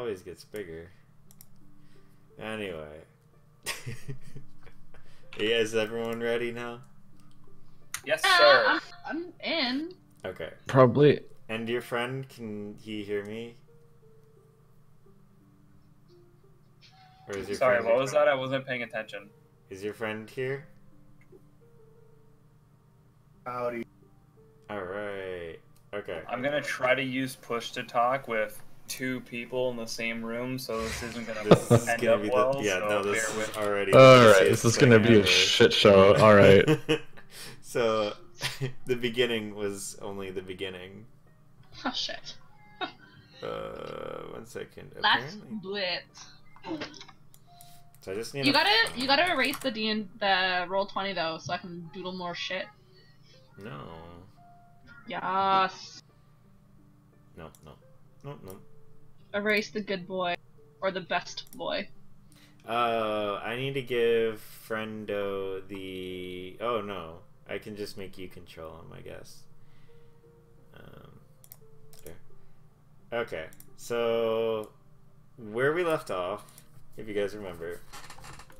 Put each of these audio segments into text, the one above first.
always gets bigger. Anyway. Is everyone ready now? Yes, sir. I'm in. Okay. Probably. And your friend, can he hear me? Or is your Sorry, friend... what was that? I wasn't paying attention. Is your friend here? Howdy. Alright. Okay. I'm gonna try to use push to talk with 2 people in the same room, so this isn't gonna This is end gonna up be well. the... Yeah, so no, this bear is with already... Alright, this is gonna be a shit show. Alright. So, the beginning was only the beginning. Oh shit. 1 second. Let's Apparently. do it. So I just need You gotta erase the the Roll20 though, so I can doodle more shit. No. Yes. No. Erase the good boy, or the best boy. I need to give Friendo the... Oh, no. I can just make you control him, I guess. There. Okay, so... Where we left off, if you guys remember,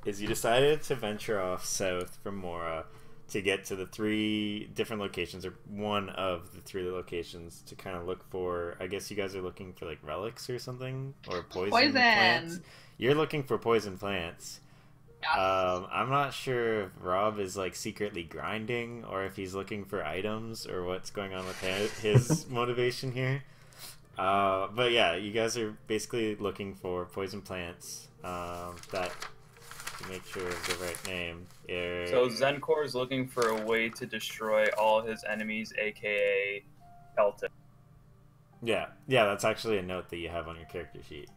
is you decided to venture off south from Mora to get to the 3 different locations, or one of the 3 locations, to kind of look for... I guess you guys are looking for, like, relics or something? Or poison plants? You're looking for poison plants. Yes. I'm not sure if Rob is like secretly grinding or if he's looking for items or what's going on with his motivation here. But yeah, you guys are basically looking for poison plants that, to make sure of the right name. So Zenkor is looking for a way to destroy all his enemies, aka Celtic. Yeah, that's actually a note that you have on your character sheet.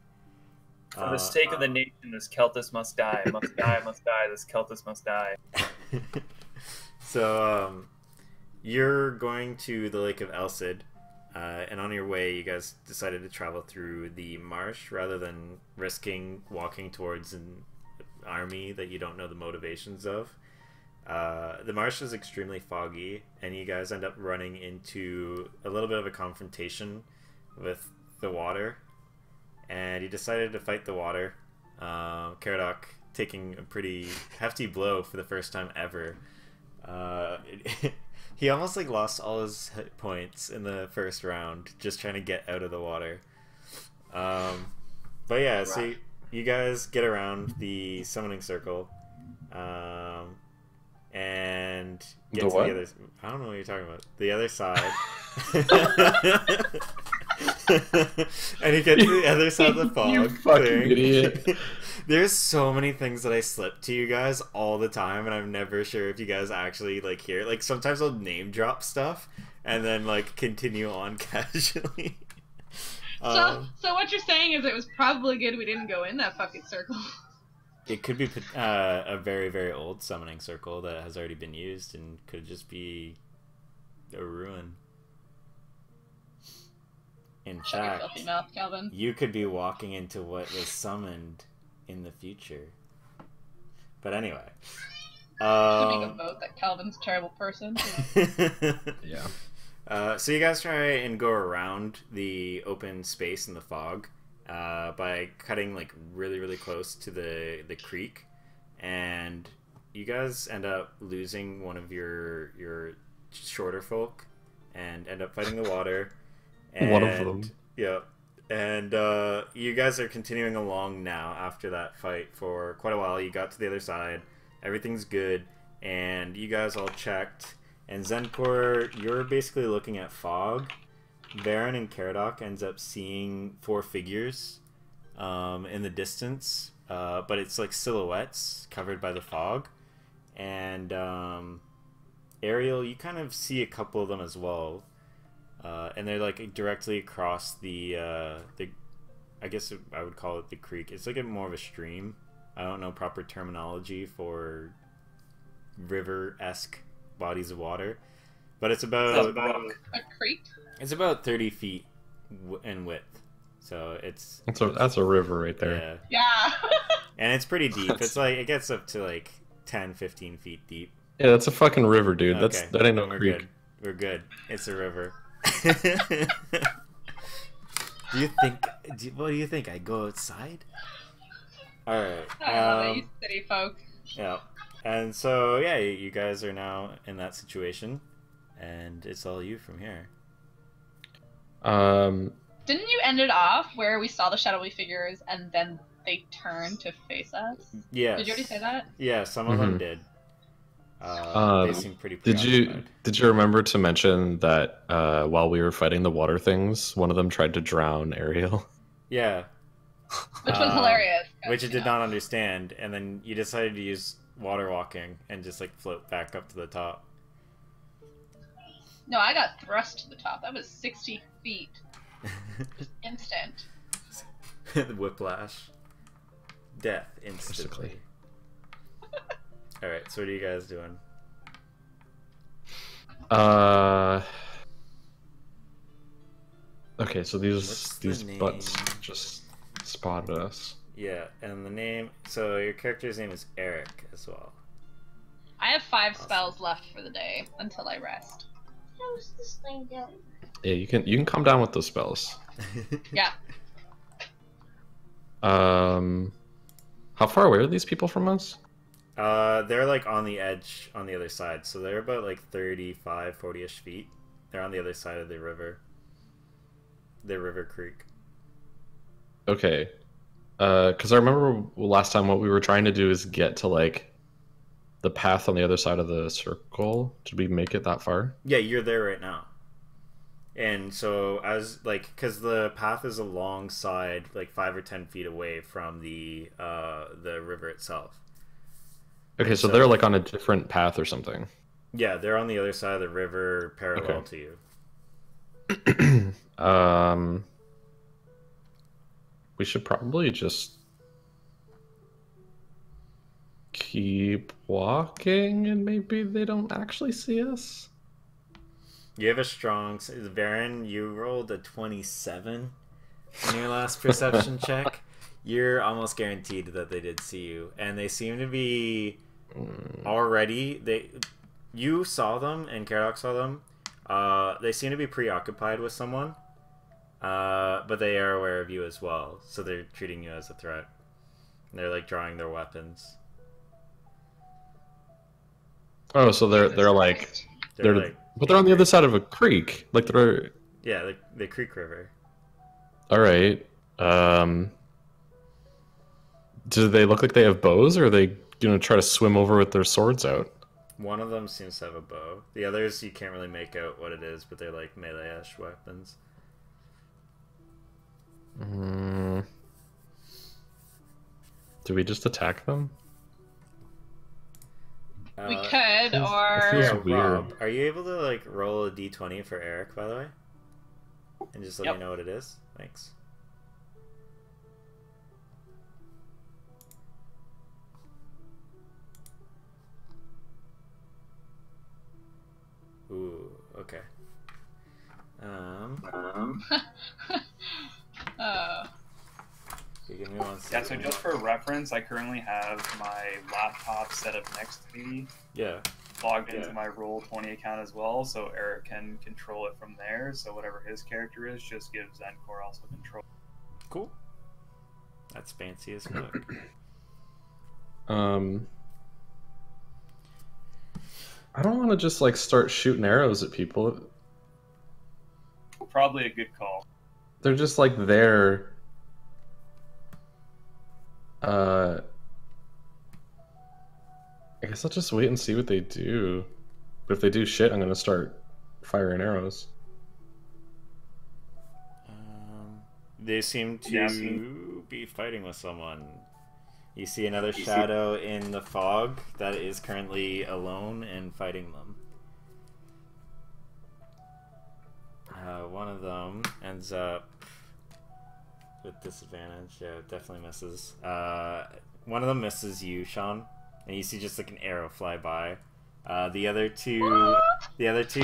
For the sake of the nation, this Celtus must die. Must die, must die. This Celtus must die. So, you're going to the Lake of Elcid, and on your way, you guys decided to travel through the marsh rather than risking walking towards an army that you don't know the motivations of. The marsh is extremely foggy, and you guys end up running into a little bit of a confrontation with the water. And you decided to fight the water. Caradoc taking a pretty hefty blow for the first time ever. He almost like lost all his hit points in the first round just trying to get out of the water. But yeah, so you guys get around the summoning circle, and get to the other... I don't know what you're talking about. The other side. And you get to the other side of the fog. You fucking idiot. There's so many things that I slip to you guys all the time, and I'm never sure if you guys actually like hear it. Like sometimes I'll name drop stuff and then like continue on casually. So what you're saying is it was probably good we didn't go in that fucking circle. It could be a very, very old summoning circle that has already been used and could just be a ruin. In Shut your fact, filthy mouth, Calvin. you could be walking into what was summoned in the future. But anyway. Should make a vote that Calvin's a terrible person. Yeah. So you guys try and go around the open space in the fog by cutting like really, really close to the creek, and you guys end up losing one of your shorter folk and end up fighting the water. And, one of them. Yeah. And you guys are continuing along now after that fight for quite a while. You got to the other side. Everything's good. And you guys all checked. And Zenkor, you're basically looking at fog. Baron and Caradoc ends up seeing 4 figures in the distance. But it's like silhouettes covered by the fog. And Ariel, you kind of see a couple of them as well. And they're like directly across the I guess I would call it the creek. It's like more of a stream. I don't know proper terminology for river-esque bodies of water, but it's about A creek? It's about 30 feet in width, so That's a river right there. Yeah. And it's pretty deep. It's like it gets up to like 10-15 feet deep. Yeah, that's a fucking river, dude. Okay, That ain't no we're creek. good. We're good. It's a river. Do you think What do you think? I go outside? All right. I love it, you city folk. Yeah. And so, yeah, you guys are now in that situation, and it's all you from here. Didn't you end it off where we saw the shadowy figures and then they turned to face us? Yes. Did you already say that? Yeah, some of them did. They seem pretty preoccupied. Did you remember to mention that while we were fighting the water things, one of them tried to drown Ariel? Yeah. Which was hilarious. Which it did not understand, and then you decided to use water walking and just like float back up to the top. No, I got thrust to the top. That was 60 feet. Just instant. Whiplash. Death instantly. Alright, so what are you guys doing? Okay, so these butts just spotted us. Yeah, and the name... So your character's name is Eric as well. I have 5 spells left for the day until I rest. How's this thing going? Yeah, you can calm down with those spells. Yeah. How far away are these people from us? They're like on the edge on the other side, so they're about like 35, 40-ish feet. They're on the other side of the river. The river creek. Okay. Because I remember last time what we were trying to do is get to like the path on the other side of the circle. Did we make it that far? Yeah, you're there right now. And so as like, because the path is alongside, like 5 or 10 feet away from the river itself. Okay, so they're like on a different path or something. Yeah, they're on the other side of the river, parallel to you. We should probably just keep walking, and maybe they don't actually see us. You have a strong... Baron, you rolled a 27 in your last perception check. You're almost guaranteed that they did see you. And they seem to be already... You saw them, and Karadok saw them. They seem to be preoccupied with someone. But they are aware of you as well. So they're treating you as a threat. They're like drawing their weapons. Oh, so they're like... But they're on the other side of a creek. Like they're... Yeah, the creek river. Alright. Do they look like they have bows, or are they gonna try to swim over with their swords out? One of them seems to have a bow. The others, you can't really make out what it is, but they're like melee-ish weapons. Do we just attack them? We could, or... It feels Yeah, weird. Rob, are you able to like roll a d20 for Eric, by the way? And just let me know what it is? Thanks. Ooh, okay. Give me 1 second. Yeah, so just for reference, I currently have my laptop set up next to me. Yeah. Logged into my Roll20 account as well, so Eric can control it from there. So whatever his character is, just gives Zenkor also control. Cool. That's fancy as fuck. I don't want to just like start shooting arrows at people. Probably a good call. They're just like there. I guess I'll just wait and see what they do. But if they do shit, I'm gonna start firing arrows. They seem to be fighting with someone. You see another shadow in the fog that is currently alone and fighting them. One of them ends up with disadvantage. Yeah, it definitely misses. One of them misses you, Sean, and you see just like an arrow fly by. The other two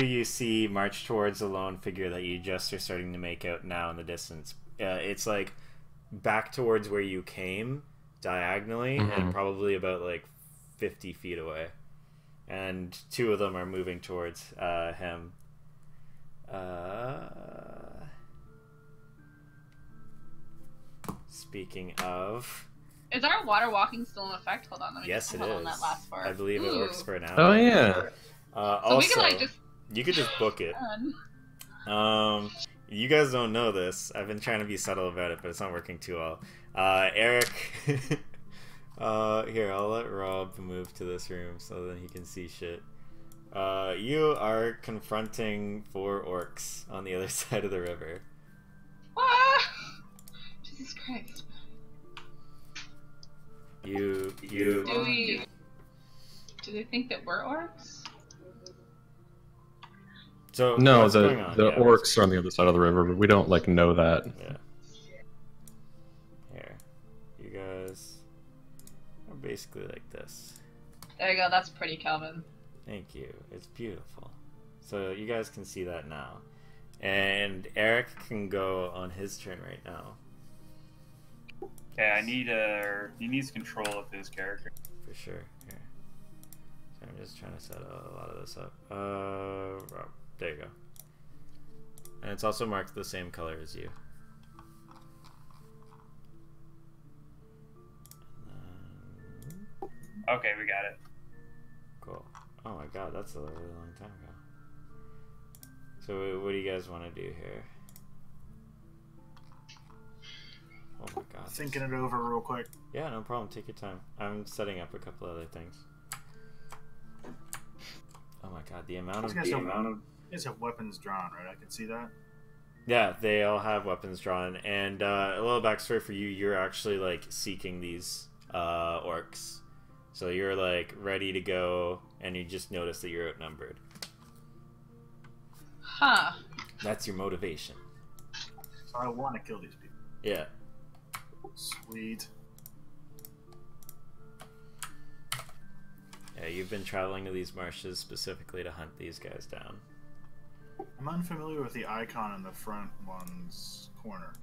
you see march towards a lone figure that you just are starting to make out now in the distance. It's like back towards where you came, diagonally, and probably about like 50 feet away. And 2 of them are moving towards him. speaking of, Is our water walking still in effect? Hold on, let me yes, get it on that is. last part. I believe it Ooh. works for now. Oh yeah. So Also, we can like just you could just book it. run. You guys don't know this. I've been trying to be subtle about it, but it's not working too well. Eric, here, I'll let Rob move to this room so then he can see shit. You are confronting 4 orcs on the other side of the river. Ah! Jesus Christ. Do they think that we're orcs? So No, what's the going on? the Yeah, orcs are on the other side of the river, but we don't like know that. Yeah. Here, you guys are basically like this. There you go, that's pretty, Calvin. Thank you. It's beautiful. So you guys can see that now. And Eric can go on his turn right now. Okay, he needs control of his character. For sure. Here. So I'm just trying to set a lot of this up. Rob. There you go. And it's also marked the same color as you. Okay, we got it. Cool. Oh my god, that's a really long time ago. So what do you guys want to do here? Oh my god. Thinking it over real quick. Yeah, no problem. Take your time. I'm setting up a couple other things. Oh my god, the amount of... You guys have weapons drawn, right? I can see that. Yeah, they all have weapons drawn. And a little backstory for you, you're actually like seeking these orcs. So you're like ready to go and you just notice that you're outnumbered. Huh. That's your motivation. So I want to kill these people. Yeah. Sweet. Yeah, you've been traveling to these marshes specifically to hunt these guys down. I'm unfamiliar with the icon in the front one's corner.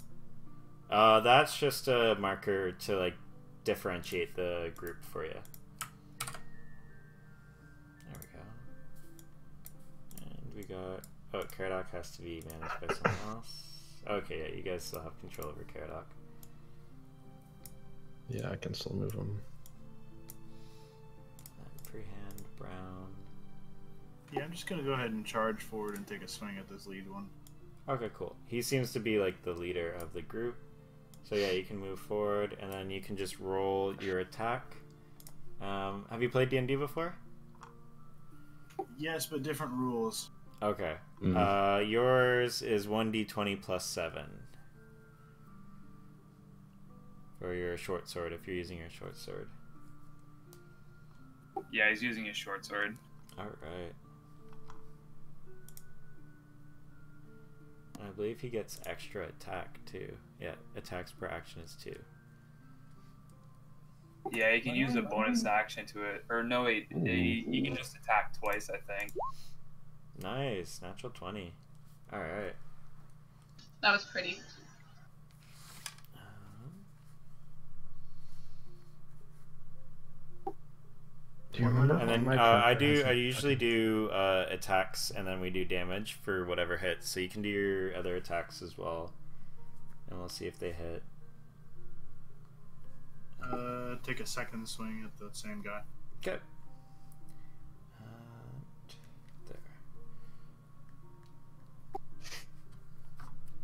That's just a marker to like differentiate the group for you. There we go. And we got... Oh, Caradoc has to be managed by someone else. Okay, yeah, you guys still have control over Caradoc. Yeah, I can still move them. And Freehand, Brown. Yeah, I'm just gonna go ahead and charge forward and take a swing at this lead one. Okay, cool. He seems to be like the leader of the group. So yeah, you can move forward and then you can just roll your attack. Have you played D&D before? Yes, but different rules. Okay. Mm. Yours is 1d20 plus 7. For your short sword, if you're using your short sword. Yeah, he's using his short sword. Alright. I believe he gets extra attack too. Yeah, attacks per action is 2. Yeah, he can use a bonus action to it. Or no, he can just attack twice, I think. Nice, natural 20. Alright. That was pretty. Do you remember? And then my I character has usually do attacks and then we do damage for whatever hits. So you can do your other attacks as well. And we'll see if they hit. Take a second swing at the same guy. Okay. There.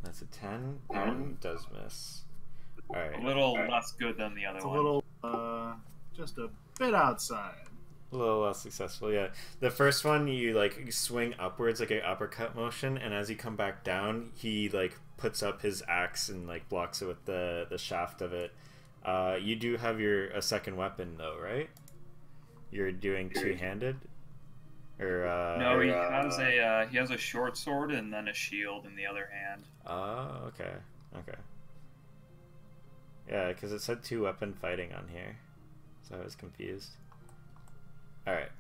That's a 10. Does miss. Alright. A little less good than the other It's a one. little, just a bit outside. A little less successful, yeah. The first one, you like swing upwards like an uppercut motion, and as you come back down, he like puts up his axe and like blocks it with the shaft of it. You do have a second weapon though, right? You're doing two-handed, or no, he has a short sword and then a shield in the other hand. Oh, okay, okay. Yeah, because it said 2-weapon fighting on here, so I was confused. Alright.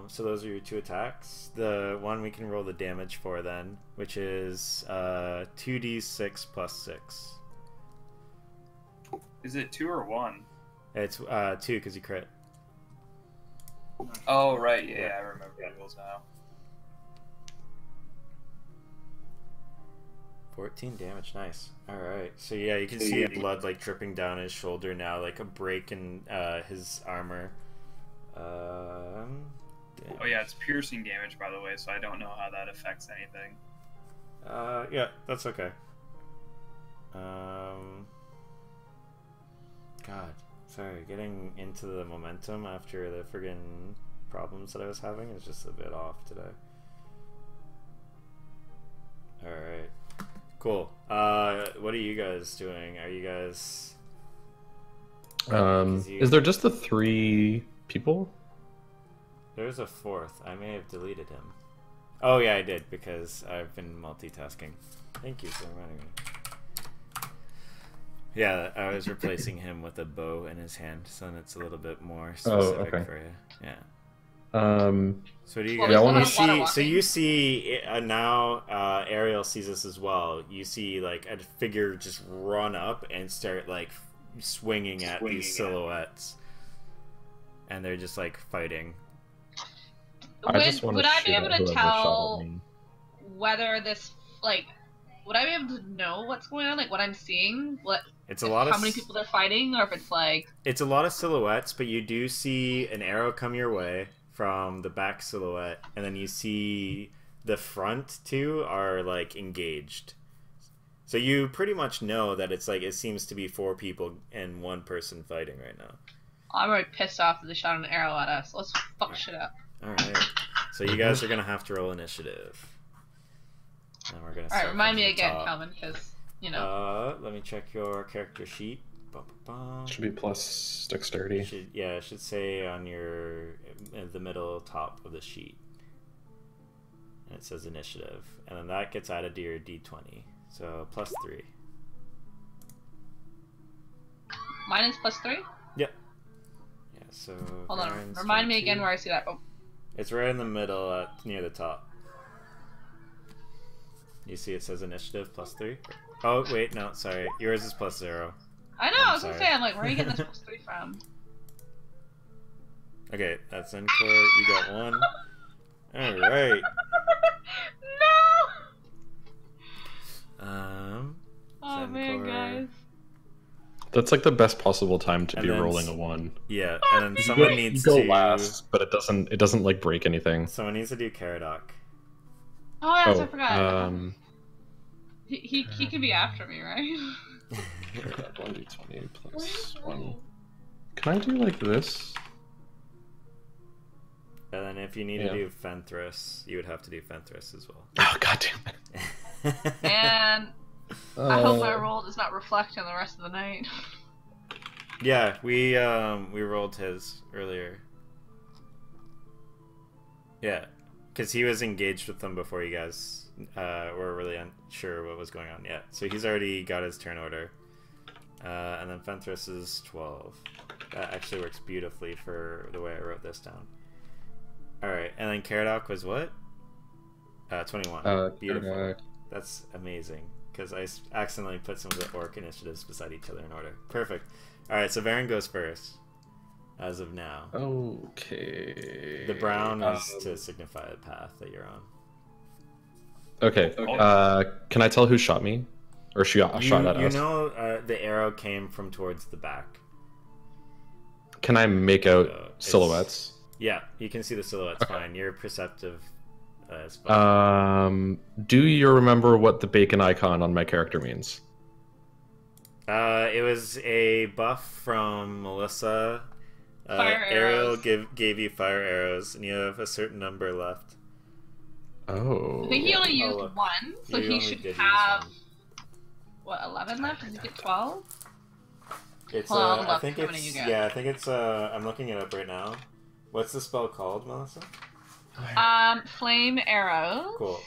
So those are your 2 attacks. The one we can roll the damage for then, which is 2d6 plus 6. Is it 2 or 1? It's 2 because you crit. Oh, right, yeah, I remember the rules now. 14 damage, nice. Alright, so yeah, you can see blood like dripping down his shoulder now, like a break in his armor. Oh yeah, it's piercing damage, by the way, so I don't know how that affects anything. Yeah, that's okay. God, sorry, getting into the momentum after the friggin' problems that I was having is just a bit off today. Alright. Cool. What are you guys doing? Are you guys... Is there just the 3 people? There's a 4th. I may have deleted him. Oh yeah, I did, because I've been multitasking. Thank you for reminding me. Yeah, I was replacing him with a bow in his hand, so then it's a little bit more specific for you. Yeah. So do you guys, so you see now Ariel sees this as well. You see like a figure just run up and start like swinging at these silhouettes, and they're just like fighting. Would I be able to tell whether this like? Would I be able to know what's going on? Like what I'm seeing? It's a lot of how many people they're fighting, or if it's like. It's a lot of silhouettes, but you do see an arrow come your way from the back silhouette, and then you see the front 2 are like engaged. So you pretty much know that it's like it seems to be 4 people and 1 person fighting right now. I'm already pissed off that they shot an arrow at us. Let's fuck shit up. Alright. So you guys are gonna have to roll initiative. And we're gonna Alright, remind me again, Calvin, because you know. Let me check your character sheet. Should be plus dexterity. It should say on in the middle top of the sheet. And it says initiative. And then that gets added to your d20. So plus 3. Mine is plus 3? Yep. Yeah, so... Hold on, remind me again where I see that. Oh. It's right in the middle, near the top. You see it says initiative plus 3? Oh, wait, no, sorry. Yours is plus 0. I know, I was gonna say, I'm like, where are you getting this plus 3 from? Okay, that's Encore. You got 1. Alright. No! Oh man, guys. That's like the best possible time to be rolling a 1. Yeah, and then someone needs to go last, but it doesn't like break anything. Someone needs to do Caradoc. Oh yes, I forgot. He can be after me, right? 1d20 plus 1. Can I do like this? And then if you need to do Fenthras, you would have to do Fenthras as well. Oh god damn it. And I hope my roll does not reflect on the rest of the night. Yeah, we rolled his earlier. Yeah, because he was engaged with them before you guys were really unsure what was going on yet. So he's already got his turn order. And then Fenthras is 12. That actually works beautifully for the way I wrote this down. Alright, and then Caradoc was what? 21. Beautiful. That's amazing. Because I accidentally put some of the orc initiatives beside each other in order. Perfect. Alright, so Varen goes first. As of now. Okay. The brown is to signify the path that you're on. Okay. Can I tell who shot me? Or shot at us? You know the arrow came from towards the back. Can I make out silhouettes? Yeah, you can see the silhouettes fine. You're perceptive as fine. Do you remember what the bacon icon on my character means? It was a buff from Melissa. Ariel gave you fire arrows, and you have a certain number left. Oh. I think he only used 1, so he should have... What, 11 left? Does he get 12? It's I think it's I'm looking it up right now. What's the spell called, Melissa? Flame arrow. Cool.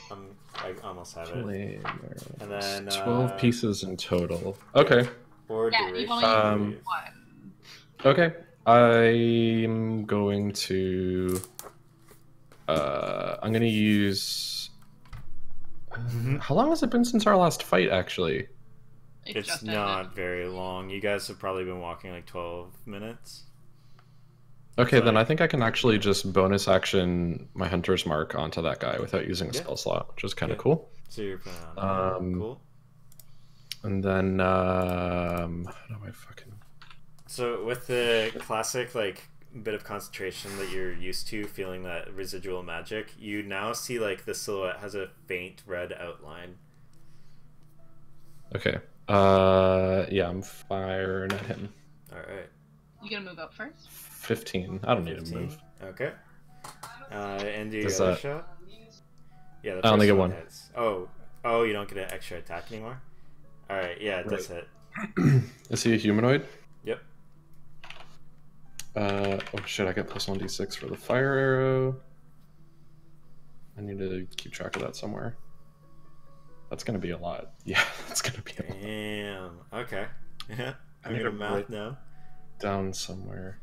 I almost have it. Flame arrows. And then 12 pieces in total. Okay. Or yeah, you've only used 1. Okay. I'm going to I'm gonna use how long has it been since our last fight, actually? It's not very long. You guys have probably been walking like 12 minutes. Okay, then I think I can actually just bonus action my Hunter's Mark onto that guy without using a spell slot, which is kind of cool. So you're putting on cool. And then how do I fucking? So with the classic like bit of concentration that you're used to, feeling that residual magic, you now see like the silhouette has a faint red outline. Okay. Yeah, I'm firing at him. All right. You gonna move up first? 15. I don't need to move. Okay. And do your Does other that- shot. Yeah, the I only first get one. hits. Oh, you don't get an extra attack anymore. All right. Yeah, it does hit. Is he a humanoid? Yep. Oh shit! I get plus 1d6 for the fire arrow. I need to keep track of that somewhere. That's gonna be a lot. Yeah, that's gonna be a lot. Damn. Okay. Yeah. I I'm need gonna to math write now. down somewhere.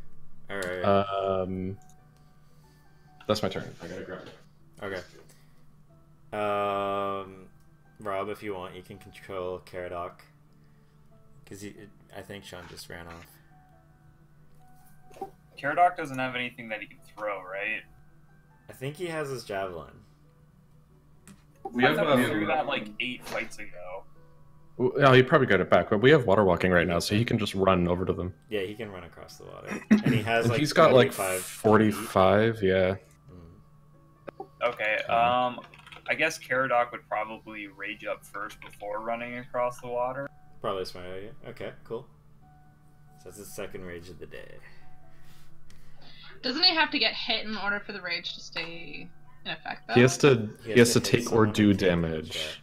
All right. That's my turn. I gotta grab it. Okay. Rob, if you want, you can control Caradoc. Because I think Sean just ran off. Caradoc doesn't have anything that he can throw, right? I think he has his javelin. We I have thought we threw that like 8 fights ago. Oh, you probably got it back, but we have water walking right now, so he can just run over to them. Yeah, he can run across the water. And he has like he's got like 45 45, yeah. Okay, I guess Caradoc would probably rage up first before running across the water. Probably a smart idea. Okay, cool. So that's the second rage of the day. Doesn't he have to get hit in order for the rage to stay in effect, though? He has to hit take or someone do and take damage.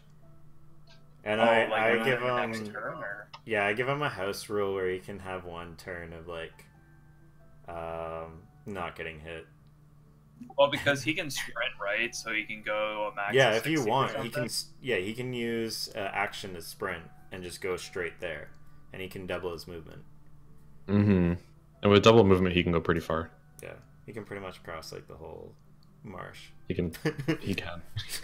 And Like I on give the next him turn, or... Yeah, I give him a house rule where he can have one turn of like not getting hit. Well, because he can sprint, right? So he can go a max. Yeah, of if you 60 or want, he something? can. Yeah, he can use action to sprint and just go straight there, and he can double his movement. Mm-hmm. And with double movement, he can go pretty far. Yeah, he can pretty much cross like the whole marsh. He can. He can.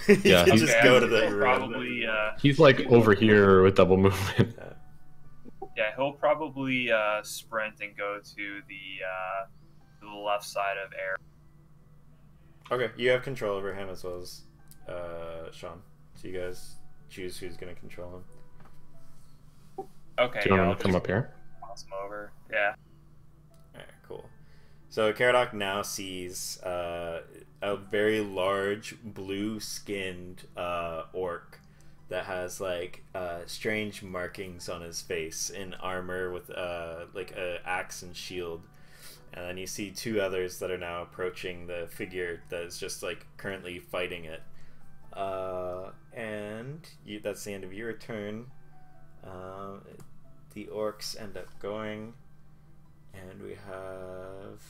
He Yeah, can he's- just go to the he'll room. probably. He's like over here with double movement. Yeah, he'll probably sprint and go to the left side of air. Okay, you have control over him as well as Sean. So you guys choose who's gonna control him. Okay. Do you yeah, want I'll him to come just up here? toss him over. Yeah. Alright, cool. So Caradoc now sees a very large blue-skinned orc that has like strange markings on his face in armor with like a axe and shield. And then you see 2 others that are now approaching the figure that is just like currently fighting it. That's the end of your turn. The orcs end up going, and we have.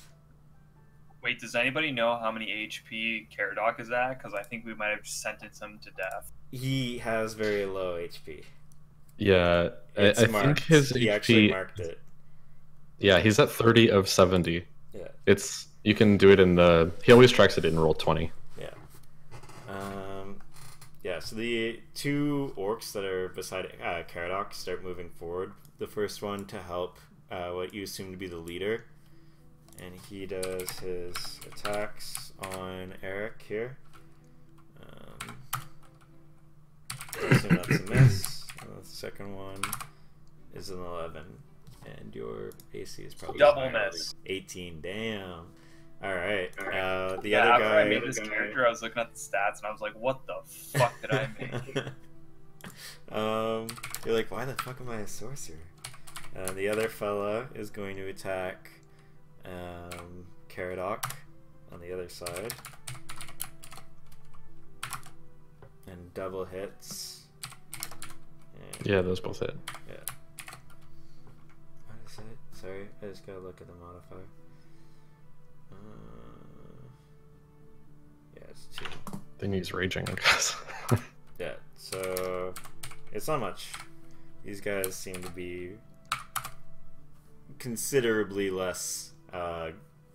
Wait, does anybody know how many HP Caradoc is at? Because I think we might have sentenced him to death. He has very low HP. Yeah, I It's think marked. his He actually HP. marked it. Yeah, he's at 30 of 70. Yeah. It's you can do it in the. He always tracks it in roll 20. Yeah. Yeah, so the 2 orcs that are beside Caradoc start moving forward. The first one to help what you assume to be the leader. And he does his attacks on Eric here. So that's a miss. And the second one is an 11. And your AC is probably Double higher. miss. 18, damn. Alright. The Yeah, other after guy. I made this character, I was looking at the stats and I was like, what the fuck did I make? You're like, why the fuck am I a sorcerer? The other fella is going to attack Caradoc on the other side. And double hits. And Yeah, those both hit. yeah. What is it? Sorry, I just gotta look at the modifier. Yeah, it's 2. Then he's raging, I guess. Yeah, so it's not much. These guys seem to be considerably less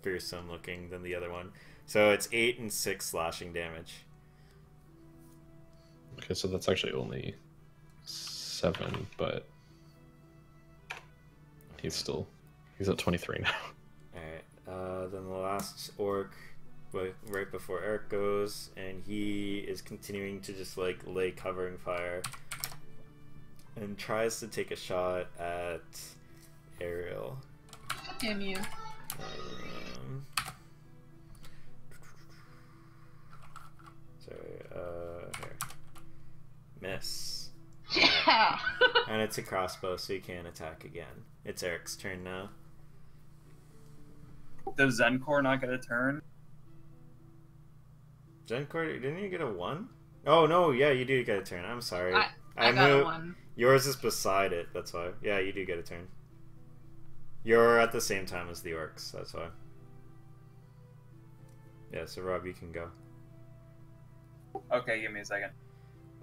fearsome looking than the other one. So it's 8 and 6 slashing damage. Okay, so that's actually only 7, but he's at 23 now. Alright, then the last orc, right before Eric goes, and he is continuing to just like lay covering fire and tries to take a shot at Ariel. Damn you. Sorry, here. Miss. Yeah. And it's a crossbow, so you can't attack again. It's Eric's turn now. Does Zenkor not get a turn? Zenkor, didn't you get a 1? Oh, no, yeah, you do get a turn. I'm sorry. I got a 1. Yours is beside it, that's why. Yeah, you do get a turn. You're at the same time as the orcs, that's why. Yeah, so Rob, you can go. Okay, give me a second.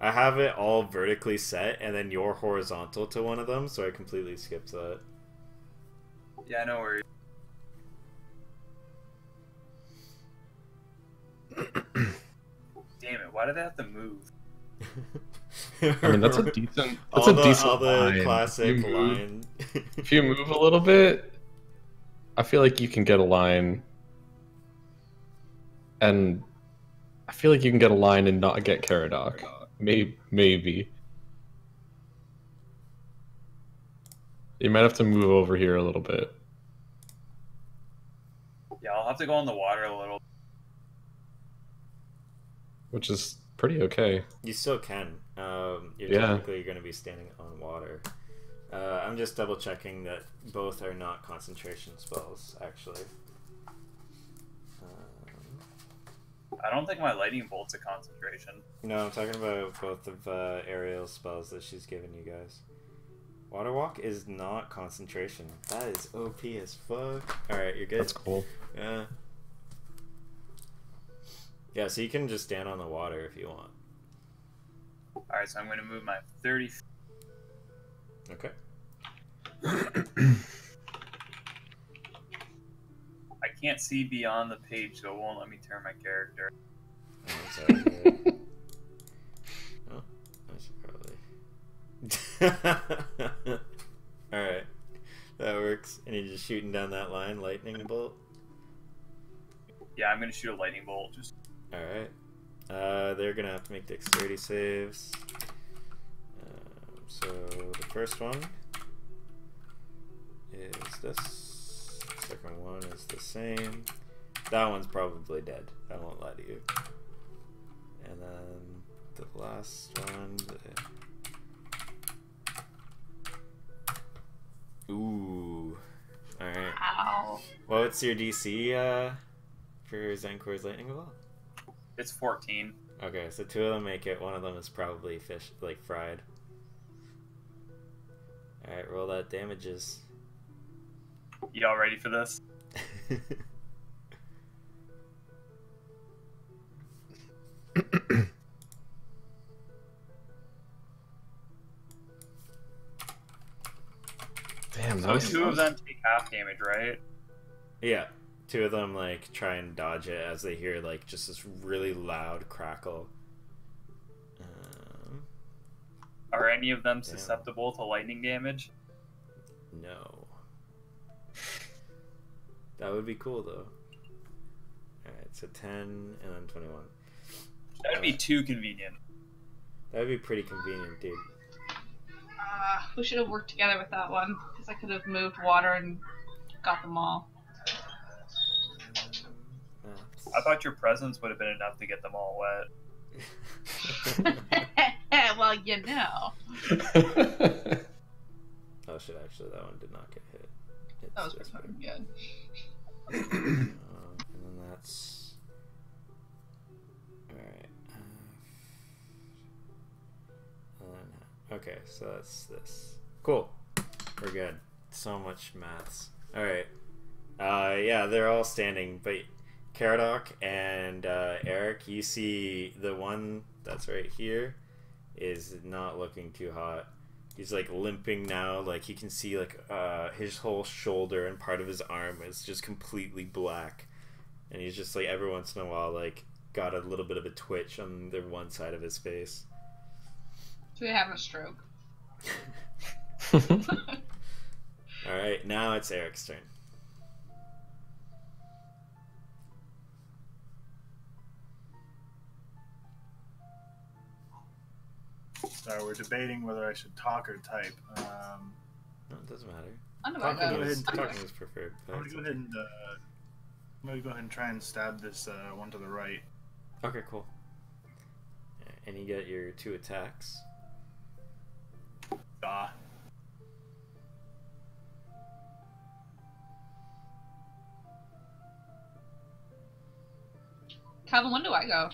I have it all vertically set, and then you're horizontal to one of them, so I completely skipped that. Yeah, no worries. Damn it, why did they have to move? I mean, that's a decent. That's all a decent all the line. classic line. If you move a little bit, I feel like you can get a line, and I feel like you can get a line and not get Caradoc. Maybe. You might have to move over here a little bit. Yeah, I'll have to go in the water a little. Which is pretty okay. You still can. You're technically going to be standing on water. I'm just double checking that both are not concentration spells, actually. I don't think my lightning bolt's a concentration. No, I'm talking about both of Ariel's spells that she's given you guys. Water Walk is not concentration. That is OP as fuck. Alright, you're good. That's cool. Yeah. Yeah, so you can just stand on the water if you want. Alright, so I'm going to move my 30. Okay. I can't see beyond the page, so it won't let me turn my character. Oh, sorry. Oh, I should probably. Alright. That works. And you're just shooting down that line, lightning bolt? Yeah, I'm going to shoot a lightning bolt. Just. Alright. They're gonna have to make dexterity saves. So the first one is this. Second one is the same. That one's probably dead. I won't lie to you. And then the last one. Ooh. Alright. Ow. What's your DC for Zenkor's Lightning Bolt? It's 14. Okay, so 2 of them make it. 1 of them is probably fried. Alright, roll that damages. Y'all ready for this? Damn, So that was 2 of them take half damage, right? Yeah. 2 of them like try and dodge it as they hear like just this really loud crackle. Are any of them susceptible to lightning damage? No. That would be cool though. Alright, so 10 and then 21. That would be too convenient. That would be pretty convenient, dude. We should have worked together with that one, because I could have moved water and got them all. I thought your presence would have been enough to get them all wet. Well, you know. Oh shit, actually that one did not get hit. That was fucking good. And then that's... Alright. Okay, so that's this. Cool. We're good. So much maths. Alright. Yeah, they're all standing, but Caradoc and Eric, you see the one that's right here is not looking too hot. He's like limping now, like you can see like his whole shoulder and part of his arm is just completely black, and he's just like every once in a while like got a little bit of a twitch on the one side of his face. So we have a stroke. Alright, now it's Eric's turn. Sorry, we're debating whether I should talk or type. No, it doesn't matter. Talking is preferred. I'm gonna go ahead and try and stab this one to the right. Okay, cool. And you get your 2 attacks. Calvin, when do I go?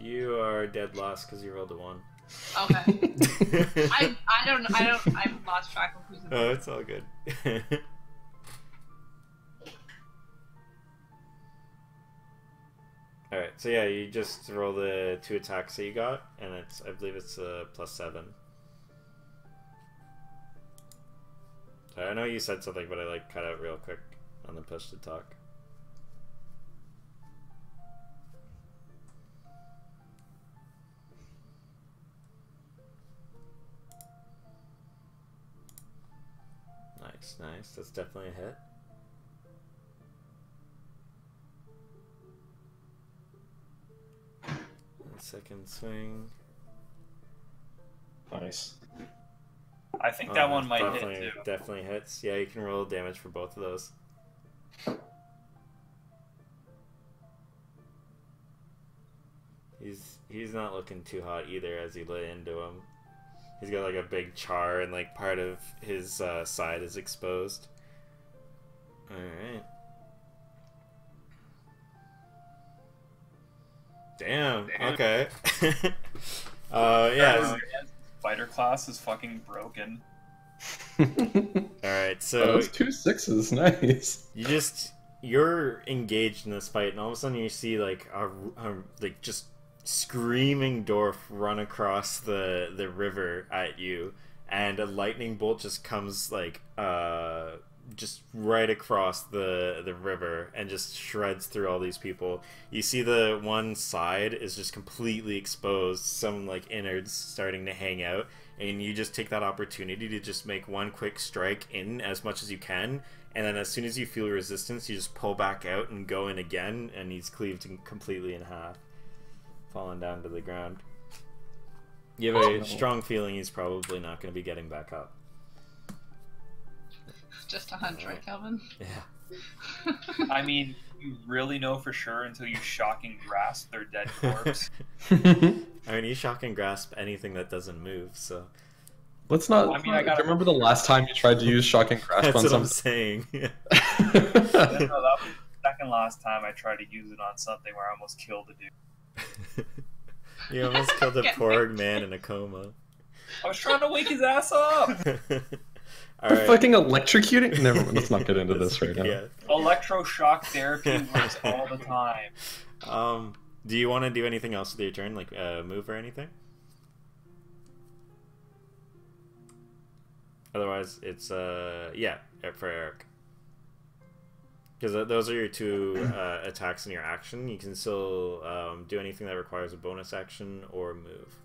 You are dead last because you rolled a 1. Okay. I've lost track of who's in. Oh, it's all good. Alright, so yeah, you just roll the 2 attacks that you got, and I believe it's +7. Sorry, I know you said something, but I cut out real quick on the push to talk. Nice. That's definitely a hit. And second swing. Nice. I think that one might hit too. Definitely hits. Yeah, you can roll damage for both of those. He's not looking too hot either as you lay into him. He's got a big char and part of his side is exposed. Alright. Damn. Okay. Yeah. Fighter class is fucking broken. Alright, so those 2 6s, nice. You're engaged in this fight, and all of a sudden you see just screaming dwarf run across the river at you, and a lightning bolt just comes just right across the river and just shreds through all these people. You see the one side is just completely exposed, some innards starting to hang out, and you just take that opportunity to just make one quick strike in as much as you can, and then as soon as you feel resistance you just pull back out and go in again, and he's cleaved completely in half, falling down to the ground. You have a strong feeling he's probably not going to be getting back up. Just a hunch, right, Calvin? Yeah. I mean, you really know for sure until you shocking grasp their dead corpse. I mean, you shocking grasp anything that doesn't move, so... Let's not... I mean, I gotta... remember the last time you tried to use shocking grasp on something? That's what I'm saying. No, that was the second last time I tried to use it on something where I almost killed a dude. You almost killed a poor man in a coma. I was trying to wake his ass up! Alright. Fucking electrocuting? Never mind, let's not get into this right now. Yeah. Electroshock therapy works all the time. Do you want to do anything else with your turn, move or anything? Otherwise, it's yeah, for Eric. Because those are your 2 attacks in your action. You can still do anything that requires a bonus action or move.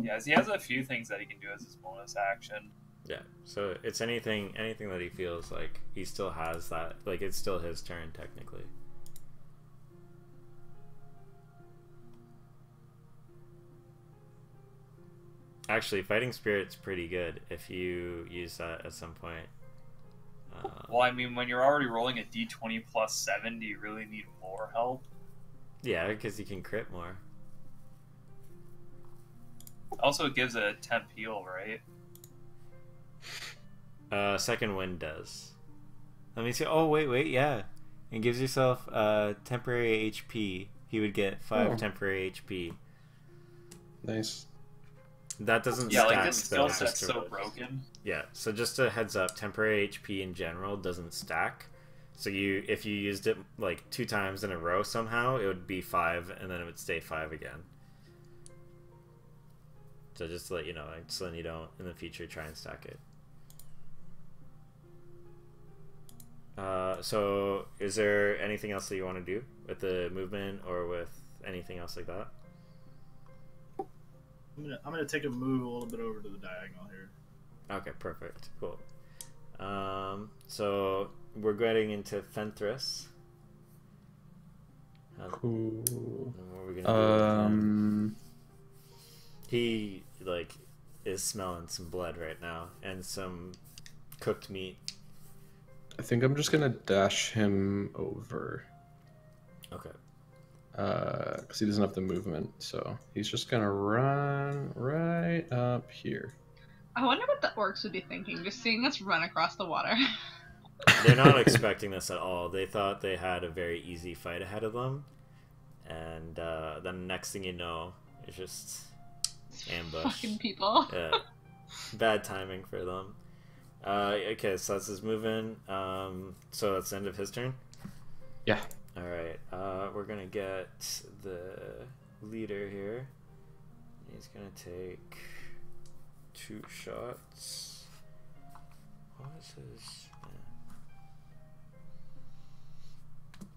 Yes, he has a few things that he can do as his bonus action. Yeah, so it's anything that he feels like he still has that, it's still his turn technically. Actually, Fighting Spirit's pretty good if you use that at some point. Well, I mean, when you're already rolling a d20 plus 7, do you really need more help? Yeah, because you can crit more. Also, it gives a temp heal, right? Second wind does. Let me see. Oh, wait, yeah. It gives yourself temporary HP. He would get 5 temporary HP. Nice. That doesn't stack. Yeah, this skill set's so broken. Yeah, so just a heads up, temporary HP in general doesn't stack. So if you used it 2 times in a row somehow, it would be 5, and then it would stay 5 again. So just to let you know, so then you don't, in the future, try and stack it. So is there anything else that you want to do with the movement or with anything else like that? I'm gonna take a move a little bit over to the diagonal here. Okay, perfect. Cool. So we're getting into Fenthras. Cool. What are we gonna do with He like is smelling some blood right now and some cooked meat. I think I'm just gonna dash him over. Okay. Because he doesn't have the movement, so he's just gonna run right up here. I wonder what the orcs would be thinking, just seeing us run across the water. They're not expecting this at all. They thought they had a very easy fight ahead of them, and then next thing you know, it's just ambush. Fucking people. Yeah. Bad timing for them. Okay, so that's his movement. So that's the end of his turn? Yeah. Alright, we're gonna get the leader here. He's gonna take 2 shots. What is his...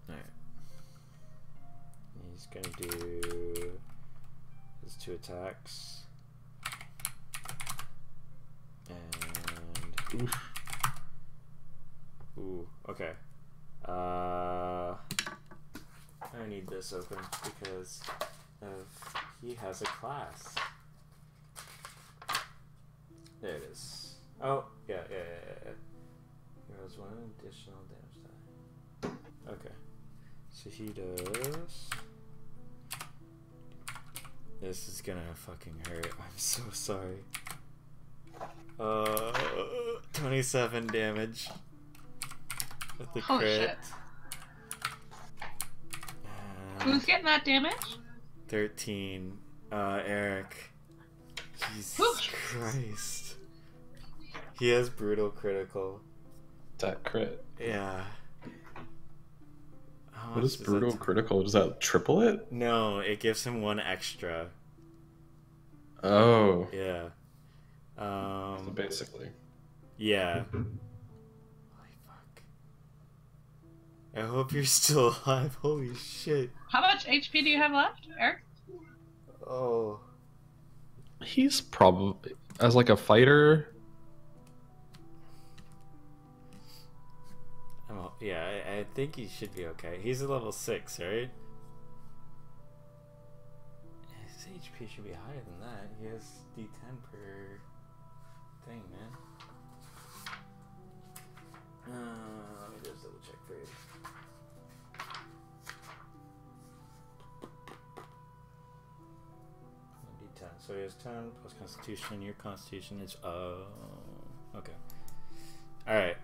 Alright. He's gonna do his 2 attacks. And... Oof. Ooh, okay. I need this open because he has a class. There it is. Oh, yeah. Heroes 1 additional damage die. Okay. So he does... This is gonna fucking hurt. I'm so sorry. 27 damage. With the Holy crit. shit. Who's getting that damage? 13. Eric. Jesus Whoosh. Christ. He has brutal critical. That crit. Yeah. What is brutal critical? Does that triple it? No, it gives him 1 extra. Oh. Yeah. So basically. Yeah. Holy fuck. I hope you're still alive. Holy shit. How much HP do you have left, Eric? Oh. He's probably, as like a fighter. Oh, yeah, I think he should be okay. He's a level 6, right? His HP should be higher than that. He has D10 per thing, man. Let me just double check for you. D10. So he has 10 plus Constitution. Your Constitution is okay. All right.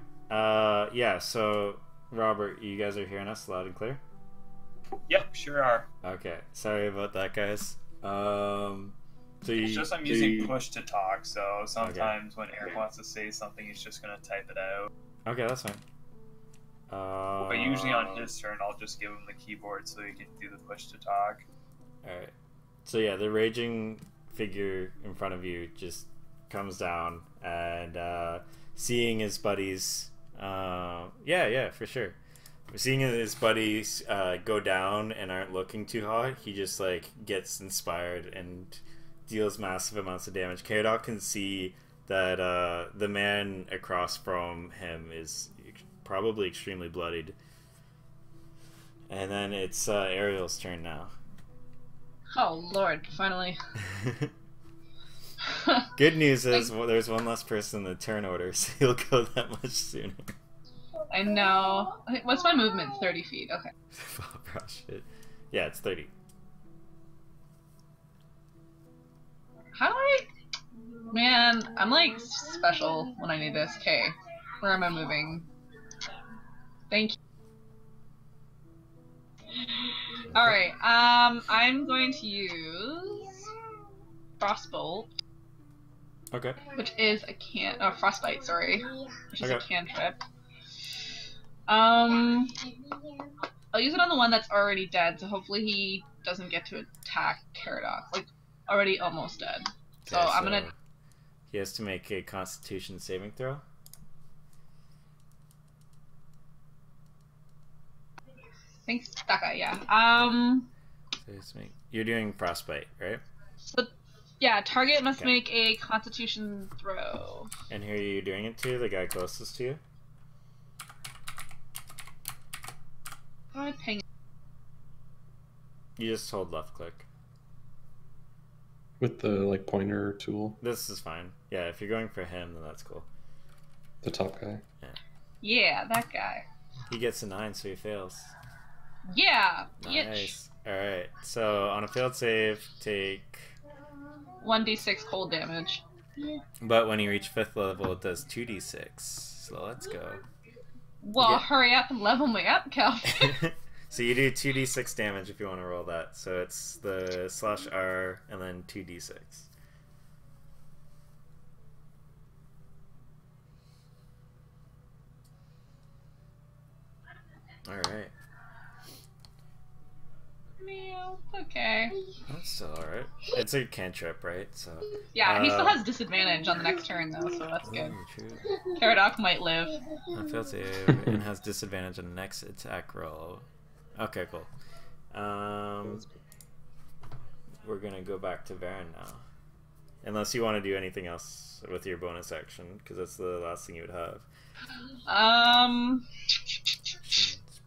Yeah. So Robert, you guys are hearing us loud and clear. Yep, sure are. Okay. Sorry about that, guys. So It's just I'm using push to talk, so sometimes when Eric wants to say something, he's just gonna type it out. Okay, that's fine. But usually on his turn, I'll just give him the keyboard so he can do the push to talk. Alright. So yeah, the raging figure in front of you just comes down and seeing his buddies yeah, for sure. Seeing his buddies go down and aren't looking too hot, he just like gets inspired and deals massive amounts of damage. Karadok can see that the man across from him is probably extremely bloodied. And then it's Ariel's turn now. Oh lord, finally. Good news is there's 1 less person in the turn order, so he'll go that much sooner. I know. What's my movement? 30 feet. Okay. Oh, bro, shit. Yeah, it's 30. How do I... Man, I'm like special when I need this. Okay. Where am I moving? Thank you. Alright, I'm going to use Frostbolt. Okay. Which is a frostbite, sorry. Which is a cantrip. I'll use it on the one that's already dead, so hopefully he doesn't get to attack Karadok. Like, already almost dead. So Okay, I'm gonna... He has to make a Constitution saving throw. Thanks, Daka, yeah. So you're doing Frostbite, right? So, yeah, target must make a Constitution throw. And who are you doing it to? The guy closest to you? How do I ping? You just hold left click. With the like pointer tool. This is fine. Yeah, if you're going for him, then that's cool. The top guy. Yeah, that guy. He gets a 9, so he fails. Yeah. Nice. Alright, so on a failed save, take... 1d6 cold damage. But when you reach 5th level, it does 2d6. So let's go. Well, Yeah. hurry up and level me up, Calvin. So you do 2d6 damage if you want to roll that. So it's the /R and then 2d6. Alright. Meow. Okay. That's still alright. It's a cantrip, right? So. Yeah, he still has disadvantage on the next turn, though, so that's good. True. Caradoc might live. Failed save and has disadvantage on the next attack roll. Okay, cool. We're gonna go back to Varen now. Unless you want to do anything else with your bonus action, because that's the last thing you would have.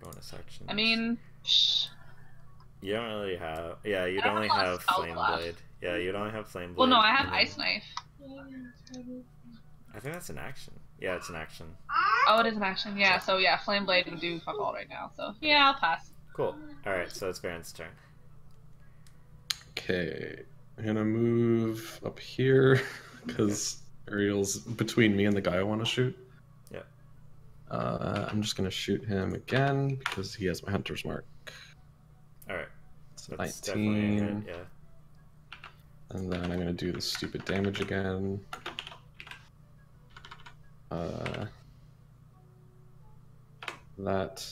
Bonus action. I mean, you don't really have. Yeah, you'd I don't only have a lot of have spells Flame left. Blade. Yeah, you'd only have Flame Blade. well, no, I have and then- Ice Knife. I think that's an action. Yeah, it's an action. Oh, it is an action. Yeah, so yeah, Flame Blade would do fuck all right now. So yeah, I'll pass. Cool. All right, so it's Varen's turn. Okay, I'm gonna move up here because Ariel's between me and the guy I want to shoot. Yeah. I'm just gonna shoot him again because he has my hunter's mark. All right. It's That's definitely a 19, hit, yeah. and then I'm gonna do the stupid damage again. That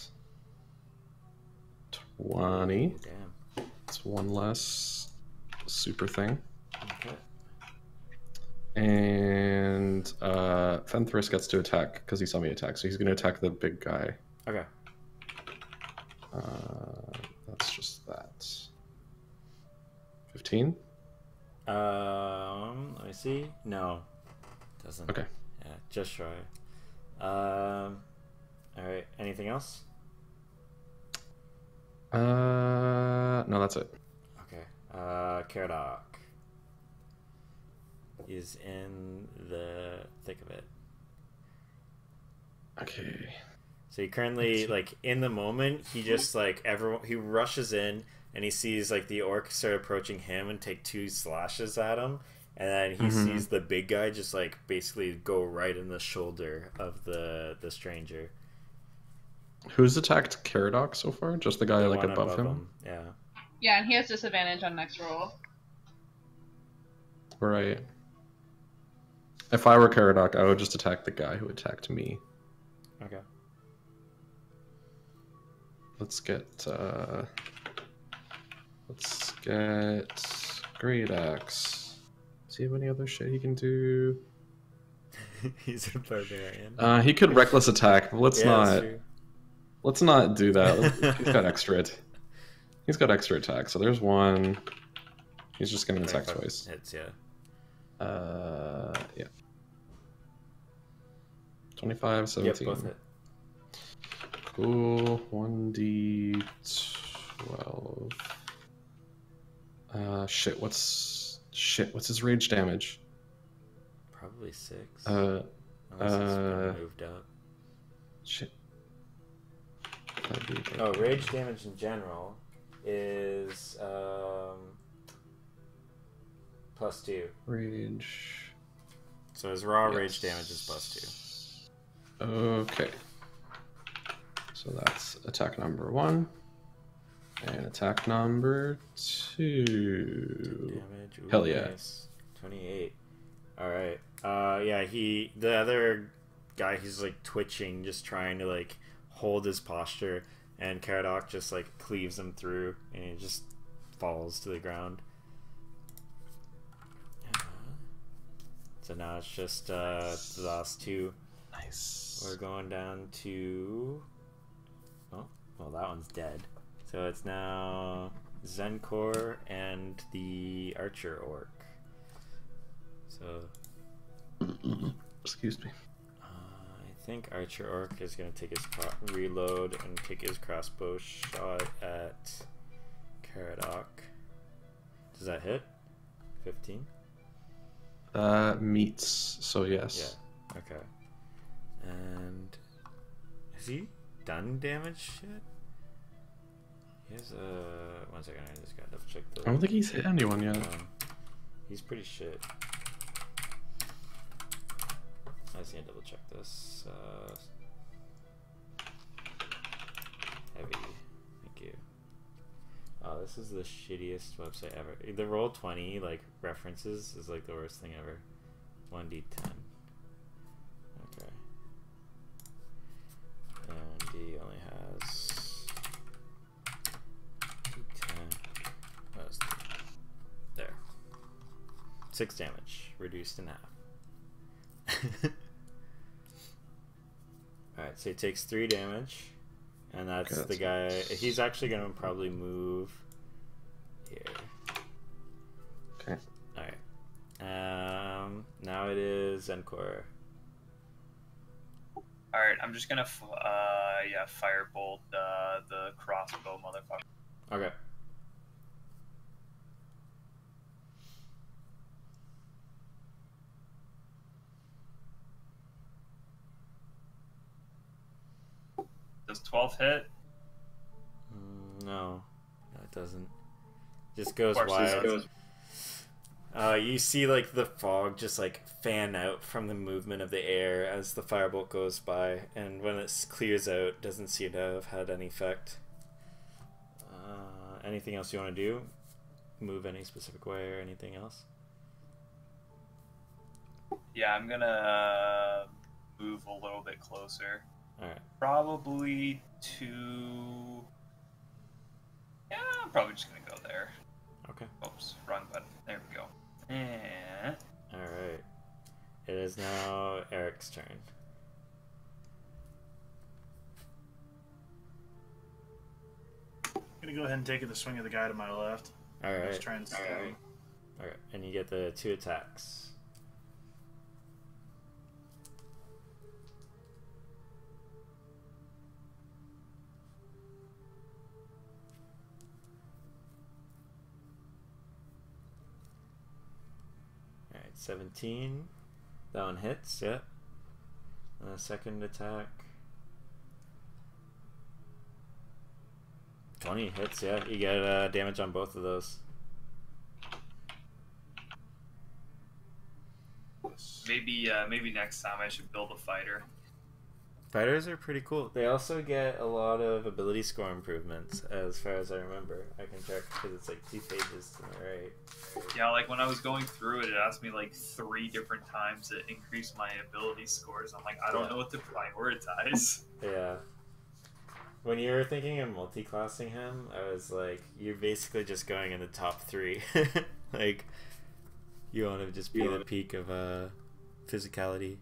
20. Damn. It's one less super thing. Okay. And Fenthris gets to attack because he saw me attack, so he's going to attack the big guy. Okay. That's just that. 15? Let me see. No, doesn't. Okay. Yeah, just shy. All right. Anything else? No, that's it. Okay. Caradoc is in the thick of it. Okay. So he currently, like, in the moment, he just, like, he rushes in and he sees, like, the orc start approaching him and take 2 slashes at him. And then he sees the big guy just, like, basically go right in the shoulder of the stranger. Who's attacked Caradoc so far? Just the guy, The like, one above him? Yeah. Yeah, and he has disadvantage on next roll. Right. If I were Caradoc, I would just attack the guy who attacked me. Okay. Let's get Great Axe. Does he have any other shit he can do? He's a barbarian. He could reckless attack, but let's That's true. not do that. He's got extra attack, so there's one. He's just gonna attack twice. Hits, yeah. Yeah. 25, 17. Yep, both hit. Cool. 1d12. What's his rage damage? Probably 6. Uh, Unless it's been moved up. Shit. Oh, rage damage in general is +2. Rage. So his raw rage damage is +2. Okay. So that's attack number 1. And attack number 2. Damage. Ooh, Hell yeah. Nice. 28. Alright. Yeah, the other guy, he's like twitching, just trying to like hold his posture, and Caradoc just like cleaves him through, and he just falls to the ground. So now it's just the last 2. Nice. We're going down to... Oh, well, that one's dead. So it's now Zenkor and the Archer Orc. So... Excuse me. I think Archer Orc is going to take his reload and take his crossbow shot at Caradoc. Does that hit? 15? Meets, so yes. Yeah. Okay. And has he done damage yet? He has a 1 second. I just gotta double check the. I don't think he's hit anyone yet. He's pretty shit. I just need to double check this. Heavy. Thank you. Oh, this is the shittiest website ever. The Roll20 like references is like the worst thing ever. 1d10. Okay. And he only has d10. What was there? 6 damage, reduced in half. Alright, so he takes 3 damage. And that's the guy. He's actually going to probably move here. Okay. Alright. Now it is Encore. Alright, I'm just gonna firebolt the crossbow motherfucker. Okay. Does 12 hit? No, it doesn't. Just goes Of course, wild. You see like the fog just like fan out from the movement of the air as the firebolt goes by, and when it clears out, doesn't seem to have had any effect. Anything else you want to do? Move any specific way or anything else? Yeah, I'm gonna move a little bit closer. Alright. Probably to... Yeah, I'm probably just gonna go there. Okay. Oops, wrong button. There we go. And... Alright. It is now Eric's turn. I'm gonna go ahead and take the swing of the guy to my left. Alright. Just try and stab him. Alright, and you get the 2 attacks. Alright, 17. That one hits, yeah. And the second attack. 20 hits, yeah. You get damage on both of those. Maybe next time I should build a fighter. Fighters are pretty cool. They also get a lot of ability score improvements, as far as I remember. I can check because it's like 2 pages to the right. Yeah, like when I was going through it, it asked me like 3 different times to increase my ability scores. I'm like, I don't know what to prioritize. Yeah. When you were thinking of multi-classing him, I was like, you're basically just going in the top 3. Like, you want to just be the peak of physicality.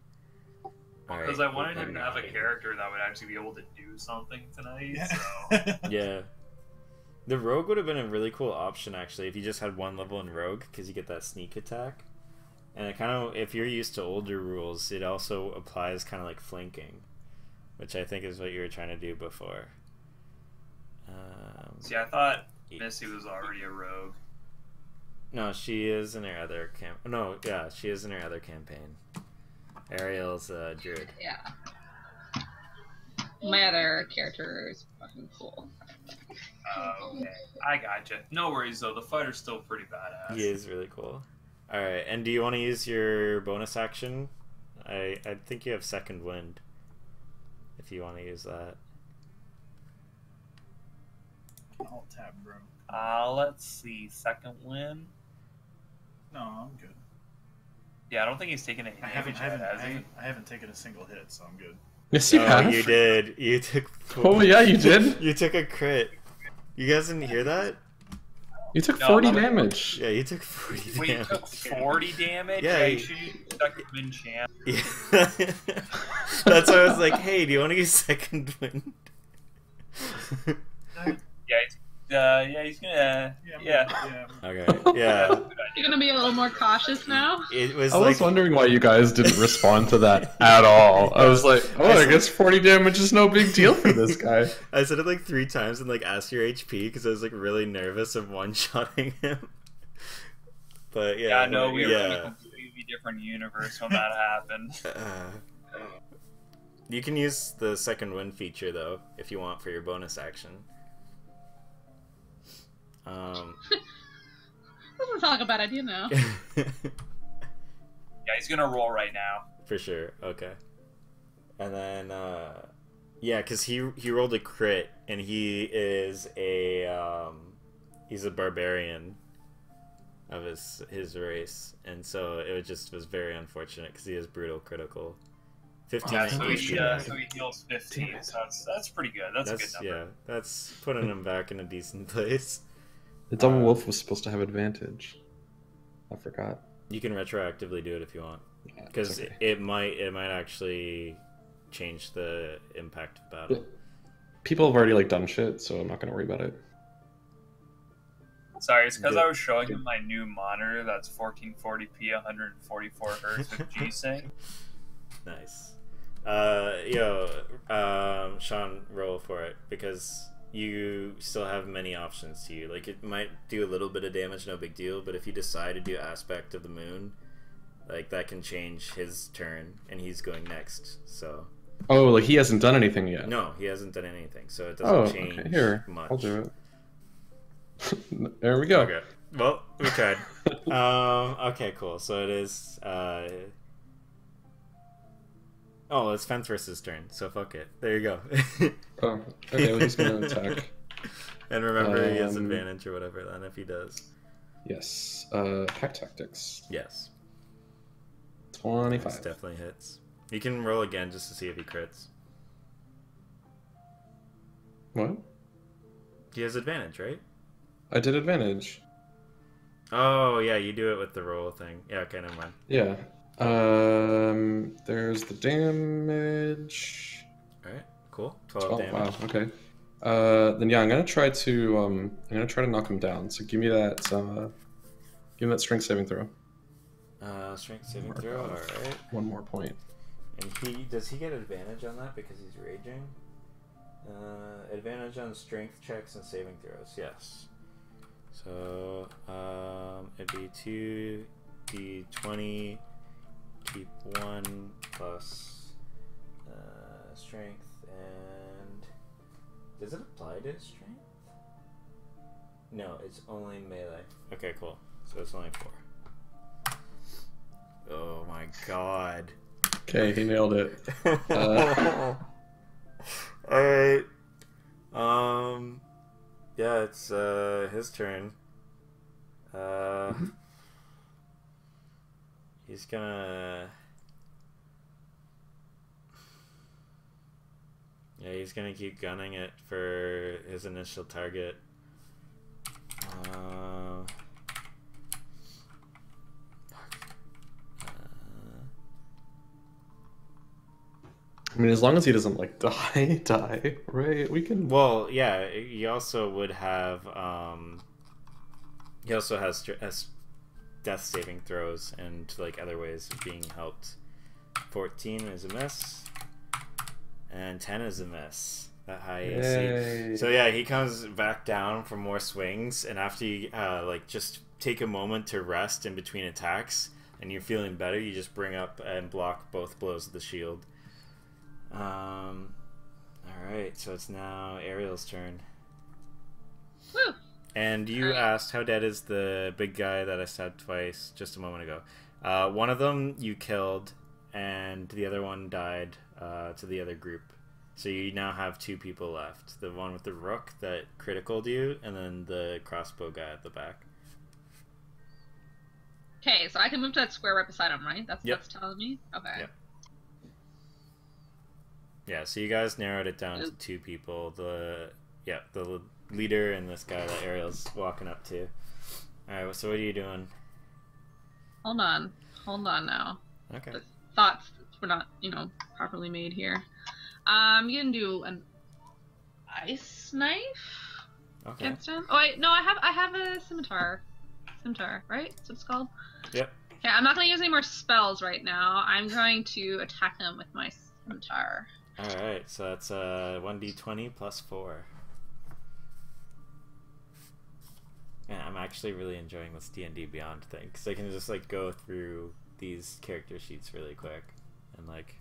Because I wanted him to have a character that would actually be able to do something tonight. So Yeah. The rogue would have been a really cool option actually if you just had 1 level in rogue, because you get that sneak attack. And it kind of, if you're used to older rules, it also applies kind of like flanking, which I think is what you were trying to do before. see, I thought Missy was already a rogue. No, she is in her other she is in her other campaign. Ariel's a druid. Yeah. My other character is fucking cool. Okay, I gotcha. No worries though, the fighter's still pretty badass. He is really cool. Alright, and do you want to use your bonus action? I think you have second wind. If you want to use that. I'll tap, bro. Let's see, second win. No, I'm good. Yeah, I don't think he's taken any I damage yet, has he? haven't taken a single hit, so I'm good. Yes, you Oh, have. you did. You took. Oh yeah, you did. You took a crit. You guys didn't hear that? You took No, 40 I'm not- damage. Yeah, you took 40 Wait, you damage. took 40 damage? Yeah, you you- should use second win champ. Yeah. That's why I was like, hey, do you want to use second wind? Yeah, he's gonna. Yeah. Okay, yeah. You're gonna be a little more cautious now? It was I like, was wondering why you guys didn't respond to that at all. I was like, oh, I guess 40 damage is no big deal for this guy. I said it like 3 times and like asked your HP because I was like really nervous of one-shotting him. But yeah, no, we were in a yeah. completely different universe when that happened. You can use the second wind feature though, if you want, for your bonus action. Doesn't sound like a bad idea now. Yeah, he's gonna roll right now. For sure. Okay. And then, yeah, because he rolled a crit, and he is he's a barbarian of his race, and so it just was very unfortunate because he has brutal critical. 15 Yeah, so HP. he heals 15, so that's pretty good. That's a good number. Yeah, that's putting him back in a decent place. The double wolf was supposed to have advantage. I forgot. You can retroactively do it if you want, Yeah, because it's okay. it might actually change the impact of battle. People have already like done shit, so I'm not gonna worry about it. Sorry, it's because Good. I was showing him my new monitor that's 1440p, 144 hertz with G-Sync. Nice. Sean, roll for it, because you still have many options to you. Like, it might do a little bit of damage, no big deal, but if you decide to do Aspect of the Moon, like, that can change his turn, and he's going next, so... Oh, like he hasn't done anything yet. No, he hasn't done anything, so it doesn't change okay. Here, much. I'll do it. There we go. Okay. Well, we tried. Okay, cool. So it is, Oh, it's Fence versus turn, so fuck it. There you go. Oh, okay, well, he's gonna attack. And remember, he has advantage or whatever then if he does. Yes. Pack Tactics. Yes. 25. This definitely hits. You can roll again just to see if he crits. What? He has advantage, right? I did advantage. Oh, yeah, you do it with the roll thing. Yeah, okay, never mind. Yeah. There's the damage. Alright, cool. 12 damage. Wow, okay. Then yeah, I'm gonna try to knock him down. So give me that strength saving throw. Strength saving throw, alright. One more point. And does he get advantage on that because he's raging? Advantage on strength checks and saving throws, yes. So, it'd be 2d20, keep 1 plus strength, and does it apply to his strength? No, it's only melee. Okay, cool. So it's only 4. Oh my god. Okay, he nailed it. Alright. Yeah, it's his turn. He's gonna... Yeah, he's gonna keep gunning it for his initial target. I mean, as long as he doesn't like die, right? We can. Well, yeah, he also would have, he also has death saving throws and like other ways of being helped. 14 is a miss, and 10 is a miss. That high AC. So yeah, he comes back down for more swings, and after you like just take a moment to rest in between attacks, and you're feeling better, you just bring up and block both blows of the shield. Alright, so it's now Ariel's turn. Woo! And you asked how dead is the big guy that I stabbed twice just a moment ago. One of them you killed, and the other one died to the other group. So you now have 2 people left. The one with the rook that criticaled you, and then the crossbow guy at the back. Okay, so I can move to that square right beside him, right? That's Yep. that's telling me? Okay. Yep. Yeah, so you guys narrowed it down to 2 people. The leader and this guy that Ariel's walking up to. Alright, so what are you doing? Hold on now. Okay. The thoughts were not, properly made here. I'm gonna do an ice knife Okay. against him. Oh wait, no, I have a scimitar. Scimitar, right? That's what it's called? Yep. Okay, I'm not gonna use any more spells right now. I'm going to attack him with my scimitar. Alright, so that's 1d20 plus 4. Man, I'm actually really enjoying this D&D Beyond thing because I can just like go through these character sheets really quick and like.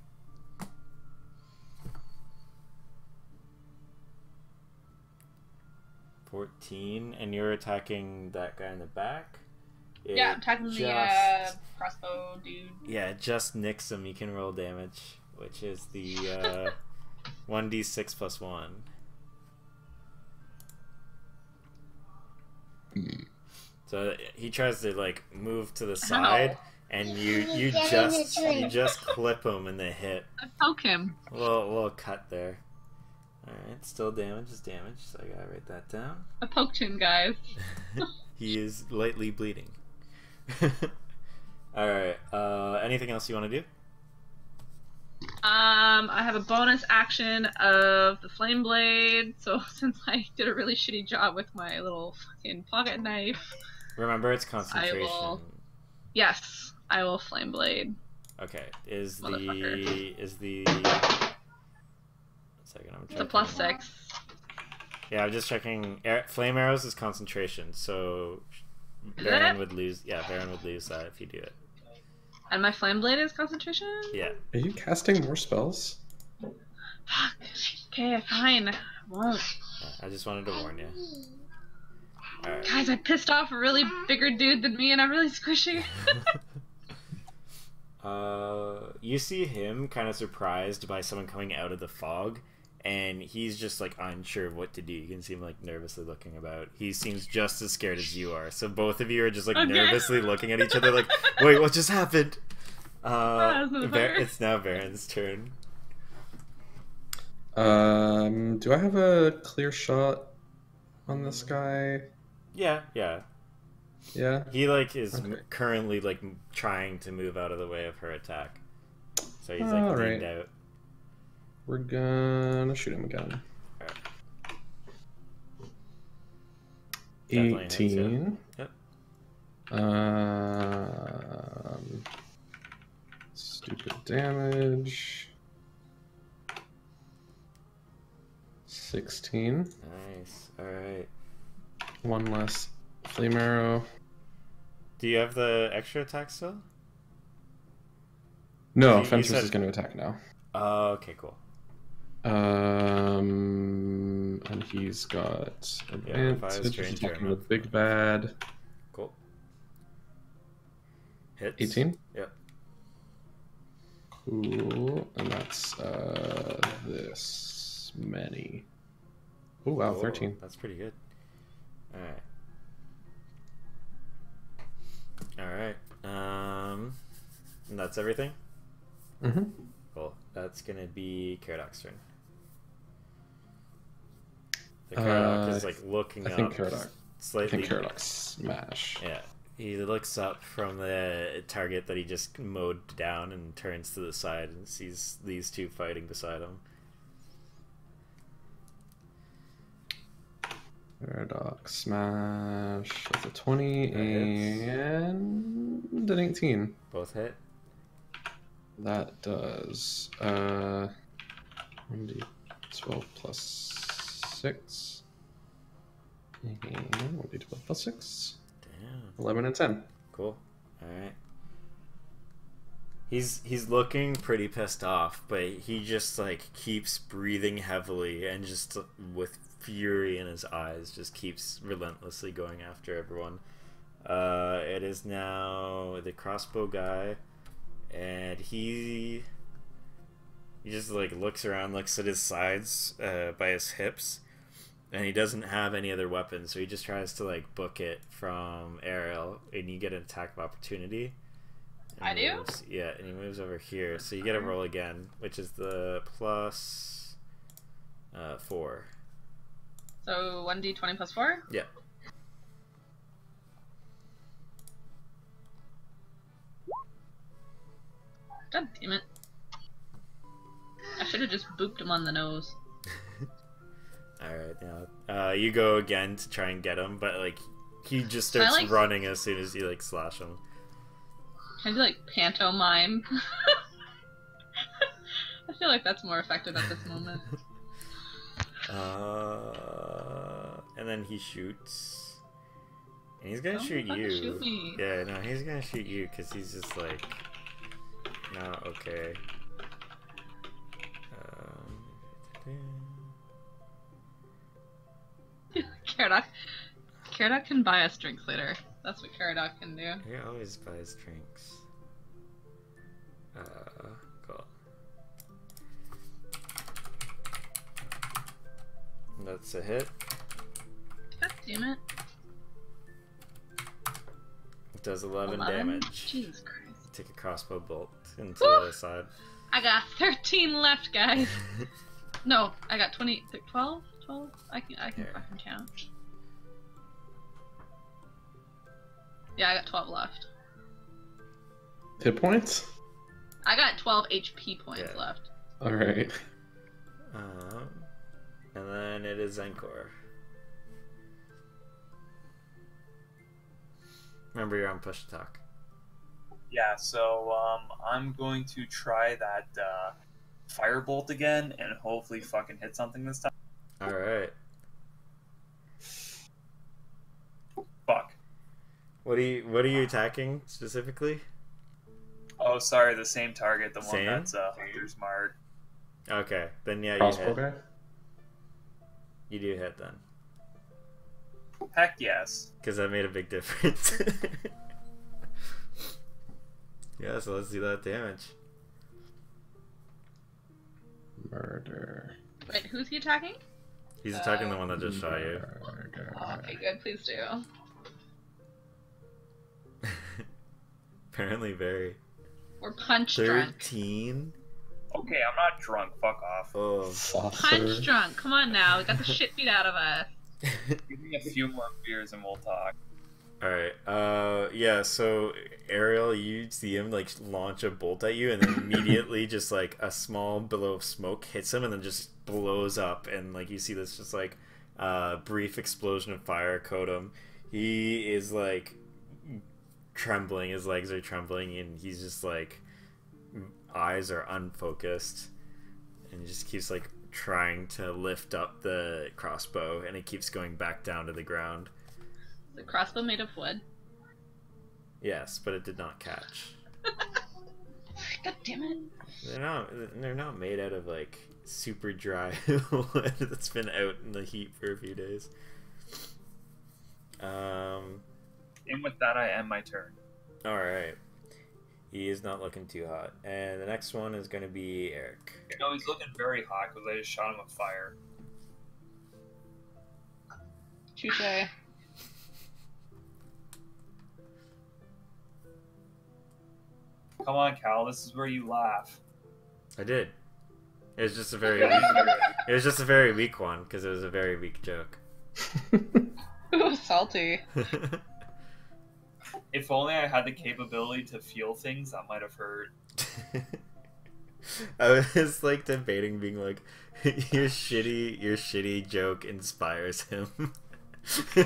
14, and you're attacking that guy in the back. Yeah, I'm attacking the crossbow dude. Yeah, just nicks him. You can roll damage, which is the 1d6 plus 1. So he tries to like move to the side, and you just clip him in the hip. I poke him. A little cut there. Alright, still damage is damage, so I gotta write that down. I poked him, guys. He is lightly bleeding. Alright, anything else you want to do? I have a bonus action of the flame blade, so since I did a really shitty job with my little fucking pocket knife... Remember, it's concentration. Yes, I will flame blade. Okay, is the... Second, I'm checking. It's a +6. Yeah, I'm just checking. Flame arrows is concentration, so Baron would lose. Yeah, Baron would lose that if you do it. And my flame blade is concentration? Yeah. Are you casting more spells? Fuck. Okay, fine. I won't. I just wanted to warn you. Alright. Guys, I pissed off a really bigger dude than me, and I'm really squishy. You see him kind of surprised by someone coming out of the fog, and he's just like unsure of what to do. You can see him like nervously looking about. He seems just as scared as you are. So both of you are just like nervously looking at each other like, wait, what just happened? It's now Baron's turn. Do I have a clear shot on this guy? Yeah. Yeah? He like is currently like trying to move out of the way of her attack. So he's like leaned out. We're gonna shoot him again. Definitely 18. Yep. Stupid damage. 16. Nice. Alright. One less flame arrow. Do you have the extra attack still? No, Fencer's is going to attack now. Oh, okay, cool. And he's got advantage. He's attacking the big bad. Cool. Hits. 18? Yep. Cool. And that's this many. Oh wow, 13. That's pretty good. Alright. And that's everything? Mm-hmm. Cool. That's gonna be Caradoc's turn. The Caradoc is like looking up. I think Caradoc smash. Yeah. He looks up from the target that he just mowed down and turns to the side and sees these two fighting beside him. Caradoc smash with a 20 and an 18. Both hit. That does 1d12 plus 6. And 1d12 plus 6. Damn. 11 and 10. Cool. Alright. He's looking pretty pissed off, but he just like keeps breathing heavily and just with fury in his eyes just keeps relentlessly going after everyone. It is now the crossbow guy, and he just like looks around, looks at his sides by his hips, and he doesn't have any other weapons, so he just tries to like book it from Ariel, and you get an attack of opportunity. I do? Yeah, and he moves over here, so you get a roll again, which is the plus 4. So 1d20 plus 4? Yeah. God damn it. I should have just booped him on the nose. Alright, now you go again to try and get him, but like he just starts running as soon as you like slash him. Can I do like pantomime? I feel like that's more effective at this moment. And then he shoots. And he's gonna Don't shoot fucking you. shoot me. Yeah, no, he's gonna shoot you because he's just like, not okay. Caradoc can buy us drinks later. That's what Caradoc can do. He always buys drinks. Cool. That's a hit. God damn it. It does 11 damage. Jesus Christ. Take a crossbow bolt into the other side. I got 13 left, guys. No, I got 20, 12? 12? I can Here. fucking count. Yeah, I got 12 left. Hit points? I got 12 HP points Yeah. left. Alright. And then it is Zenkor. Remember, you're on push to talk. Yeah, so I'm going to try that firebolt again and hopefully fucking hit something this time. Alright. Fuck. What are you attacking specifically? Oh, sorry, the same target, the Same? one that's Hunter's Mark. Okay, then yeah, you Crossbow hit. guy? You do hit then. Heck yes. Because that made a big difference. Yeah, so let's do that damage. Murder. Wait, who's he attacking? He's attacking the one that just shot you. Murder. Oh, okay, good. Please do. Apparently very. We're punch drunk. 13? Okay, I'm not drunk. Fuck off. Oh. Saucer. Punch drunk. Come on now. We got the shit beat out of us. Give me a few more beers and we'll talk. Alright, yeah, so Ariel, you see him, like, launch a bolt at you, and then immediately just, like, a small billow of smoke hits him and then just blows up, and, like, you see this just, like, brief explosion of fire coat him. He is, like, trembling, his legs are trembling, and he's just, like, eyes are unfocused, and he just keeps, like, trying to lift up the crossbow, and it keeps going back down to the ground. The crossbow made of wood. Yes, but it did not catch. God damn it. They're not made out of like super dry wood that's been out in the heat for a few days. And with that, I end my turn. Alright. He is not looking too hot. And the next one is gonna be Eric. No, he's looking very hot because I just shot him with fire. Touche. Come on, Cal. This is where you laugh. I did. It was just a very weak, it was just a very weak one because it was a very weak joke. Ooh, salty. If only I had the capability to feel things, that might have hurt. I was like debating being like your shitty joke inspires him. He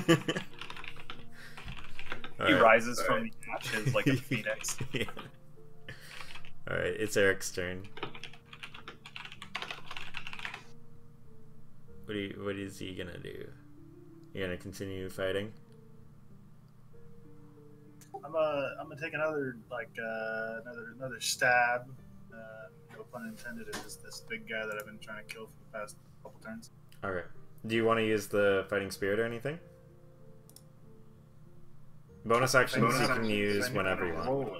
rises from the ashes like a phoenix. Yeah. Alright, it's Eric's turn. What is he gonna do? You gonna continue fighting? I'm gonna take another another stab. No pun intended. At this big guy that I've been trying to kill for the past couple turns. Alright. Do you want to use the fighting spirit or anything? Bonus actions you can use whenever you want.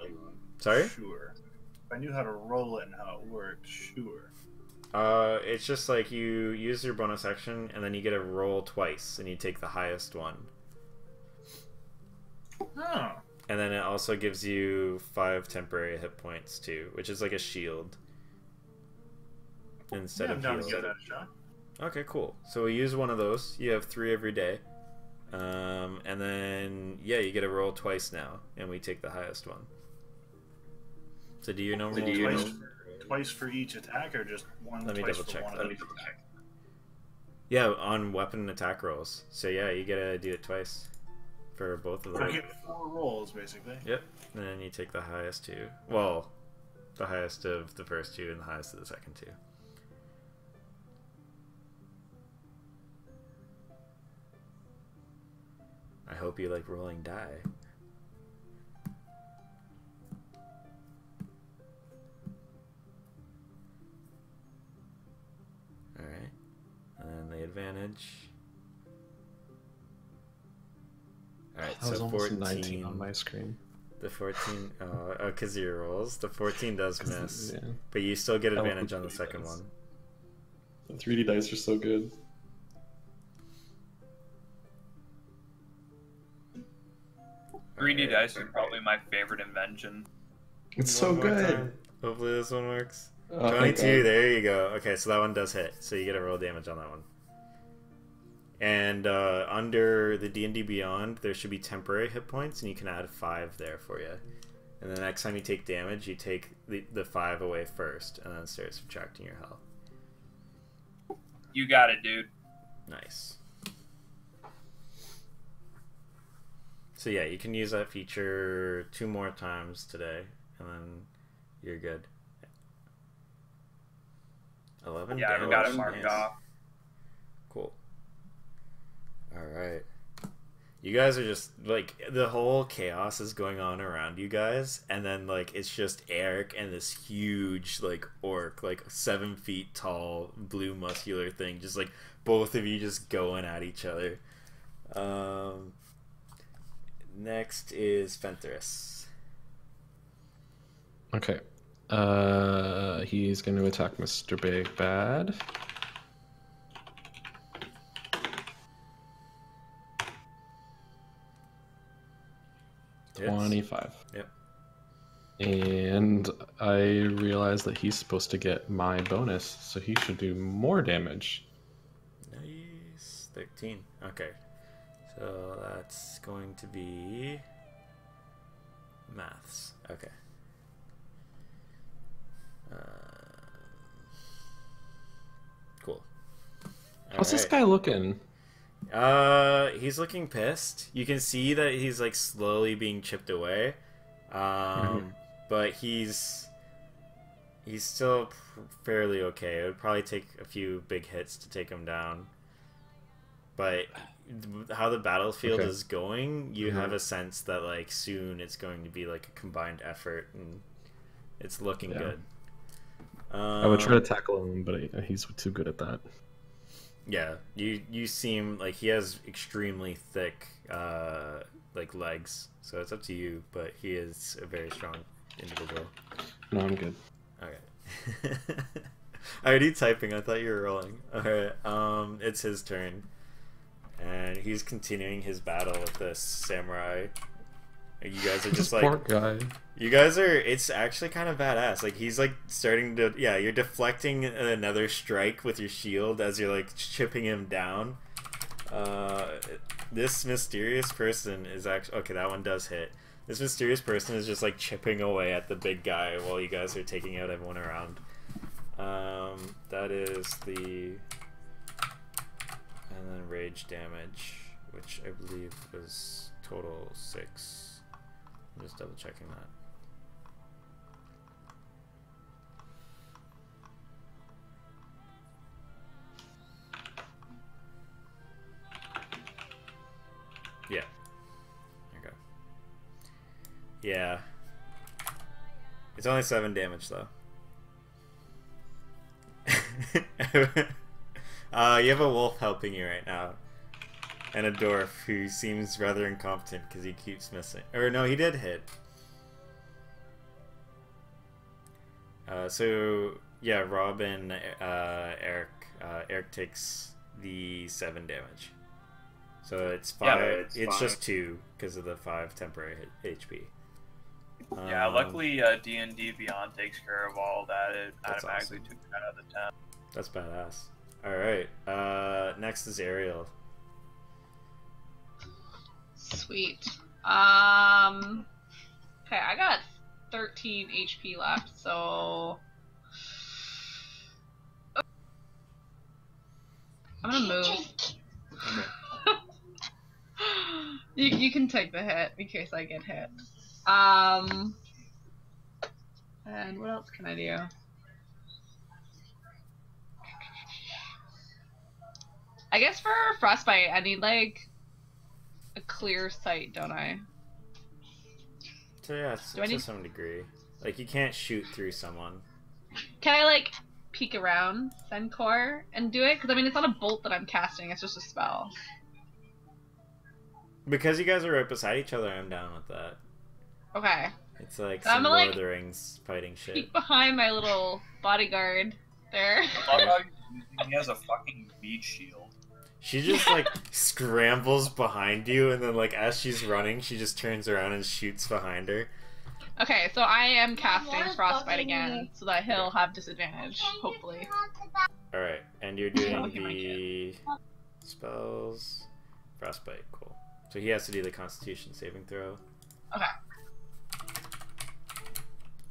Sorry? Sure. If I knew how to roll it and how it worked, sure. It's just like you use your bonus action and then you get to roll twice and you take the highest one. Oh. And then it also gives you 5 temporary hit points too, which is like a shield instead Yeah, I'm of down to heal. give that a shot. Okay, cool. So we use one of those. You have 3 every day. And then, yeah, you get to roll twice now, and we take the highest one. So do you know Twice for each attack, or just one? Let me twice double for check one that. of each? Yeah, on weapon and attack rolls. So yeah, you get to do it twice for both of I them. get 4 rolls, basically. Yep. And then you take the highest 2. Well, the highest of the first 2 and the highest of the second 2. I hope you like rolling die. Alright. And then the advantage. Alright, I was so almost 14 19 on my screen. The 14, because of your rolls. The 14 does miss, Yeah. but you still get I love advantage on the 3D second dice. one. The 3D dice are so good. 3D dice is probably my favorite invention. It's so One more good. time. Hopefully this one works. Oh, thank 22, God. there you go. Okay, so that one does hit, so you get a roll damage on that one. And under the D&D Beyond, there should be temporary hit points, and you can add 5 there for you. And the next time you take damage, you take the 5 away first, and then start subtracting your health. You got it, dude. Nice. So yeah, you can use that feature 2 more times today, and then you're good. 11 Yeah, damage. I got it marked Nice. off. Cool. Alright. You guys are just, like, the whole chaos is going on around you guys, and then, like, it's just Eric and this huge, like, orc, like, 7 feet tall, blue muscular thing, just, like, both of you just going at each other. Next is Fenthras. Okay. He's going to attack Mr. Big Bad. Hits. 25. Yep. And I realize that he's supposed to get my bonus, so he should do more damage. Nice. 13. Okay. So that's going to be maths. Okay. Cool. How's this Alright. guy looking? He's looking pissed. You can see that he's like slowly being chipped away. But he's still fairly okay. It would probably take a few big hits to take him down. But how the battlefield Okay. is going, you Mhm. have a sense that like soon it's going to be like a combined effort, and it's looking Yeah. good. I would try to tackle him, but he's too good at that. Yeah, you seem like he has extremely thick like legs, so it's up to you. But he is a very strong individual. No, I'm good. Okay. I already typing. I thought you were rolling. Alright, it's his turn. And he's continuing his battle with this samurai. You guys are This just like... poor guy. You guys are... It's actually kind of badass. Like, he's like starting to... Yeah, you're deflecting another strike with your shield as you're like chipping him down. This mysterious person is actually... Okay, that one does hit. This mysterious person is just like chipping away at the big guy while you guys are taking out everyone around. That is the... And then rage damage, which I believe was total 6. I'm just double checking that. Yeah. Okay. Yeah. It's only 7 damage though. You have a wolf helping you right now. And a dwarf who seems rather incompetent because he keeps missing. Or no, he did hit. So yeah, Rob and Eric. Eric takes the 7 damage. So it's 5. Yeah, it's just 2 because of the 5 temporary HP. Yeah, luckily D&D Beyond takes care of all that. It That's automatically awesome. took 10 out of the 10. That's badass. Alright, next is Ariel. Sweet. Okay, I got 13 HP left, so I'm gonna move. Okay. You can take the hit in case I get hit. And what else can I do? I guess for frostbite, I need like a clear sight, don't I? So yeah, Do I to need- some degree. Like, you can't shoot through someone. Can I, like, peek around Senkor and do it? Because, I mean, it's not a bolt that I'm casting, it's just a spell. Because you guys are right beside each other, I'm down with that. Okay. It's like So some I'm gonna, Lord like, of the Rings fighting shit. Peek behind my little bodyguard there. He has a fucking meat shield. She just like scrambles behind you, and then like as she's running, she just turns around and shoots behind her. Okay, so I am casting Frostbite again, so that he'll have disadvantage, hopefully. Alright, and you're doing the spells. Frostbite, cool. So he has to do the Constitution saving throw. Okay.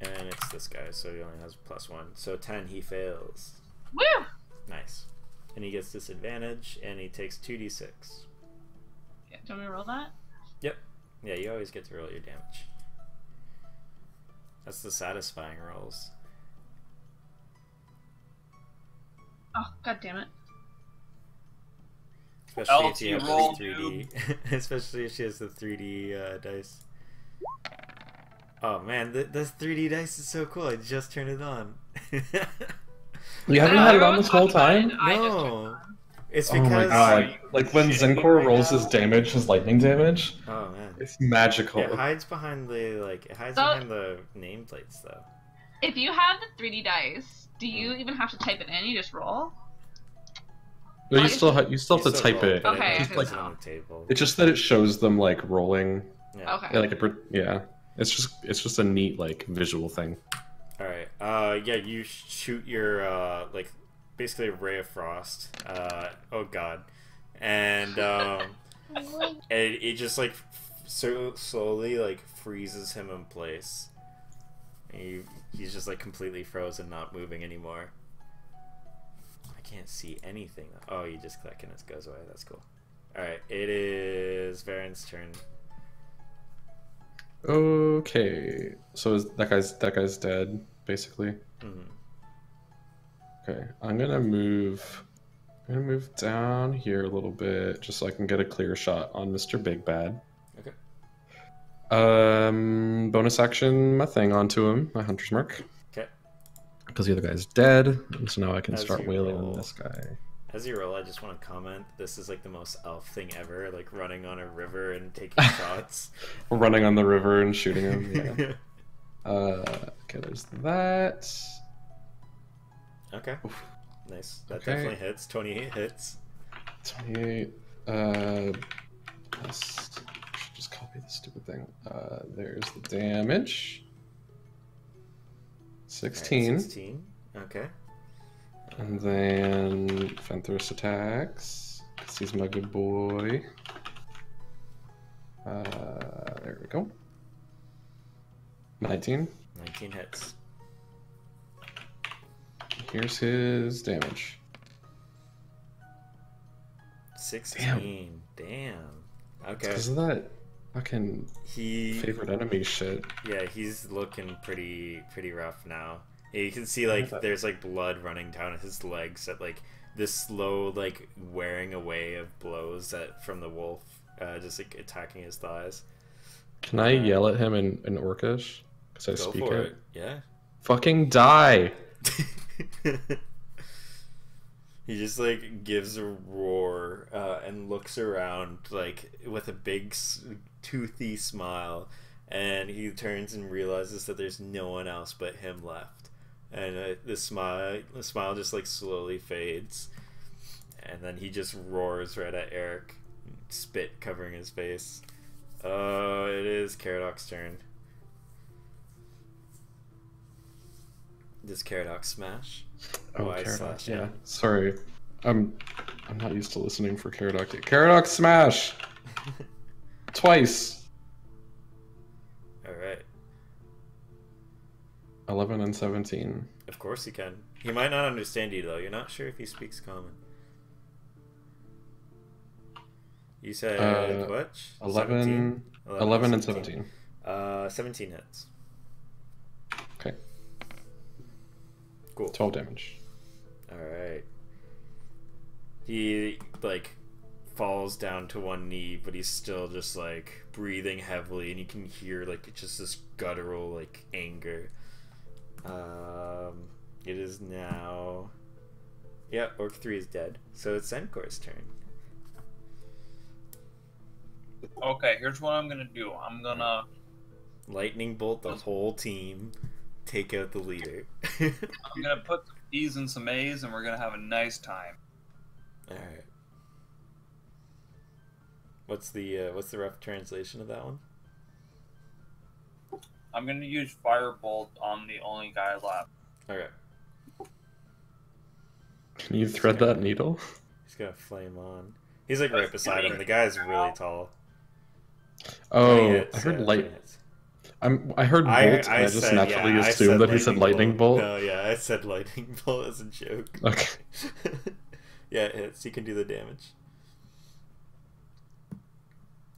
And it's this guy, so he only has +1. So 10, he fails. Woo! Nice. And he gets disadvantage, and he takes 2d6. Yeah, do you want me to roll that? Yep. Yeah, you always get to roll your damage. That's the satisfying rolls. Oh, god damn it. Especially if LT you have roll, the 3D. Especially if she has the 3D dice. Oh man, the 3D dice is so cool. I just turned it on. You haven't I know, had it on everyone's this whole talking time? about it, I just turned it No. on. It's Oh my because. god. Like when Zenkor rolls his damage, his lightning damage, Oh man. it's magical. It hides behind the behind the nameplates though. If you have the 3D dice, do you even have to type it in? You just roll? But you still have to type roll, it. but Okay, It I just can puts it tell. on the table. It's just that it shows them like rolling. Yeah. Okay. Yeah, like yeah. It's just a neat like visual thing. All right. Yeah, you shoot your like basically a ray of frost. Oh god, and it just like so slowly like freezes him in place. He's just like completely frozen, not moving anymore. I can't see anything. Oh, you just click and it goes away. That's cool. All right, it is Varen's turn. Okay, so that guy's dead, basically. Mm-hmm. Okay, I'm gonna move down here a little bit just so I can get a clear shot on Mr. Big Bad. Okay. Bonus action my thing onto him, my hunter's mark. Okay. Because the other guy's dead, and so now I can As start you wailing roll. on this guy. As you roll, I just want to comment, this is like the most elf thing ever, like running on a river and taking shots. Running on the river and shooting him. Yeah. Okay, there's that. Okay. Nice. That Okay. definitely hits. 28 hits. 28. Should just copy this stupid thing. There's the damage. 16. Alright, 16. Okay. And then Fenthros attacks. 'Cause he's my good boy. There we go. 19. 19 hits. Here's his damage. 16. Damn. Okay. Because of that fucking He. favorite enemy shit. Yeah, he's looking pretty rough now. Yeah, you can see like there's like blood running down his legs at like this slow like wearing away of blows that from the wolf, just like attacking his thighs. Can I yell at him in Orcish? Because I Go speak for it. it. Yeah. Fucking die! He just like gives a roar and looks around like with a big toothy smile, and he turns and realizes that there's no one else but him left, and the smile just like slowly fades, and then he just roars right at Eric, spit covering his face. It is Caradoc's turn. Does Caradoc smash? Oh, I Caradoc, slash yeah. him. Sorry. I'm not used to listening for Caradoc. Caradoc smash! Twice! Alright. 11 and 17. Of course he can. He might not understand you though. You're not sure if he speaks common. You said what? 11 and 17. 17 hits. Okay. Cool. 12 damage. Alright. He, like, falls down to one knee, but he's still just like breathing heavily, and you can hear like just this guttural like anger. It is now, yeah, Orc 3 is dead, so it's Zenkor's turn. Okay, here's what I'm gonna do. I'm gonna lightning bolt the whole team, take out the leader. I'm gonna put some E's and some A's, and we're gonna have a nice time. All right. What's the rough translation of that one? I'm gonna use Firebolt on the only guy left. Okay. Can you thread that needle? He's got a flame on. He's like right beside him. The guy's really tall. Oh, I heard light. I heard bolt, and I just said, naturally yeah, assumed that he said lightning bolt. No, yeah, I said lightning bolt as a joke. Okay. Yeah, it hits. He can do the damage.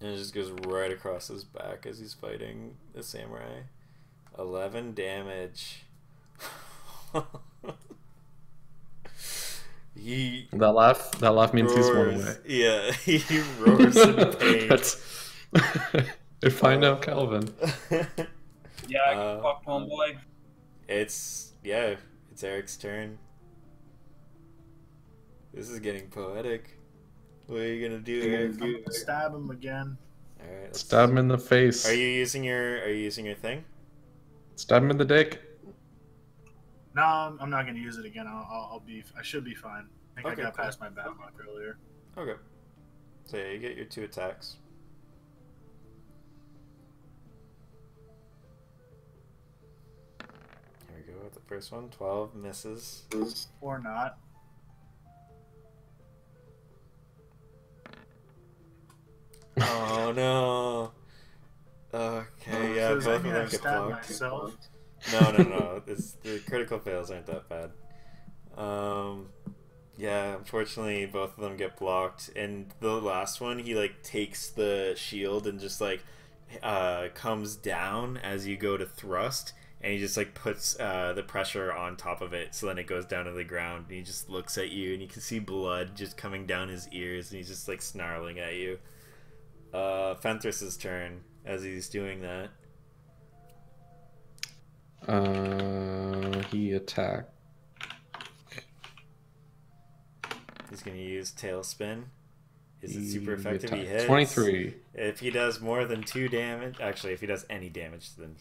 And it just goes right across his back as he's fighting the samurai. 11 damage. That laugh means he's one away. Yeah, he roars in pain. If I know Calvin. Yeah, I can fuck homeboy. It's Eric's turn. This is getting poetic. What are you gonna do, Eric? Stab him again. All right. Stab him in the face. Are you using your thing? Stab him in the dick. No, I'm not gonna use it again. I should be fine. I think I got past my bad luck earlier. Okay. So yeah, you get your 2 attacks. Here we go with the first one. 12 misses. Or not. Oh no. Okay, yeah, both of them get blocked. Myself. No. The critical fails aren't that bad. Yeah, unfortunately, both of them get blocked. And the last one, he like takes the shield and just like comes down as you go to thrust, and he just like puts the pressure on top of it, so then it goes down to the ground. And he just looks at you, and you can see blood just coming down his ears, and he's just like snarling at you. Fenthris's turn as he's doing that. He attacked. He's gonna use Tailspin. Is it super effective? He hits. 23. If he does more than 2 damage, actually, if he does any damage, then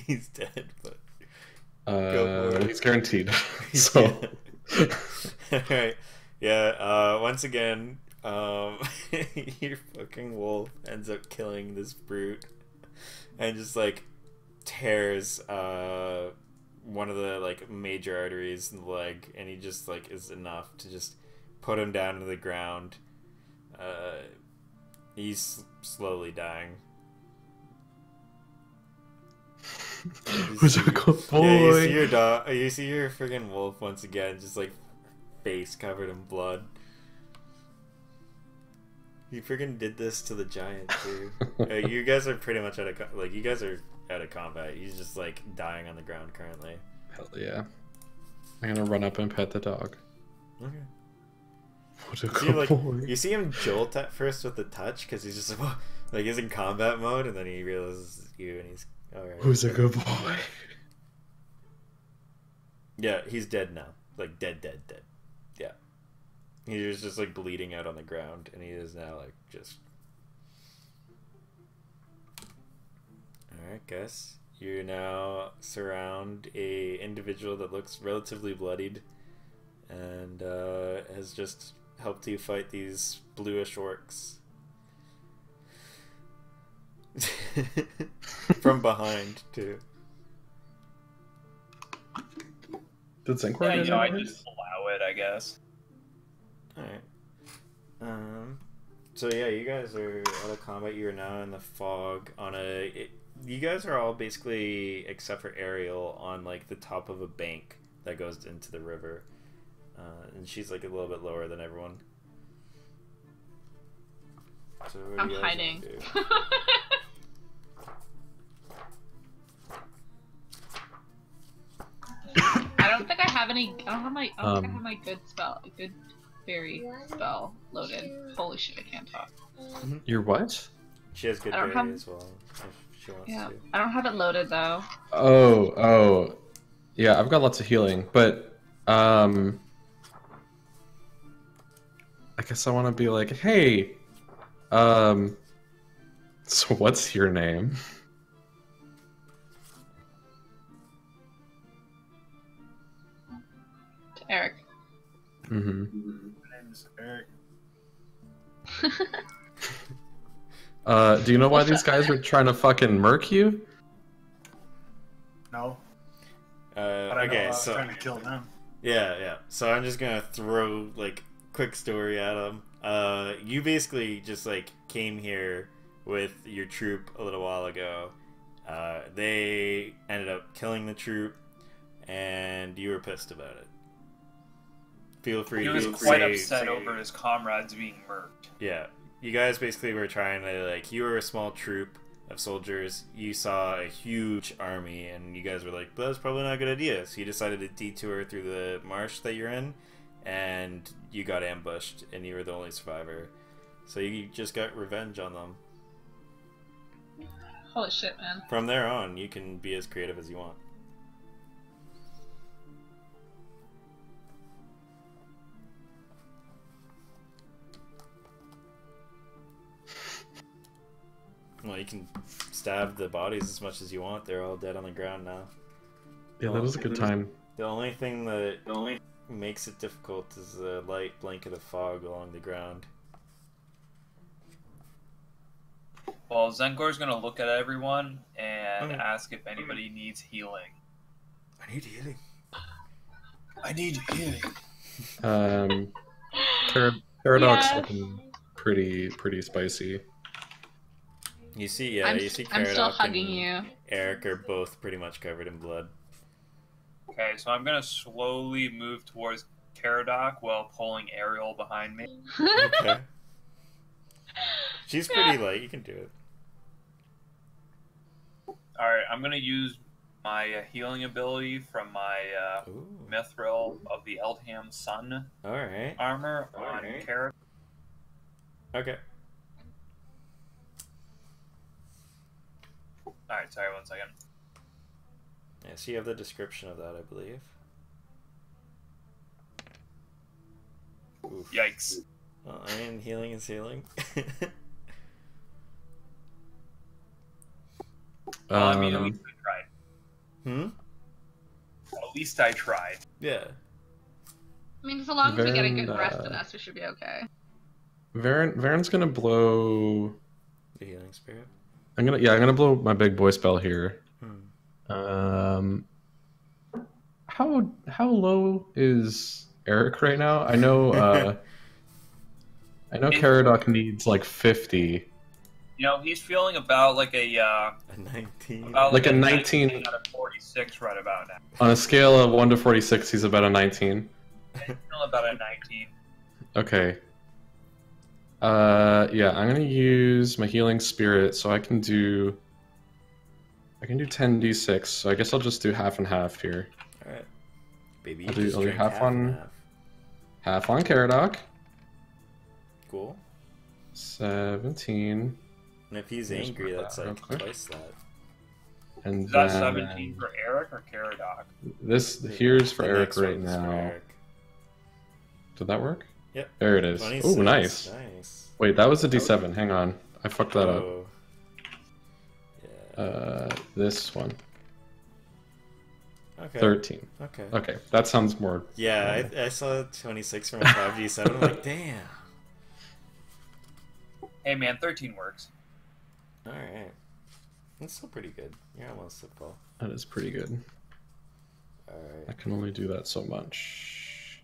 he's dead. But go for it. He's guaranteed. So. Alright. Yeah. Once again, your fucking wolf ends up killing this brute, and just like tears one of the like major arteries in the leg, and he just like is enough to just put him down to the ground. He's slowly dying. Who's a good boy? Yeah, you see your dog. You see your friggin' wolf once again, just like face covered in blood. You friggin' did this to the giant too. You guys are pretty much out of you guys are out of combat. He's just like dying on the ground currently. Hell yeah! I'm gonna run up and pet the dog. Okay. What a good boy. You see him jolt at first with the touch because he's just like he's in combat mode, and then he realizes you, and he's alright. Who's a good boy? Yeah, he's dead now. Like dead. Yeah. He was just like bleeding out on the ground, and he is now like just. Alright, guys. You now surround a individual that looks relatively bloodied, and has just helped you fight these bluish orcs. From behind, too. Did Zenkorn Yeah, I just allow it, I guess. Alright. So yeah, you guys are out of combat. You are now in the fog on you guys are all basically, except for Ariel, on like the top of a bank that goes into the river. And she's like a little bit lower than everyone. So I'm hiding. I don't think I have any. I don't think I have my good spell. Good berry spell loaded. Holy shit, I can't talk. You're what? She has good I don't berry have- as well, if she wants Yeah, to. I don't have it loaded though. Oh. Yeah, I've got lots of healing, but I guess I want to be like, hey, so what's your name? To Eric. Mm-hmm. My name is Eric. Do you know why these guys were trying to fucking murk you? No. But I know I Okay, was so trying to kill them. yeah. So I'm just gonna throw like quick story at them. You basically just like came here with your troop a little while ago. They ended up killing the troop, and you were pissed about it. Feel free He to was quite say- upset over his comrades being murked. Yeah, you guys basically were trying to like. You were a small troop of soldiers. You saw a huge army, and you guys were like, "That's probably not a good idea." So you decided to detour through the marsh that you're in, and you got ambushed, and you were the only survivor. So you just got revenge on them. Holy shit, man. From there on, you can be as creative as you want. Well, you can stab the bodies as much as you want. They're all dead on the ground now. Yeah, that was a good time. The only thing that makes it difficult is a light blanket of fog along the ground. Well, Zengor's gonna look at everyone and Okay. ask if anybody needs healing. I need healing. I need healing. Paradox Yeah. looking pretty spicy. You see, yeah, I'm, you see I'm still Caradoc hugging and you. Eric are both pretty much covered in blood. Okay, so I'm gonna slowly move towards Caradoc while pulling Ariel behind me. Okay. She's pretty light, you can do it. Alright, I'm gonna use my healing ability from my Ooh. Mithril of the Eldham Sun Alright. armor on Caradoc. Okay. Alright, sorry, 1 second. Yeah, so you have the description of that, I believe. Oof. Yikes. Well, I mean, healing is healing. Well, I mean, at least I tried. Hmm? At least I tried. Yeah. I mean, as long as we get a good Varen, rest in us, we should be okay. Varen's gonna blow. The healing spirit. I'm gonna blow my big boy spell here. Hmm. How low is Eric right now? I know Caradoc needs like 50. You know, he's feeling about like a A 19. about Like a 19 19. out of 46 right about now. On a scale of 1 to 46, he's about a 19. He's feeling about a 19. Okay. Yeah, I'm gonna use my healing spirit, so I can do 10d6. So I guess I'll just do half and half here. Alright. Baby, you I'll do- just I'll do drank half half on- and half. Half on Caradoc. Cool. 17. And if he's There's angry, my that's real like quick. twice that. And Is that then 17 for Eric or Caradoc? this here's for The Eric next right one's for now. Eric. Did that work? Yep. There it is. 26. Oh, nice. Nice. Wait, that was a d7. Hang on. I fucked that up. Oh. Yeah. This one. Okay. 13. Okay. Okay, that sounds more. Yeah, I saw 26 from a 5d7. I'm like, damn. Hey man, 13 works. Alright. That's still pretty good. You're almost at full. That is pretty good. I Alright. can only do that so much.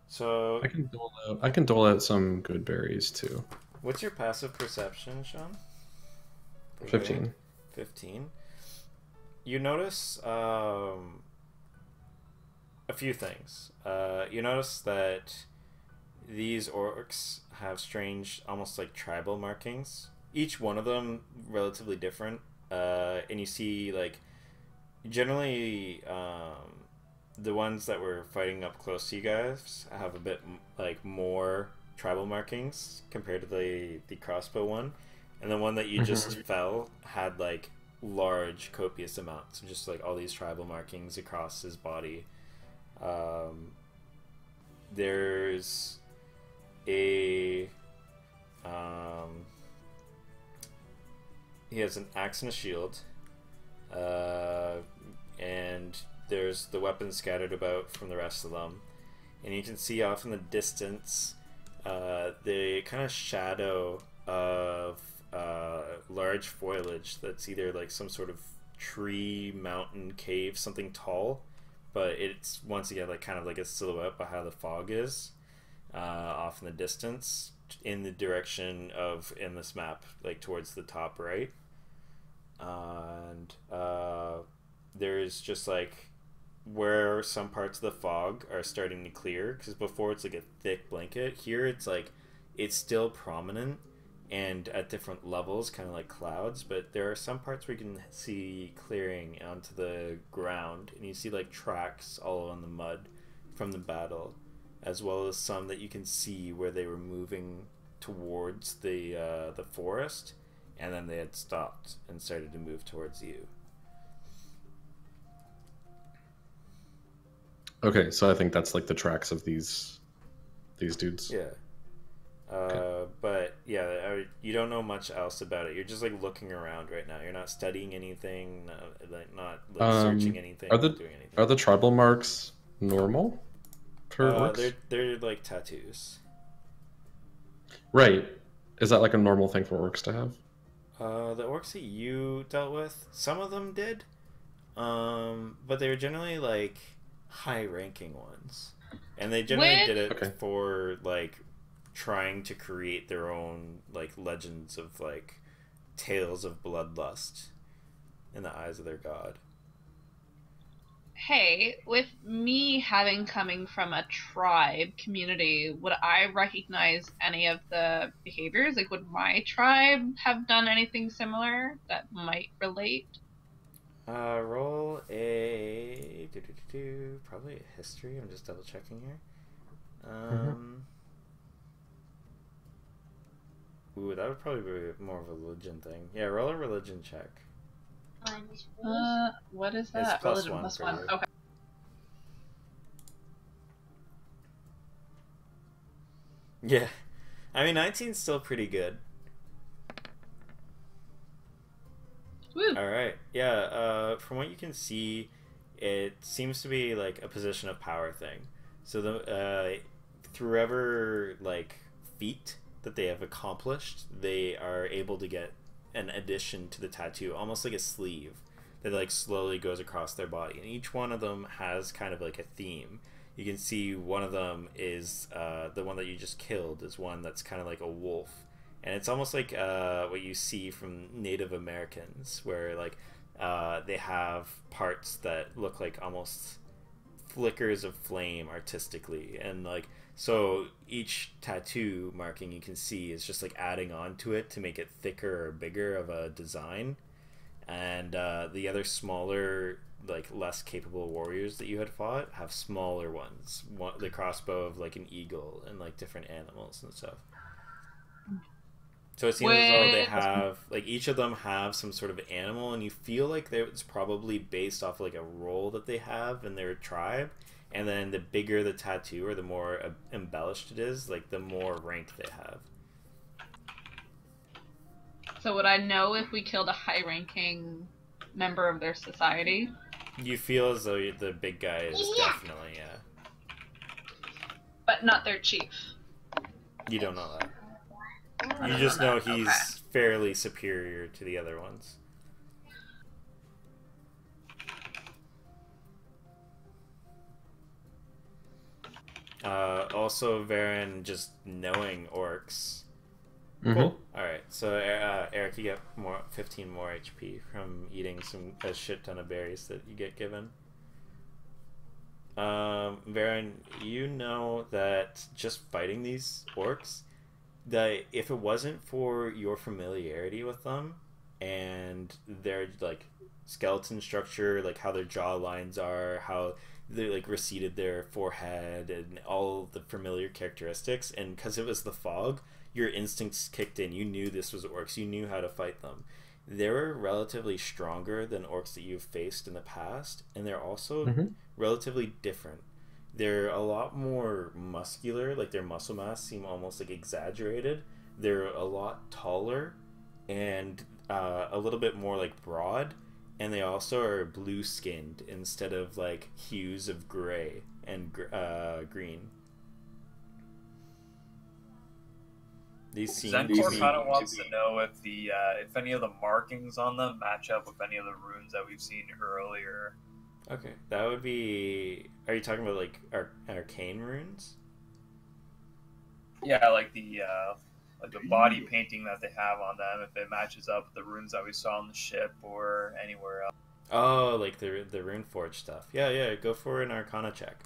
So I can dole out some good berries too. what's your passive perception, Sean? 15. 15. You notice a few things. You notice that these orcs have strange, almost like tribal markings. Each one of them relatively different. And you see, like, generally, the ones that were fighting up close to you guys have a bit like more tribal markings compared to the crossbow one, and the one that you just fell had like large copious amounts, just like all these tribal markings across his body. There's a he has an axe and a shield, and there's the weapons scattered about from the rest of them, and you can see off in the distance the kind of shadow of large foliage that's either like some sort of tree, mountain, cave, something tall, but it's once again like kind of like a silhouette by how the fog is off in the distance in the direction of in this map, like towards the top right. And there's just like where some parts of the fog are starting to clear, because before it's like a thick blanket, here it's like it's still prominent and at different levels, kind of like clouds, but there are some parts where you can see clearing onto the ground, and you see like tracks all on the mud from the battle, as well as some that you can see where they were moving towards the forest, and then they had stopped and started to move towards you. Okay, so I think that's like the tracks of these dudes. Yeah. But yeah, you don't know much else about it. You're just like looking around right now. You're not studying anything, not searching anything, are the doing anything. Are the tribal marks normal for orcs? They're like tattoos. Right. Is that like a normal thing for orcs to have? The orcs that you dealt with, some of them did, but they were generally like high-ranking ones, and they generally did it for like trying to create their own like legends of like tales of bloodlust in the eyes of their god. Hey, with me coming from a tribe community, would I recognize any of the behaviors? Like, would my tribe have done anything similar that might relate? Roll a probably a history. I'm just double checking here. Ooh, that would probably be more of a religion thing. Yeah, roll a religion check. What is that? It's plus Religion one plus for one. you. Okay. Yeah, I mean 19's still pretty good. Woo. All right. Yeah. From what you can see, it seems to be like a position of power thing. So the through ever like feat that they have accomplished, they are able to get an addition to the tattoo, almost like a sleeve that like slowly goes across their body, and each one of them has kind of like a theme. You can see one of them is the one that you just killed is one that's kind of like a wolf, and it's almost like what you see from Native Americans, where like they have parts that look like almost flickers of flame artistically, and like so each tattoo marking you can see is just like adding on to it to make it thicker or bigger of a design. And the other smaller, like less capable warriors that you had fought have smaller ones, the crossbow of like an eagle and like different animals and stuff. So it seems as though they have like each of them have some sort of animal, and you feel like it's probably based off like a role that they have in their tribe. And then the bigger the tattoo or the more embellished it is, like the more rank they have. So would I know if we killed a high-ranking member of their society? You feel as though the big guy is definitely, yeah. But not their chief. You don't know that. You just know he's fairly superior to the other ones. Also, Varen, just knowing orcs. Cool. Alright, so Eric, you get 15 more HP from eating a shit ton of berries that you get given. Varen, you know that just fighting these orcs, that if it wasn't for your familiarity with them and their like skeleton structure, like how their jaw lines are, how they like receded their forehead and all the familiar characteristics, and because it was the fog, your instincts kicked in. You knew this was orcs. You knew how to fight them. They're relatively stronger than orcs that you've faced in the past, and they're also relatively different. They're a lot more muscular, like their muscle mass seem almost like exaggerated. They're a lot taller and a little bit more like broad, and they also are blue skinned instead of like hues of gray and green. These seem Zenkor kind of wants to know if any of the markings on them match up with any of the runes that we've seen earlier. Okay, that would be. Are you talking about like arcane runes? Yeah, like the body painting that they have on them, if it matches up with the runes that we saw on the ship or anywhere else. Oh, like the rune forge stuff. Yeah, go for an Arcana check.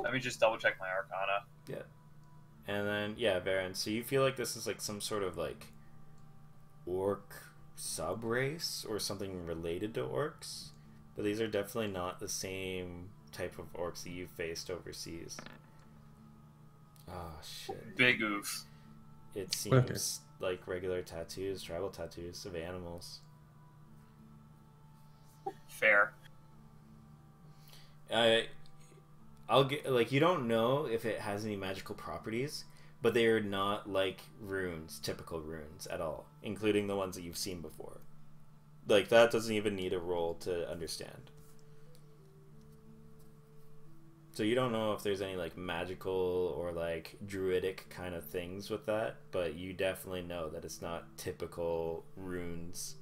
Let me just double check my Arcana. Yeah. And then, yeah, Baron, so you feel like this is like some sort of like orc sub-race or something related to orcs, but these are definitely not the same type of orcs that you've faced overseas. Oh, shit. Big oof. It seems like regular tattoos, tribal tattoos of animals. Fair. I'll get, like, you don't know if it has any magical properties, but they are not like runes, typical runes at all, including the ones that you've seen before. Like, that doesn't even need a roll to understand. So you don't know if there's any like magical or like druidic kind of things with that, but you definitely know that it's not typical runes.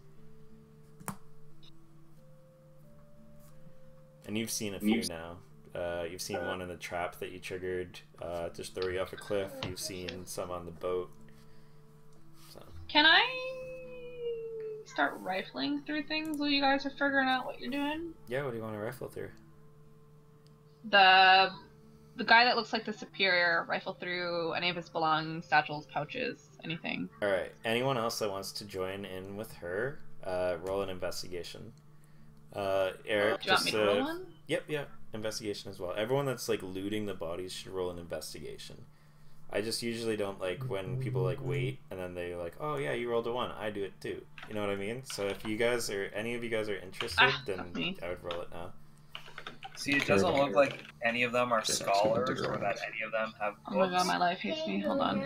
And you've seen a few now. You've seen one in the trap that you triggered, just throw you off a cliff. You've seen some on the boat. So. Can I start rifling through things while you guys are figuring out what you're doing? Yeah, what do you want to rifle through? The guy that looks like the superior, rifle through any of his belongings, satchels, pouches, anything. Alright, anyone else that wants to join in with her, roll an investigation. Eric, do you want me to roll one? Yep, investigation as well. Everyone that's like looting the bodies should roll an investigation. I just usually don't like when people like wait and then they're like, oh yeah, you rolled a 1, I do it too. You know what I mean? So if you guys are, any of you guys are interested, then I would roll it now. See, it doesn't look like any of them are scholars or that any of them have books. Oh my god, my life hates me. Hold on.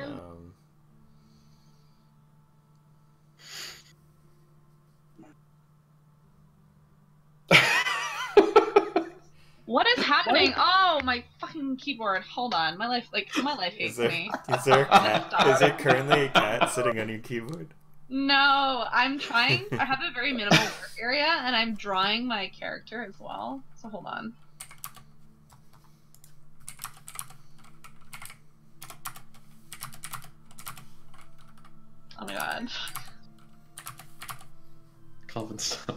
What is happening? Oh, my fucking keyboard. Hold on. My life hates me. Is there a cat? Is there currently a cat sitting on your keyboard? No, I'm trying. I have a very minimal work area, and I'm drawing my character as well. So hold on. Oh my god. Calvin, stop.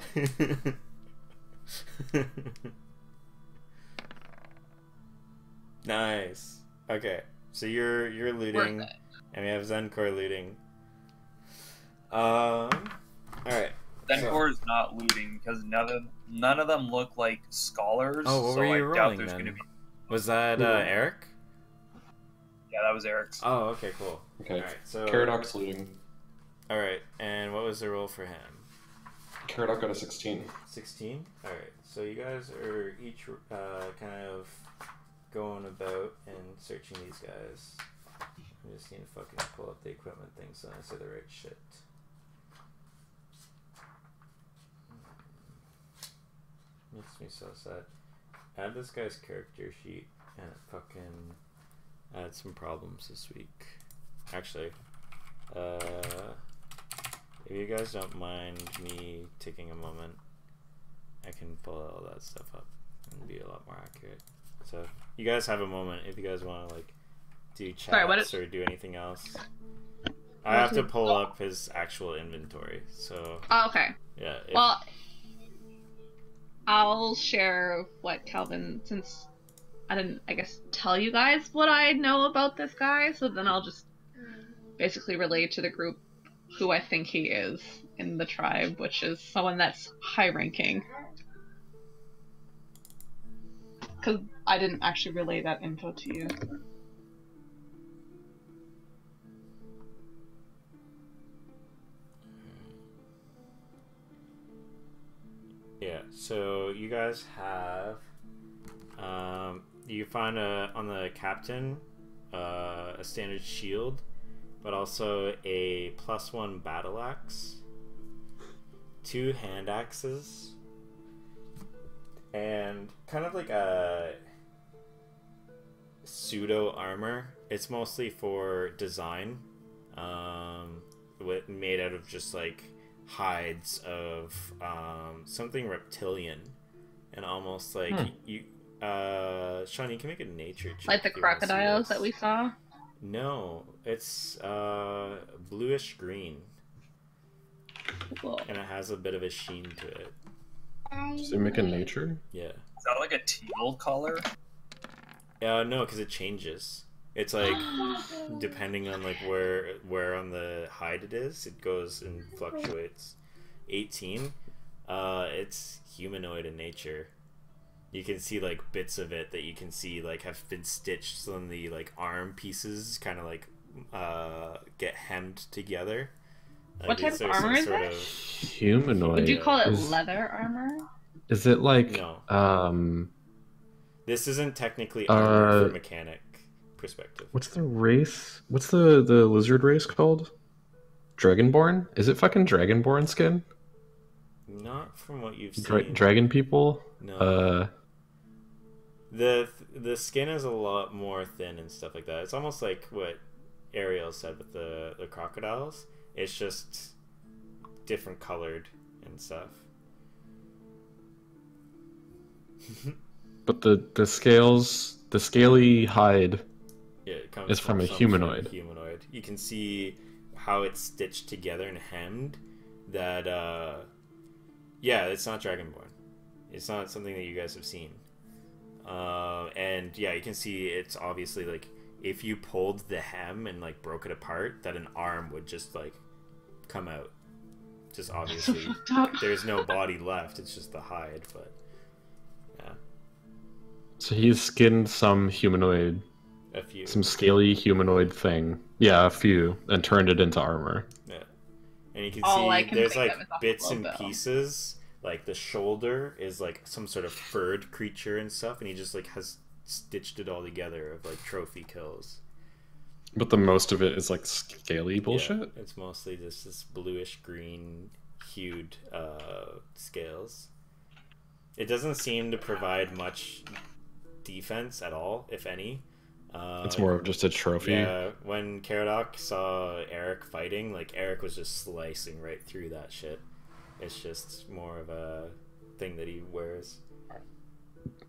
Nice. Okay, so you're looting, and we have Zenkor looting. All right. Zenkor is not looting because none of them look like scholars. Oh, what were you rolling then? Gonna be... Was that Eric? Yeah, that was Eric's. Oh, okay, cool. Okay. All right, so Caradoc looting. All right, and what was the roll for him? Caradoc got a 16. 16. All right, so you guys are each kind of going about and searching these guys. I just need to fucking pull up the equipment thing so I say the right shit. Makes me so sad. Add this guy's character sheet and it fucking had some problems this week. Actually, if you guys don't mind me taking a moment, I can pull all that stuff up and be a lot more accurate. So you guys have a moment if you guys want to like do chats or do anything else. I have to pull up his actual inventory. So okay. Yeah. Well, I'll share what Calvin, since I didn't, I guess, tell you guys what I know about this guy, so then I'll just basically relay to the group who I think he is in the tribe, which is someone that's high ranking. Because I didn't actually relay that info to you. Yeah, so you guys have, you find on the captain a standard shield, but also a +1 battle axe, 2 hand axes, and kind of like a pseudo armor. It's mostly for design, made out of just like hides of something reptilian, and almost like you Sean, you can make a nature check Like the if you wanna see crocodiles this. that we saw? No, it's bluish green, Cool. and it has a bit of a sheen to it. Does it make a nature? Yeah. Is that like a teal color? No, because it changes. It's like depending on like where on the hide it is, it goes and fluctuates. 18. It's humanoid in nature. You can see like bits of it that you can see like have been stitched, so then the like arm pieces kind of like get hemmed together. What type is of there some armor is sort it? of- Humanoid. Would you call it Is- leather armor? Is it like No. This isn't technically armor from mechanic perspective. what's the race? What's the lizard race called? Dragonborn? Is it fucking Dragonborn skin? Not from what you've seen. Dragon people? No. The skin is a lot more thin and stuff like that. It's almost like what Ariel said with the crocodiles. It's just different colored and stuff. But the scales, the scaly hide Yeah, it comes is from a some humanoid. sort of humanoid. You can see how it's stitched together and hemmed. That yeah, it's not Dragonborn. It's not something that you guys have seen. And yeah, you can see it's obviously like if you pulled the hem and like broke it apart, that an arm would just like come out. Just obviously, there's no body left. It's just the hide, but yeah, So he's skinned some humanoid, a few. some scaly humanoid thing. Yeah, a few, and turned it into armor. Yeah, and you can All I see can there's think like of is a bits and hobo. pieces. Like the shoulder is like some sort of furred creature and stuff, and he just like has stitched it all together of like trophy kills. But the most of it is like scaly Yeah, bullshit. it's mostly just this bluish green hued scales. It doesn't seem to provide much defense at all, if any. It's more of just a trophy. Yeah, when Caradoc saw Eric fighting, like Eric was just slicing right through that shit. It's just more of a thing that he wears.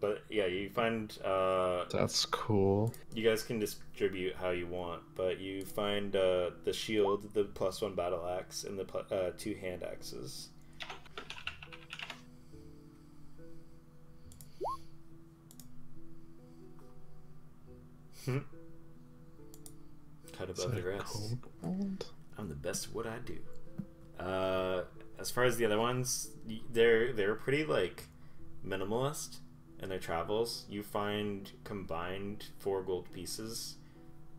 But yeah, you find That's cool. you guys can distribute how you want, but you find the shield, the +1 battle axe, and the 2 hand axes. Cut Is above that the a rest. kobold? I'm the best at what I do. As far as the other ones, they're pretty like minimalist in their travels. You find combined 4 gold pieces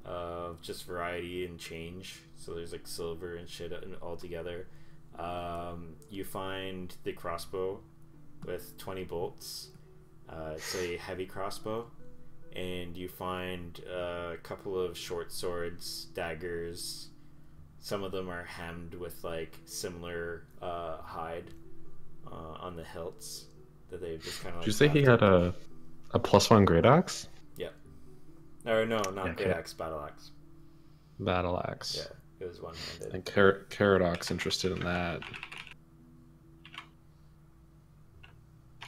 of just variety and change. So there's like silver and shit all together. You find the crossbow with 20 bolts. It's a heavy crossbow. And you find a couple of short swords, daggers. Some of them are hemmed with like similar hide on the hilts that they've just kind of. Did you say he had a +1 great axe? Yeah. Or no, not Yeah, great axe, battle axe. Battle axe. Yeah, it was one-handed. And Caradoc's interested in that.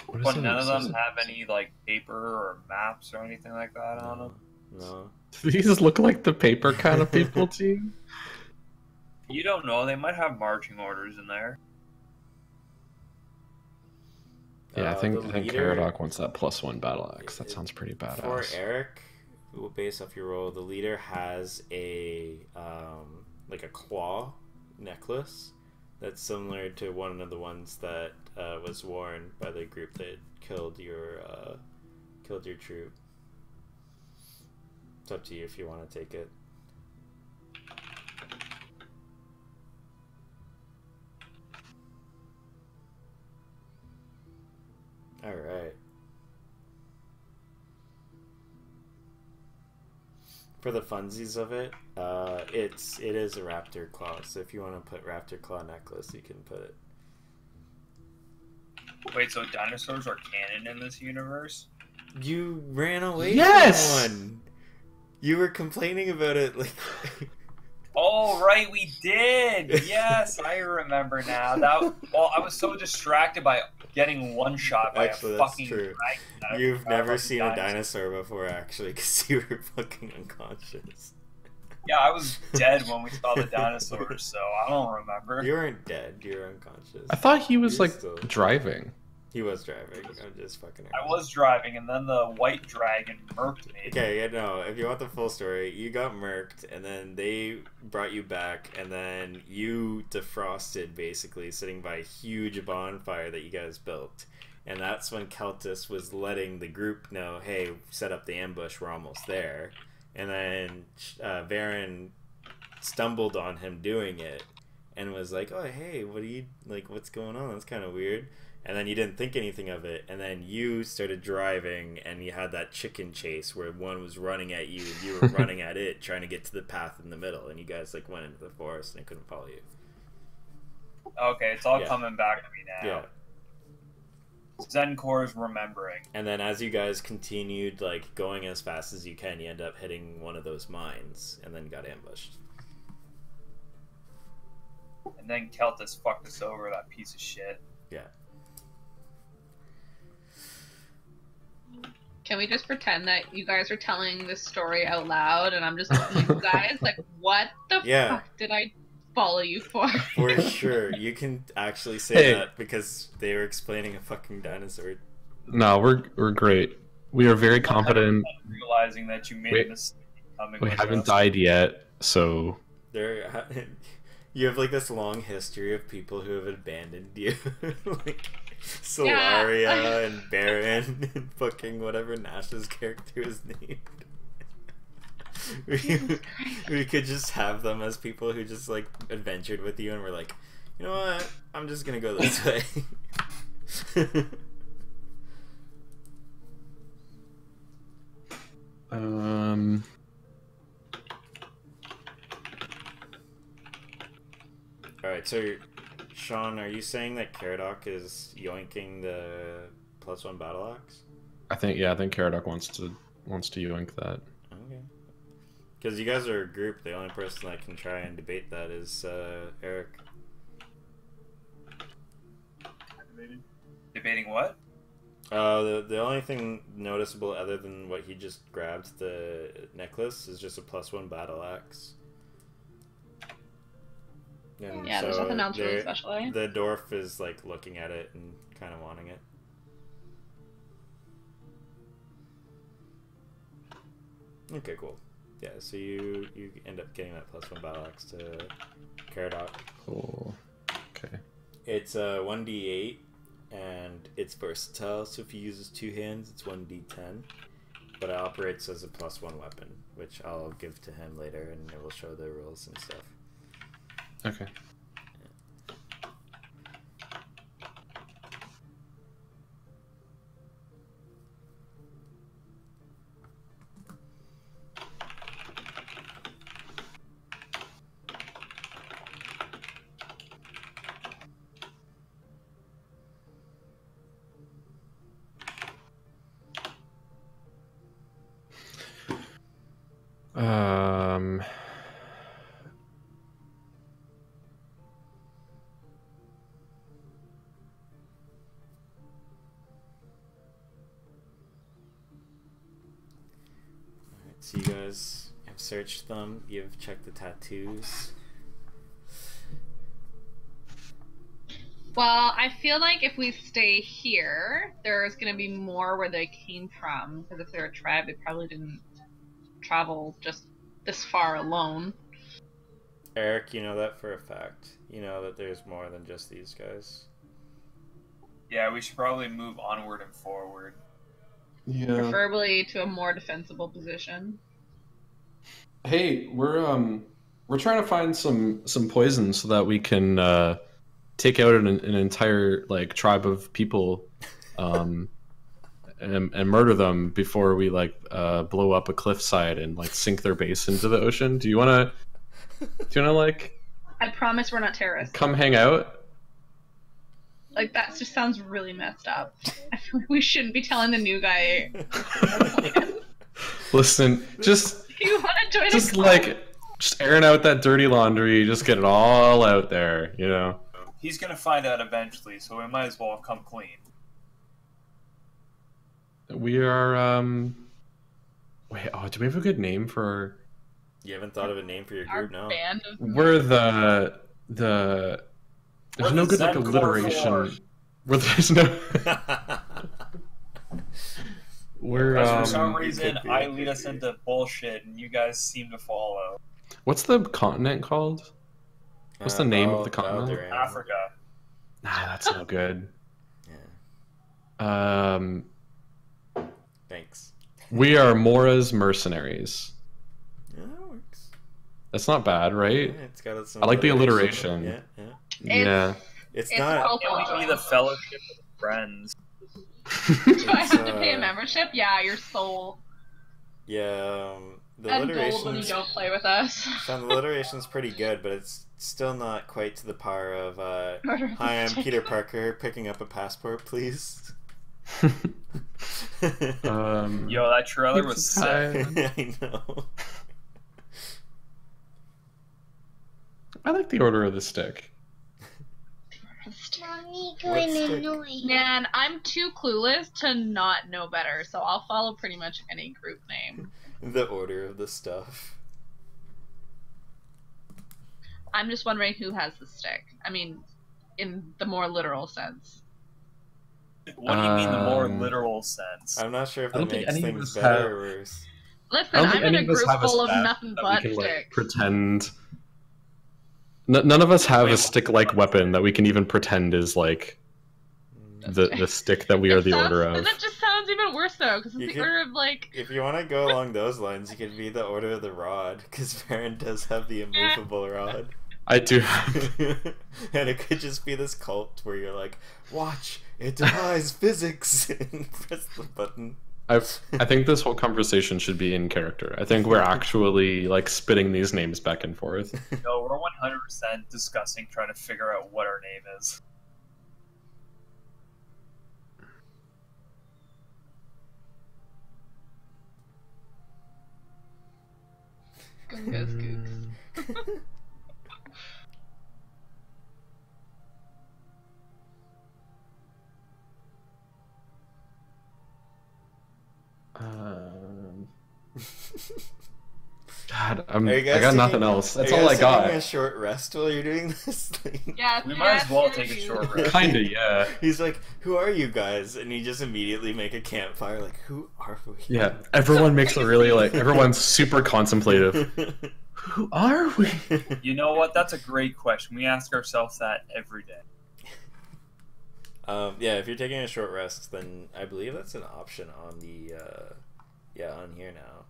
What is But it? none of them Is it- have any like paper or maps or anything like that on them. No. These look like the paper kind of people to you? You don't know. They might have marching orders in there. Yeah, I think the leader- Caradoc wants that +1 battle axe. That sounds pretty For badass. Eric, based off your role, the leader has a like a claw necklace that's similar to one of the ones that was worn by the group that killed your killed your troop. It's up to you if you want to take it. Alright. For the funsies of it, it is a raptor claw, so if you want to put raptor claw necklace, you can put it. Wait, so dinosaurs are canon in this universe? You ran away Yes! from one! You were complaining about it, like... Oh, right, we did! Yes, I remember now. Well, I was so distracted by getting one-shot by Actually, a that's fucking true. dragon. You've never seen a dinosaur before, actually, because you were fucking unconscious. Yeah, I was dead when we saw the dinosaurs, so I don't remember. You weren't dead, you were unconscious. I thought he was You're like still- driving. He was driving, I'm just fucking around. I was driving, and then the white dragon murked me. Okay, yeah, no, if you want the full story, you got murked, and then they brought you back, and then you defrosted, basically, sitting by a huge bonfire that you guys built. And that's when Keltis was letting the group know, hey, set up the ambush, we're almost there. And then Varen stumbled on him doing it, and was like, oh, hey, what are you, like, what's going on? That's kind of weird. And then you didn't think anything of it, and then you started driving, and you had that chicken chase where one was running at you, and you were running at it, trying to get to the path in the middle, and you guys like went into the forest and it couldn't follow you. Okay, it's all Yeah. coming back to me now. Yeah. Zenkor's remembering. And then as you guys continued like going as fast as you can, you end up hitting one of those mines, and then got ambushed. And then Keltis fucked us over, that piece of shit. Yeah. Can we just pretend that you guys are telling this story out loud and I'm just looking at you guys like, what the Yeah. fuck did I follow you for? For sure. You can actually say Hey. that because they were explaining a fucking dinosaur. No, we're great. We are very competent. Realizing that you made Wait. a mistake coming We with haven't us. died yet, so There, you have like this long history of people who have abandoned you, like Solaria and Baron and fucking whatever Nash's character is named. we could just have them as people who just like adventured with you, and we're like, you know what? I'm just gonna go this way. Alright, so Sean, are you saying that Caradoc is yoinking the +1 battle axe? I think Caradoc wants to yoink that. Okay. Because you guys are a group, the only person that can try and debate that is Eric. Debating what? The only thing noticeable other than what he just grabbed, the necklace, is just a +1 battle axe. And Yeah, there's nothing else really they're- special, eh? The dwarf is like looking at it and kind of wanting it. Okay, cool. Yeah, so you end up getting that +1 battle axe to Caradoc. Cool. Okay. It's a 1d8, and it's versatile, so if he uses two hands, it's 1d10. But it operates as a +1 weapon, which I'll give to him later, and it will show the rules and stuff. Okay. Um. Alright, so you guys have searched them, you've checked the tattoos. Well, I feel like if we stay here, there's going to be more where they came from. Because if they're a tribe, they probably didn't travel just this far alone. Eric, you know that for a fact. You know that there's more than just these guys. Yeah, we should probably move onward and forward. Yeah. Preferably to a more defensible position. Hey, we're trying to find some poison so that we can take out an entire like tribe of people, and murder them before we like blow up a cliffside and like sink their base into the ocean. Do you wanna like I promise we're not terrorists. come hang out? Like, that just sounds really messed up. I feel like we shouldn't be telling the new guy. Listen, just You want to join just a club? like just airing out that dirty laundry, just get it all out there, you know. He's gonna find out eventually, so we might as well come clean. We are wait, oh, do we have a good name for You haven't thought of a name for your our group, no? band of we're the there's We're no the good like Zen alliteration. Core Where there's no we're Because for some it reason, could be, I it lead could us be. into bullshit, and you guys seem to follow. what's the continent called? What's the name of the continent? Valderan. Africa. Nah, that's no good. Yeah. Thanks. We are Mora's mercenaries. Yeah, that works. That's not bad, right? Yeah, it's got some I like the alliteration. Yeah, yeah. Yeah. It's It's not. called- Can we be the fellowship of friends? Do I have to It's, pay a membership? Yeah, your soul. Yeah, the And gold when you alliteration's don't play with us. the alliteration's pretty good, but it's still not quite to the par of Murder of the hi, I'm Stick. Peter Parker, picking up a passport, please. Yo, that trailer was sick. I know. I like the Order of the Stick. Mommy What's going the- annoying. Man, I'm too clueless to not know better, so I'll follow pretty much any group name. The order of the stuff. I'm just wondering who has the stick. I mean, in the more literal sense. What do you mean the more Um, literal sense? I'm not sure if I that don't think makes any of things us better have- or worse. Listen, I don't think I'm in any a of us group have a full of staff nothing that we but can like sticks. pretend. None of us have a stick-like weapon that we can even pretend is like the stick that we are the order of. That just sounds even worse though, because it's You the could- order of like. If you want to go along those lines, you could be the order of the rod, because Baron does have the immovable rod. I do have. And it could just be this cult where you're like, watch, it defies physics, and press the button. I think this whole conversation should be in character. I think we're actually like spitting these names back and forth. No, we're 100% discussing trying to figure out what our name is. Gunga Skooks. God, Are you I guys got taking- nothing else. That's are you all I guys got. taking a short rest while you're doing this thing? Yeah, We might as well take a you. short rest. Kinda, yeah. He's like, who are you guys? And you just immediately make a campfire, like, who are we? Yeah, everyone makes it really like everyone's super contemplative. Who are we? You know what? That's a great question. We ask ourselves that every day. Yeah, if you're taking a short rest, then I believe that's an option on the, on here now.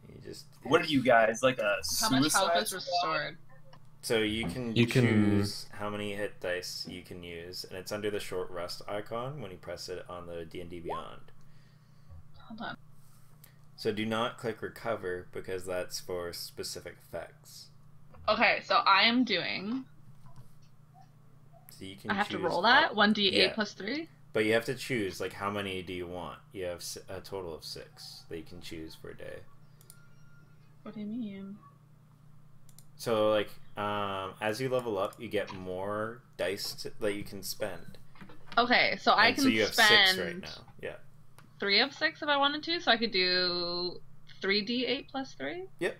You just... What are you guys, like a How much health suicide is squad? restored? So you can choose how many hit dice you can use, and it's under the short rest icon when you press it on the D&D Beyond. Hold on. So do not click recover, because that's for specific effects. Okay, so I am doing. So you can I have to choose roll that 1d8 Yeah. plus 3. But you have to choose, like, how many do you want? You have a total of 6 that you can choose for a day. What do you mean? So, like, as you level up, you get more dice that you can spend. Okay, so I And can so you have spend 6 right now. Yeah. 3 of 6 if I wanted to, so I could do 3d8 plus 3. Yeah,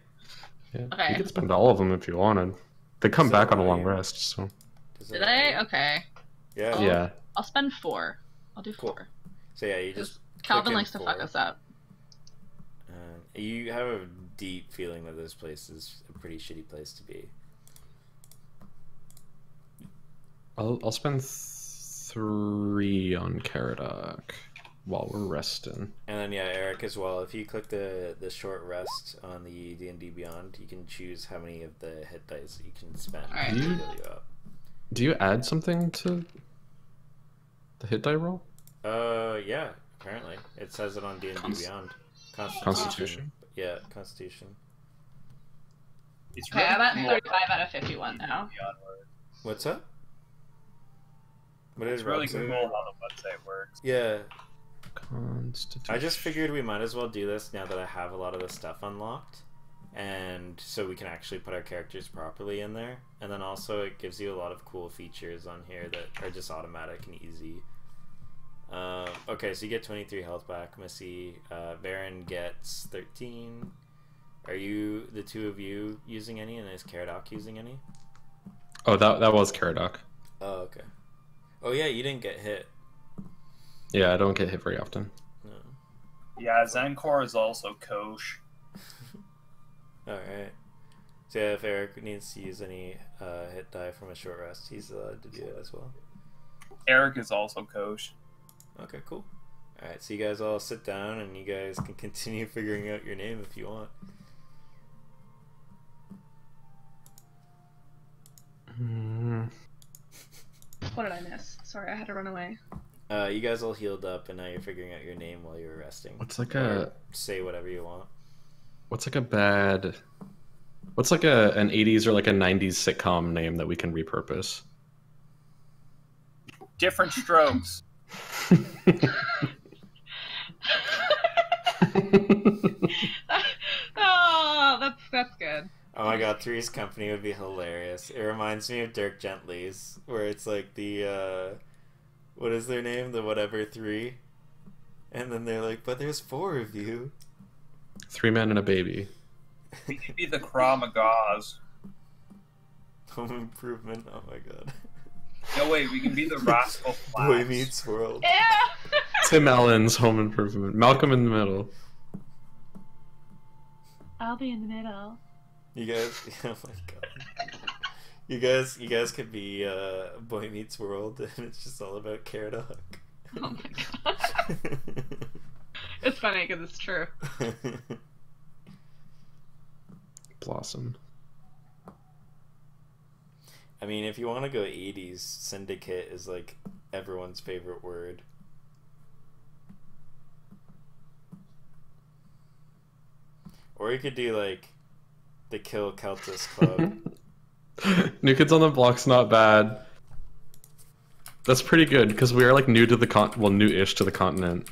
Okay. you could spend all of them if you wanted. They come So back on a are long you- rest, so Does Did that- I? Okay. Yeah. Oh. yeah. I'll spend 4. I'll do Cool. 4. So yeah, you just Calvin click in likes to fuck 4. us up. You have a deep feeling that this place is a pretty shitty place to be. I'll spend 3 on Caradoc. while we're resting. And then yeah, Eric as well. If you click the short rest on the D&D Beyond, you can choose how many of the hit dice you can spend Alright. to heal you up. Do you add something to the hit die roll? Yeah, apparently it says it on D&D Beyond. Constitution. Yeah, Constitution. It's Okay, I'm at cool 35 out of 51 now. Beyond works. What's up? What did It's really Rob say? cool how the website works. Yeah, Constitution. I just figured we might as well do this now that I have a lot of the stuff unlocked, and so we can actually put our characters properly in there. And then also it gives you a lot of cool features on here that are just automatic and easy. Okay, so you get 23 health back, Missy. Varen gets 13. Are you, the two of you, using any, and is Caradoc using any? Oh, that was Caradoc. Oh, okay. Oh yeah, you didn't get hit. Yeah, I don't get hit very often. No. Yeah, Zenkor is also Kosh. Alright. So yeah, if Eric needs to use any hit die from a short rest, he's allowed to do it as well. Eric is also Kosh. Okay, cool. Alright, so you guys all sit down and you guys can continue figuring out your name if you want. What did I miss? Sorry, I had to run away. You guys all healed up and now you're figuring out your name while you're resting. What's like Or a say whatever you want. what's like a bad what's like an 80s or like a 90s sitcom name that we can repurpose? Different strokes. Oh, that's good. Oh my god, Three's Company would be hilarious. It reminds me of Dirk Gently's, where it's like the, what is their name? The whatever three? And then they're like, but there's 4 of you. 3 men and a baby. We could be the Kramagas. Home Improvement, oh my god. No, wait, we can be the Rascal Flats. Boy Meets World. Yeah. Tim Allen's Home Improvement. Malcolm in the Middle. I'll be in the middle. You guys, oh my god. You guys could be Boy Meets World, and it's just all about Caradoc. Oh my god. It's funny because it's true. Blossom. I mean, if you want to go 80s, syndicate is like everyone's favorite word. Or you could do like the Kill Keltis Club. New Kids on the Block's not bad. That's pretty good because we are like new to the new-ish to the continent.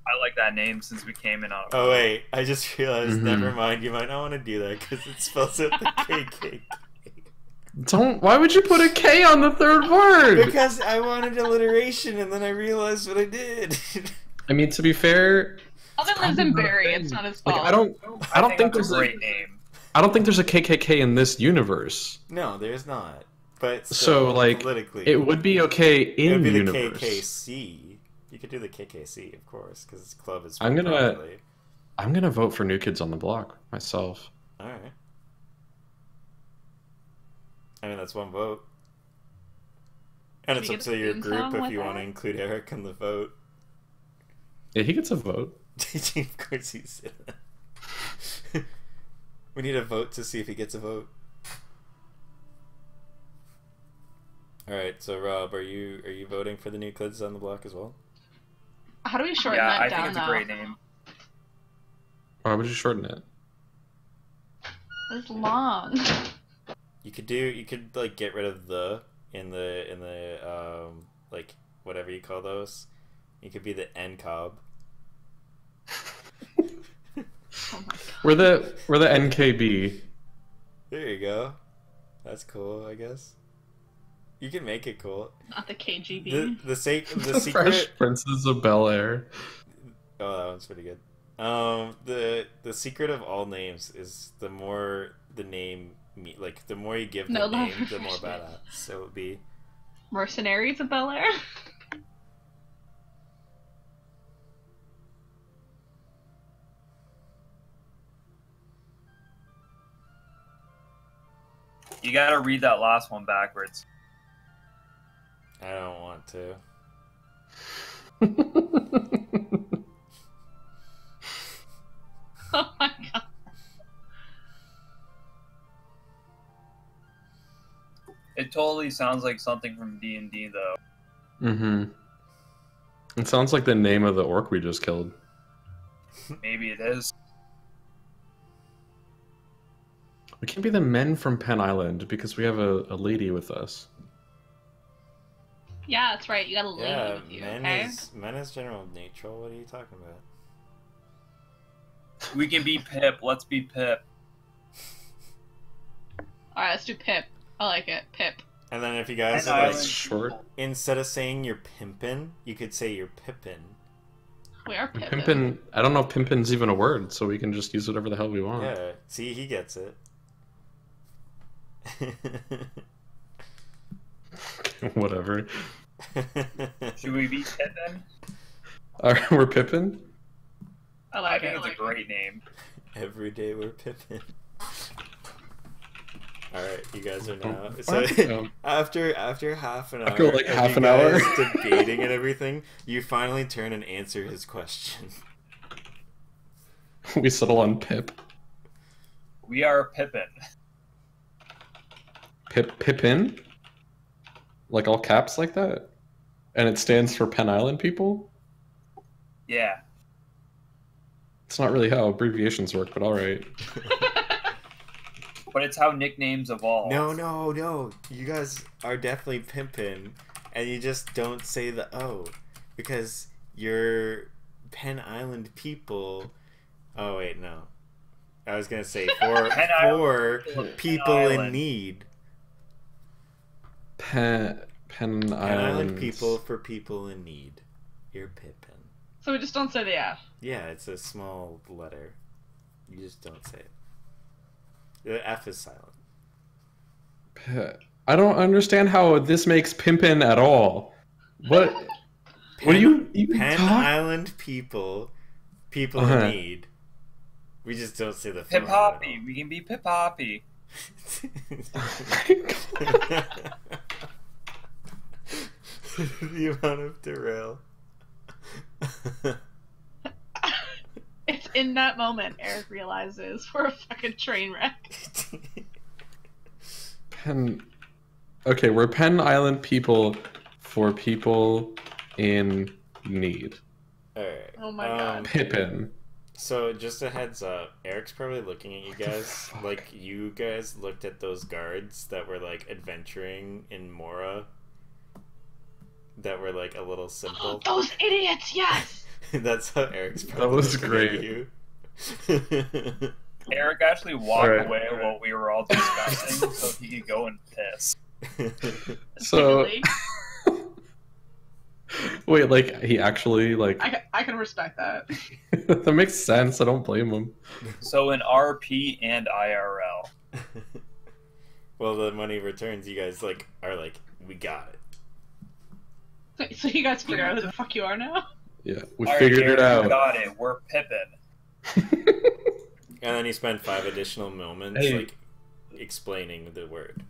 I like that name since we came in on. Oh wait, I just realized. Mhm. Never mind. You might not want to do that because it spells out the KK. Don't. Why would you put a K on the third word? Because I wanted alliteration, and then I realized what I did. I mean, to be fair, Alvin lives in Barry. It's not his fault. like I don't think that's there's a great name. I don't think there's a KKK in this universe. No, there's not. But So still, like, politically, it would be okay it in would be universe. the KKC. You could do the KKC, of course, because this club is. I'm gonna- properly. I'm gonna vote for New Kids on the Block myself. All right. I mean, that's one vote. And Should it's we up get to a your theme group song if with you want to Eric? include Eric in the vote. Yeah, he gets a vote. Of course he said that. We need a vote to see if he gets a vote. Alright, so Rob, are you voting for the new Kids on the Block as well? How do we shorten Yeah, that I down think it's a though? great name. Why would you shorten it? It's long. You could like get rid of the in the like whatever you call those. You could be the NCOB. Oh my god. We're the NKB. There you go. That's cool, I guess. You can make it cool. Not the KGB. The The secret. Fresh Princes of Bel-Air. Oh, that one's pretty good. The secret of all names is the more the name like the more you give the No name, love the more refreshment. badass. So it would be Mercenaries of Bel Air. You gotta read that last one backwards. I don't want to. definitely sounds like something from D&D, though. Mm-hmm. It sounds like the name of the orc we just killed. Maybe it is. We can't be the men from Penn Island because we have a lady with us. Yeah, that's right. You got a lady Yeah, with you, men okay? is general neutral. What are you talking about? We can be Pip. Let's be Pip. Alright, let's do Pip. I like it. Pip. And then if you guys Penn are like, Island short. people. instead of saying you're pimpin', you could say you're pippin'. We are Pip. Pimpin'. I don't know if pimpin's even a word, so we can just use whatever the hell we want. Yeah, see, he gets it. Whatever. Should we be Pippin? Alright, we're Pippin? I I like think it. it's a great name. Every day we're pippin'. Alright, you guys are now. So What? after half an hour, After, like, of half you an hour. guys debating and everything, you finally turn and answer his question. We settle on Pip. We are Pippin. Pippin? Like all caps like that? And it stands for Penn Island people? Yeah. It's not really how abbreviations work, but alright. But it's how nicknames evolve. No. You guys are definitely pimpin', and you just don't say the O. Because you're Penn Island people. Oh, wait, no. I was going to say for people in Island. need. Penn Penn Island Island people for people in need. You're pippin'. So we just don't say the F. Yeah, it's a small letter. You just don't say it. The F is silent. I don't understand how this makes pimpin' at all. What? What are you even Penn talking? Island people in need. We just don't say the Pip phone Hoppy. We can be Pip Hoppy. The amount of derail. It's in that moment Eric realizes we're a fucking train wreck. Penn. Okay, we're Penn Island people for people in need. Alright. Oh my God. Pippin. So just a heads up, Eric's probably looking at you guys like you guys looked at those guards that were like adventuring in Mora. That were like a little simple. Those idiots, yes! That's how Eric's probably was looking great. at you. Eric actually walked Alright. away while we were all discussing so he could go and piss. So, Really? wait, like, he actually, like, I can respect that. that makes sense. I don't blame him. So in RP and IRL. Well, the money returns. You guys like are like, we got it. So you guys figure out who the fuck you are now? Yeah, we Alright, figured Eric, it out. We got it. We're Pippin. And then you spend 5 additional moments Hey. like explaining the word.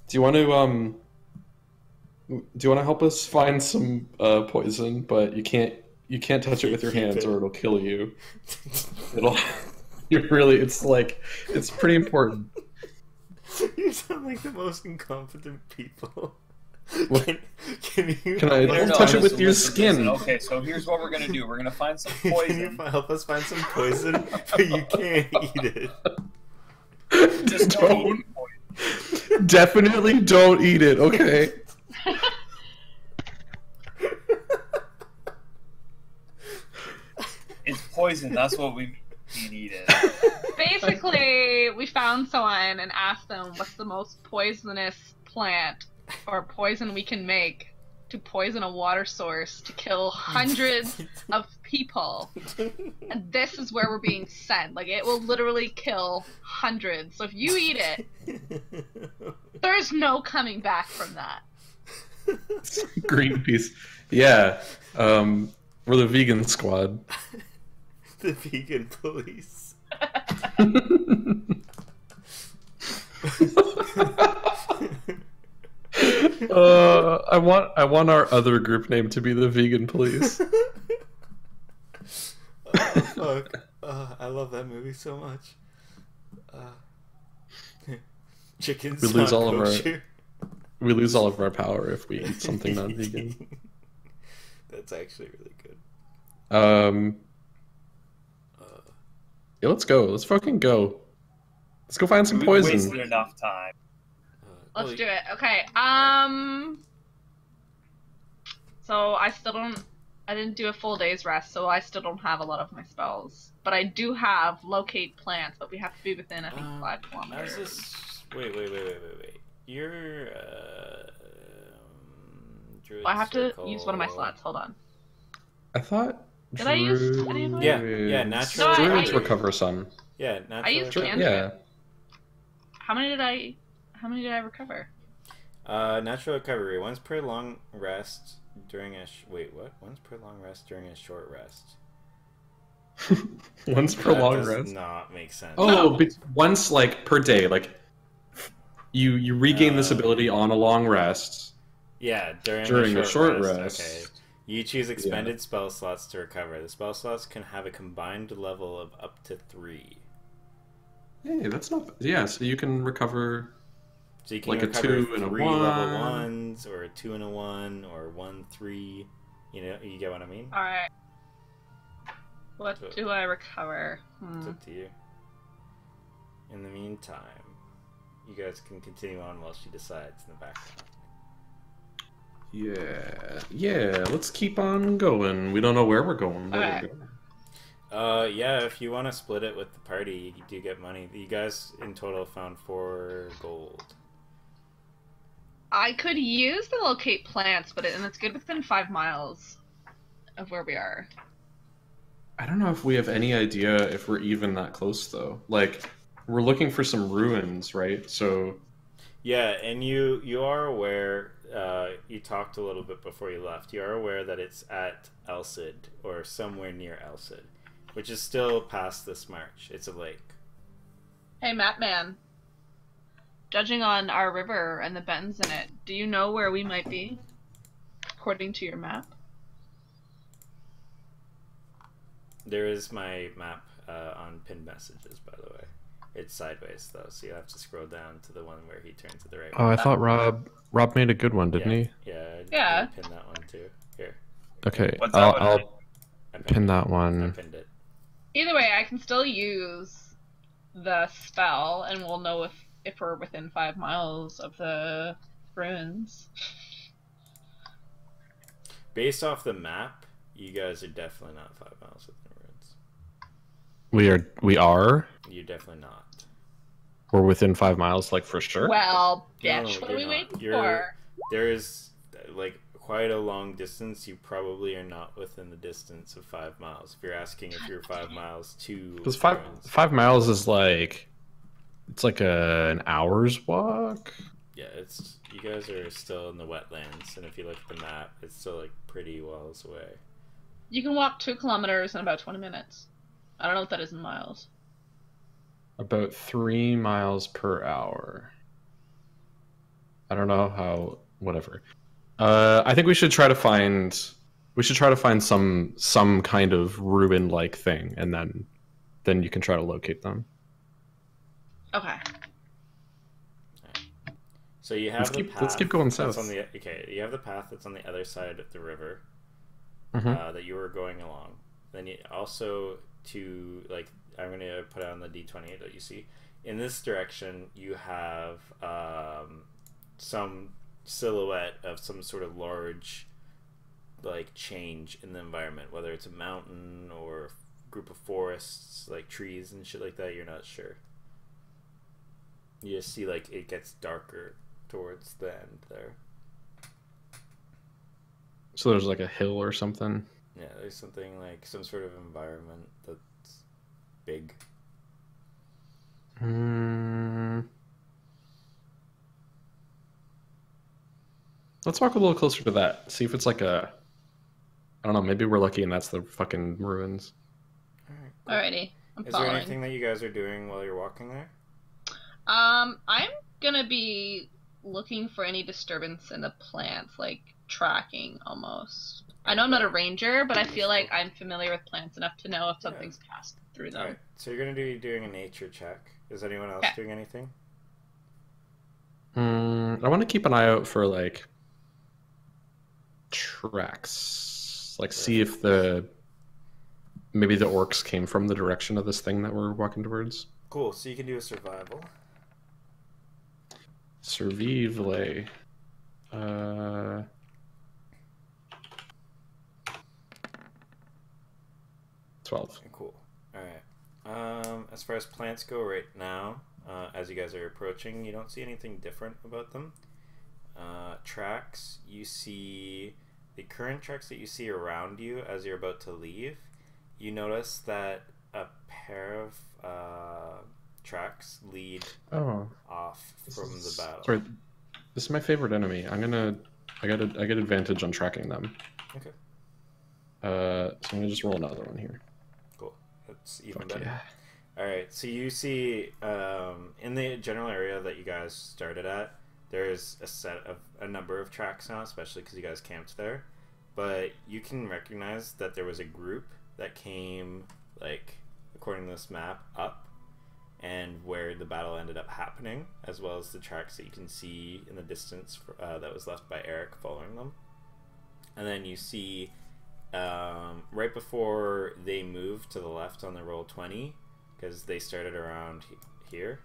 Do you want to help us find some poison? But you can't touch it with your Keep hands, it. or it'll kill you. It's pretty important. You sound like the most incompetent people. What? Can you Can I- help Don't us touch it find with some- your Listen, skin. listen. Okay, so here's what we're gonna do. We're gonna find some Can you poison. help us find some poison, but you can't eat it? Just don't eat poison. Definitely don't eat it. Okay. It's poison. That's what we need it. Basically, we found someone and asked them what's the most poisonous plant or poison we can make to poison a water source to kill hundreds of people. And this is where we're being sent. Like, it will literally kill hundreds. So if you eat it, there's no coming back from that. Greenpeace. Yeah. We're the vegan squad. The vegan police. I want our other group name to be the vegan police. Oh, fuck. I love that movie so much. Chickens. We lose all of our- kosher. We lose all of our power if we eat something non-vegan. That's actually really good. Yeah, let's go. Let's fucking go. Let's go find some We poison. wasted enough time. Let's do it. Okay. So I didn't do a full day's rest, so I still don't have a lot of my spells. But I do have locate plants, but we have to be within, I think, 5 kilometers. Wait. You're Druid I have to Circle. use one of my slots. Hold on. I thought. Did I use any of them? Yeah, natural. No, Druids I- recover some. Yeah, natural. I used recovery. cantrip. Yeah. How many did I recover? Natural recovery. Once per long rest during a Once per long rest during a short rest. Once per That long does rest. not make sense. Oh, but once like per day, like you regain this ability on a long rest. Yeah, During a a short rest. rest. Okay. You choose expended spell slots to recover. The spell slots can have a combined level of up to 3. Hey, that's not. Yeah, so you can recover. So you can Like a recover 2 and a 3 1. level 1s, or a 2 and a 1, or 1, 3. You know, you get what I mean? Alright. What So- do I recover? It's up to you. In the meantime, you guys can continue on while she decides in the background. Yeah. Let's keep on going. We don't know where we're going. Where Okay. we're going. Yeah, if you want to split it with the party, you do get money. You guys in total found 4 gold. I could use the locate plants, and it's good within 5 miles of where we are. I don't know if we have any idea if we're even that close though. Like, we're looking for some ruins, right? So. Yeah, and you are aware. You talked a little bit before you left. You are aware that it's at Elcid or somewhere near Elcid, which is still past this march. It's a lake. Hey, Map Man. Judging on our river and the bends in it, do you know where we might be? According to your map? There is my map on pinned messages, by the way. It's sideways though, so you have to scroll down to the one where he turns to the right. Oh, I thought Rob made a good one, didn't he? Yeah. I pinned that one too. Here, Okay, What's that one? I'll I pinned pin it. that I one. pinned it. Either way, I can still use the spell, and we'll know if we're within 5 miles of the ruins. Based off the map, you guys are definitely not 5 miles within the ruins. We are. You're definitely not. We're within 5 miles, like for sure. Well, No, bitch, what are you're we not. waiting for? There is like quite a long distance. You probably are not within the distance of 5 miles. If you're asking if you're 5 miles to Because ruins. 5 miles is like, it's like an hour's walk. Yeah, it's you guys are still in the wetlands, and if you look at the map, it's still like pretty wells away. You can walk 2 kilometers in about 20 minutes. I don't know what that is in miles. About 3 miles per hour. I don't know how. Whatever. I think we should try to find. We should try to find some kind of ruin-like thing, and then you can try to locate them. Okay. So you have Let's keep going that's south. on the you have the path that's on the other side of the river Mhm. that you were going along. Then you also I'm going to put it on the D20 that you see. In this direction, you have some silhouette of some sort of large like change in the environment, whether it's a mountain or a group of forests, like trees and shit like that. You're not sure. You just see like it gets darker towards the end there. So there's like a hill or something. Yeah, there's something like some sort of environment that's big. Let's walk a little closer to that. See if it's like a. I don't know. Maybe we're lucky and that's the fucking ruins. Alrighty. I'm Is following. there anything that you guys are doing while you're walking there? I'm gonna be looking for any disturbance in the plants, like tracking almost. I know I'm not a ranger, but I feel like I'm familiar with plants enough to know if something's passed through them. Alright, so you're gonna be doing a nature check. Is anyone else Okay. doing anything? I want to keep an eye out for like tracks, like see if maybe the orcs came from the direction of this thing that we're walking towards. Cool. So you can do a survival. Survival. 12. Cool. All right. As far as plants go right now, as you guys are approaching, you don't see anything different about them. Tracks, you see the current tracks that you see around you as you're about to leave. You notice that a pair of tracks lead off from the battle. Sorry, this is my favorite enemy. I get advantage on tracking them. Okay. So I'm gonna just roll another one here. Cool. That's even Fuck better. yeah. All right. So you see, in the general area that you guys started at, there's a number of tracks now, especially because you guys camped there. But you can recognize that there was a group that came, like, according to this map, up, and where the battle ended up happening, as well as the tracks that you can see in the distance that was left by Eric following them. And then you see, right before they moved to the left on the roll 20, because they started around here,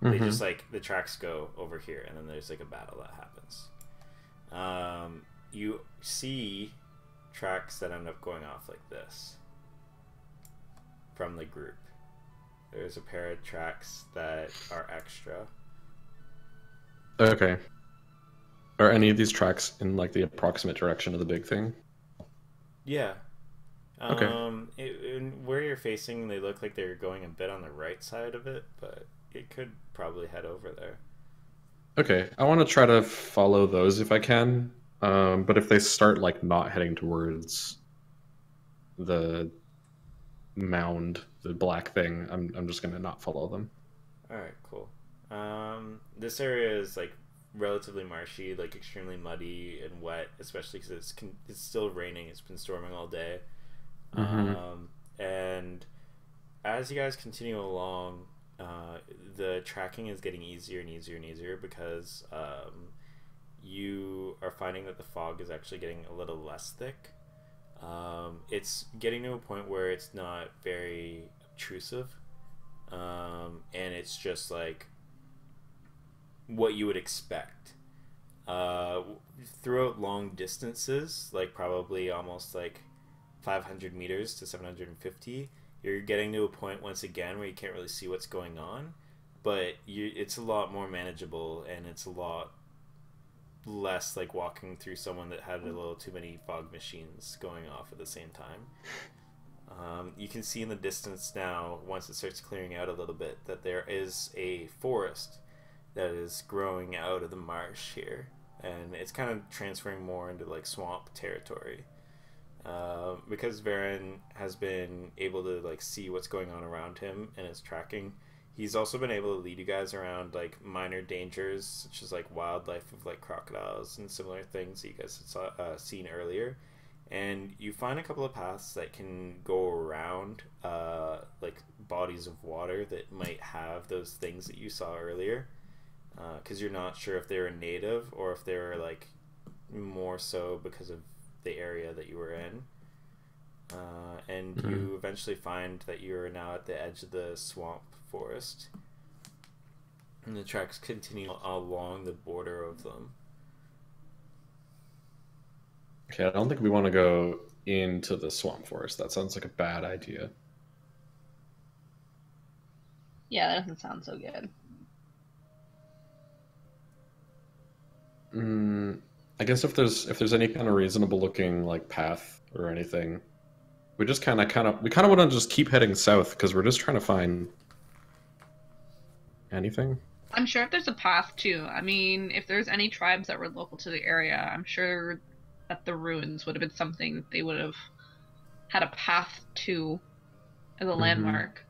they just, like, the tracks go over here, and then there's, like, a battle that happens. You see tracks that end up going off like this from the group. There's a pair of tracks that are extra. Okay. Are any of these tracks in like the approximate direction of the big thing? Yeah. Okay. Where you're facing, they look like they're going a bit on the right side of it, but it could probably head over there. Okay, I want to try to follow those if I can. But if they start like not heading towards the mound, the black thing, I'm just gonna not follow them. All right, cool. This area is like relatively marshy, like extremely muddy and wet, especially because it's still raining. It's been storming all day. And as you guys continue along, the tracking is getting easier and easier and easier because you are finding that the fog is actually getting a little less thick. It's getting to a point where it's not very obtrusive, and it's just like what you would expect. Throughout long distances, like probably almost like 500 meters to 750, you're getting to a point once again where you can't really see what's going on, but it's a lot more manageable, and it's a lot less like walking through someone that had a little too many fog machines going off at the same time. You can see in the distance now, once it starts clearing out a little bit, that there is a forest that is growing out of the marsh here, and it's kind of transferring more into like swamp territory. Because Varen has been able to like see what's going on around him and is tracking, he's also been able to lead you guys around like minor dangers such as like wildlife of like crocodiles and similar things that you guys had seen earlier. And you find a couple of paths that can go around like bodies of water that might have those things that you saw earlier, because you're not sure if they're native or if they're like more so because of the area that you were in. And you eventually find that you're now at the edge of the swamp forest, and the tracks continue along the border of them. Okay, I don't think we want to go into the swamp forest. That sounds like a bad idea. Yeah, that doesn't sound so good. I guess if there's any kind of reasonable looking like path or anything, we just kind of want to just keep heading south because we're just trying to find anything. I'm sure if there's a path too. I mean, if there's any tribes that were local to the area, I'm sure that the ruins would have been something that they would have had a path to as a landmark.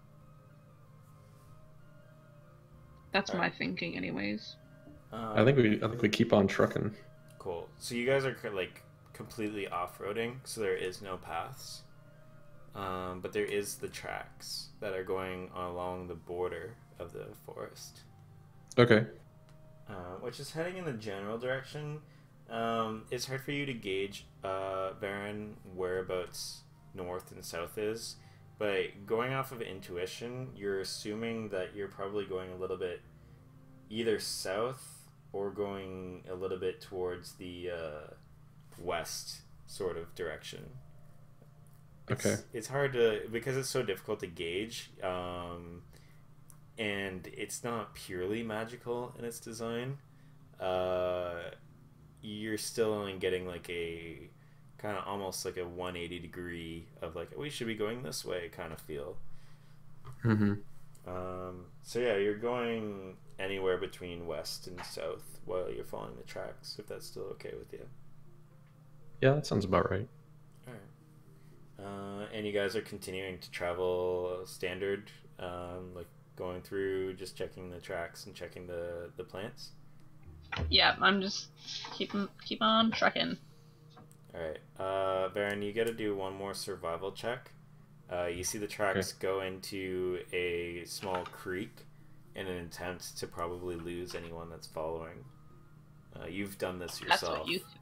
That's my thinking, anyways. I think we keep on trucking. Cool. So you guys are like completely off-roading, so there is no paths, but there is the tracks that are going along the border of the forest. Okay. which is heading in the general direction. It's hard for you to gauge, Baron, whereabouts north and south is, but going off of intuition, you're assuming that you're probably going a little bit either south or going a little bit towards the west sort of direction. It's hard to, because it's so difficult to gauge, and it's not purely magical in its design. You're still only getting like a kind of almost like a 180 degree of like, we should be going this way kind of feel. So yeah, you're going anywhere between west and south while you're following the tracks, if that's still okay with you. Yeah, that sounds about right. All right. And you guys are continuing to travel standard, like going through, just checking the tracks and checking the plants? Yeah, I'm just keep on trucking. Alright, Baron, you gotta do one more survival check. You see the tracks go into a small creek in an attempt to probably lose anyone that's following. You've done this yourself. That's what you think.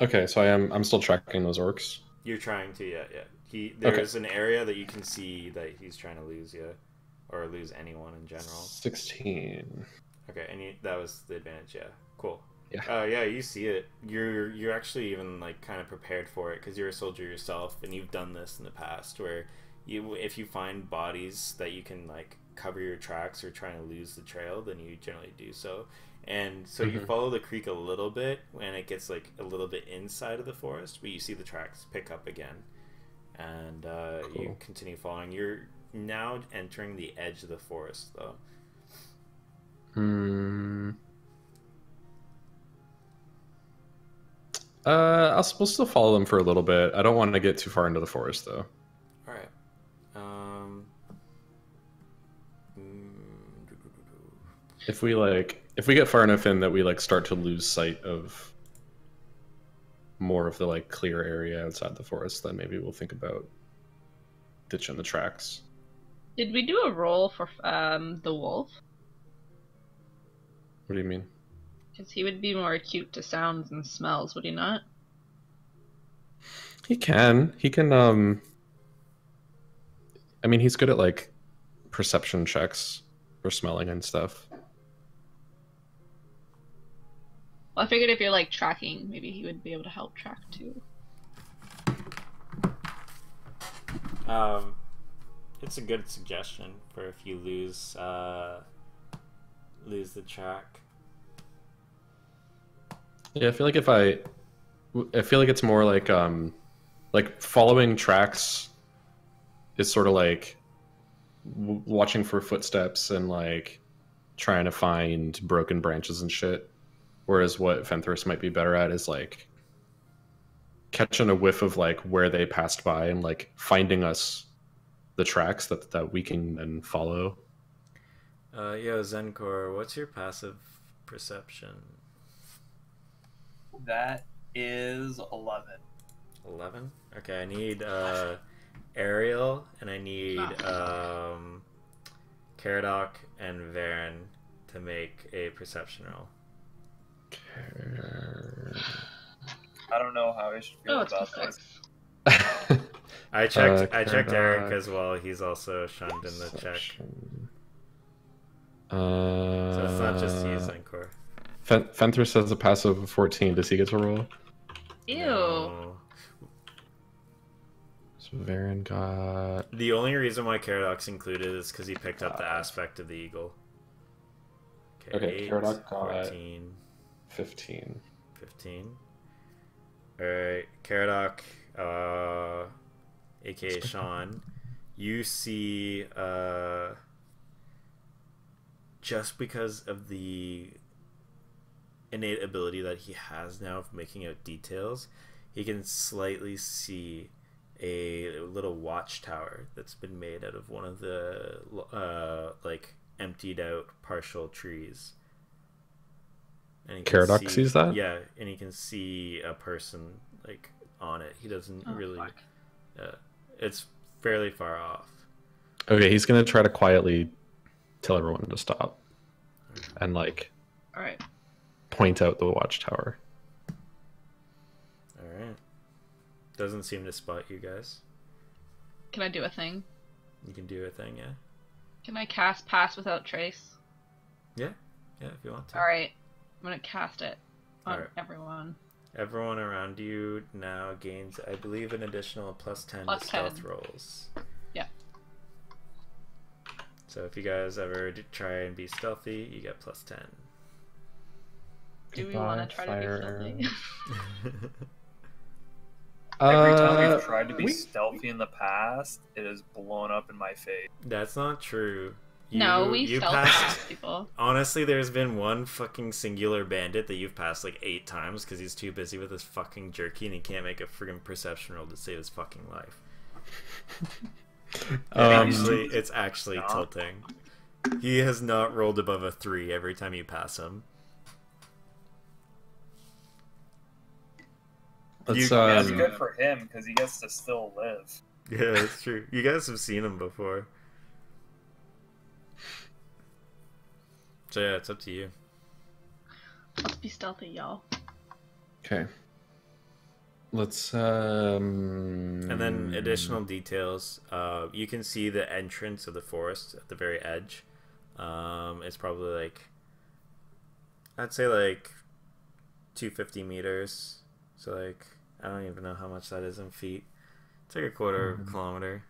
Okay, so I'm still tracking those orcs. You're trying to, yeah. There's an area that you can see that he's trying to lose you, or lose anyone in general. 16. Okay, and that was the advantage, yeah. Cool. Yeah. Yeah, you see it. You're actually even like kind of prepared for it because you're a soldier yourself, and you've done this in the past where if you find bodies that you can like cover your tracks or trying to lose the trail, then you generally do so. And so you follow the creek a little bit when it gets like a little bit inside of the forest, but you see the tracks pick up again, and you continue following. You're now entering the edge of the forest, though. We'll still follow them for a little bit. I don't want to get too far into the forest, though. All right. If we get far enough in that we like start to lose sight of more of the like clear area outside the forest, then maybe we'll think about ditching the tracks. Did we do a roll for the wolf? What do you mean? Because he would be more acute to sounds and smells, would he not? He can. I mean, he's good at like perception checks for smelling and stuff. Well, I figured if you're like tracking, maybe he would be able to help track too. It's a good suggestion for if you lose the track. Yeah, I feel like it's more like following tracks is sort of like watching for footsteps and like trying to find broken branches and shit. Whereas what Fenthris might be better at is like catching a whiff of like where they passed by and like finding us the tracks that we can then follow. Yo, Zenkor, what's your passive perception? That is 11. 11? Okay, I need Ariel, and I need Caradoc and Varen to make a perception roll. I don't know how I should feel about +6. this. I checked Eric as well. He's also shunned in the check. So it's not just you, Zenkor. Fenthris has a passive of 14. Does he get to roll? Ew. No. So Varen got... The only reason why Caradoc's included is because he picked up the aspect of the eagle. Okay, Caradoc got 14, 15. 15. Alright, Caradoc, aka Sean, you see, just because of the innate ability that he has now of making out details, he can slightly see a little watchtower that's been made out of one of the like emptied out partial trees. And Caradoc sees that? Yeah, and he can see a person like on it. He doesn't really. It's fairly far off. Okay, he's gonna try to quietly tell everyone to stop, and like All right. point out the watchtower. All right. Doesn't seem to spot you guys. Can I do a thing? You can do a thing, yeah. Can I cast Pass Without Trace? Yeah, if you want to. All right. I'm gonna cast it on Alright. everyone. Everyone around you now gains, I believe, an additional +10 Plus to stealth 10. rolls. Yeah. So if you guys ever try and be stealthy, you get +10. Do we want to try to be stealthy? Every time we've tried to be stealthy in the past, it has blown up in my face. That's not true. No, we stealth past people. Honestly, there's been one fucking singular bandit that you've passed like 8 times because he's too busy with his fucking jerky and he can't make a friggin' perception roll to save his fucking life. It's actually tilting. He has not rolled above a 3 every time you pass him. That's good for him because he gets to still live. Yeah, that's true. You guys have seen him before. So yeah, it's up to you. Let's be stealthy, y'all. Okay. Let's And then additional details. You can see the entrance of the forest at the very edge. It's probably like, I'd say like 250 meters. So like, I don't even know how much that is in feet. It's like a quarter kilometer.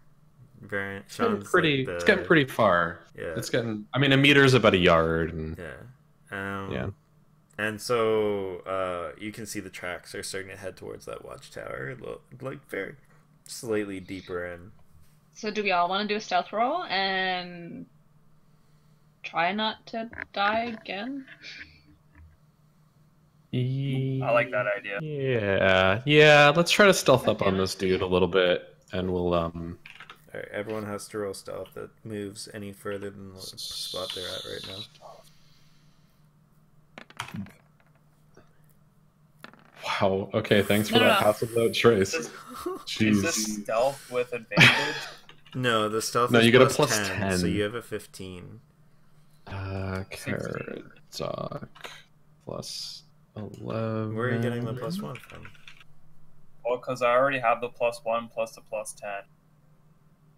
It's getting pretty far. Yeah. It's getting. I mean, a meter is about a yard. And, yeah. And so you can see the tracks are starting to head towards that watchtower, like very slightly deeper in. So do we all want to do a stealth roll and try not to die again? I like that idea. Yeah. Let's try to stealth up on this dude a little bit, and we'll Alright, everyone has to roll stealth that moves any further than the spot they're at right now. Wow. Okay, thanks for that pass without trace. Jeez. Is this stealth with advantage? No, the stealth no, is you get a +10, so you have a 15. Carrot Doc +11. Where are you getting the +1 from? Well, because I already have the +1 plus the +10.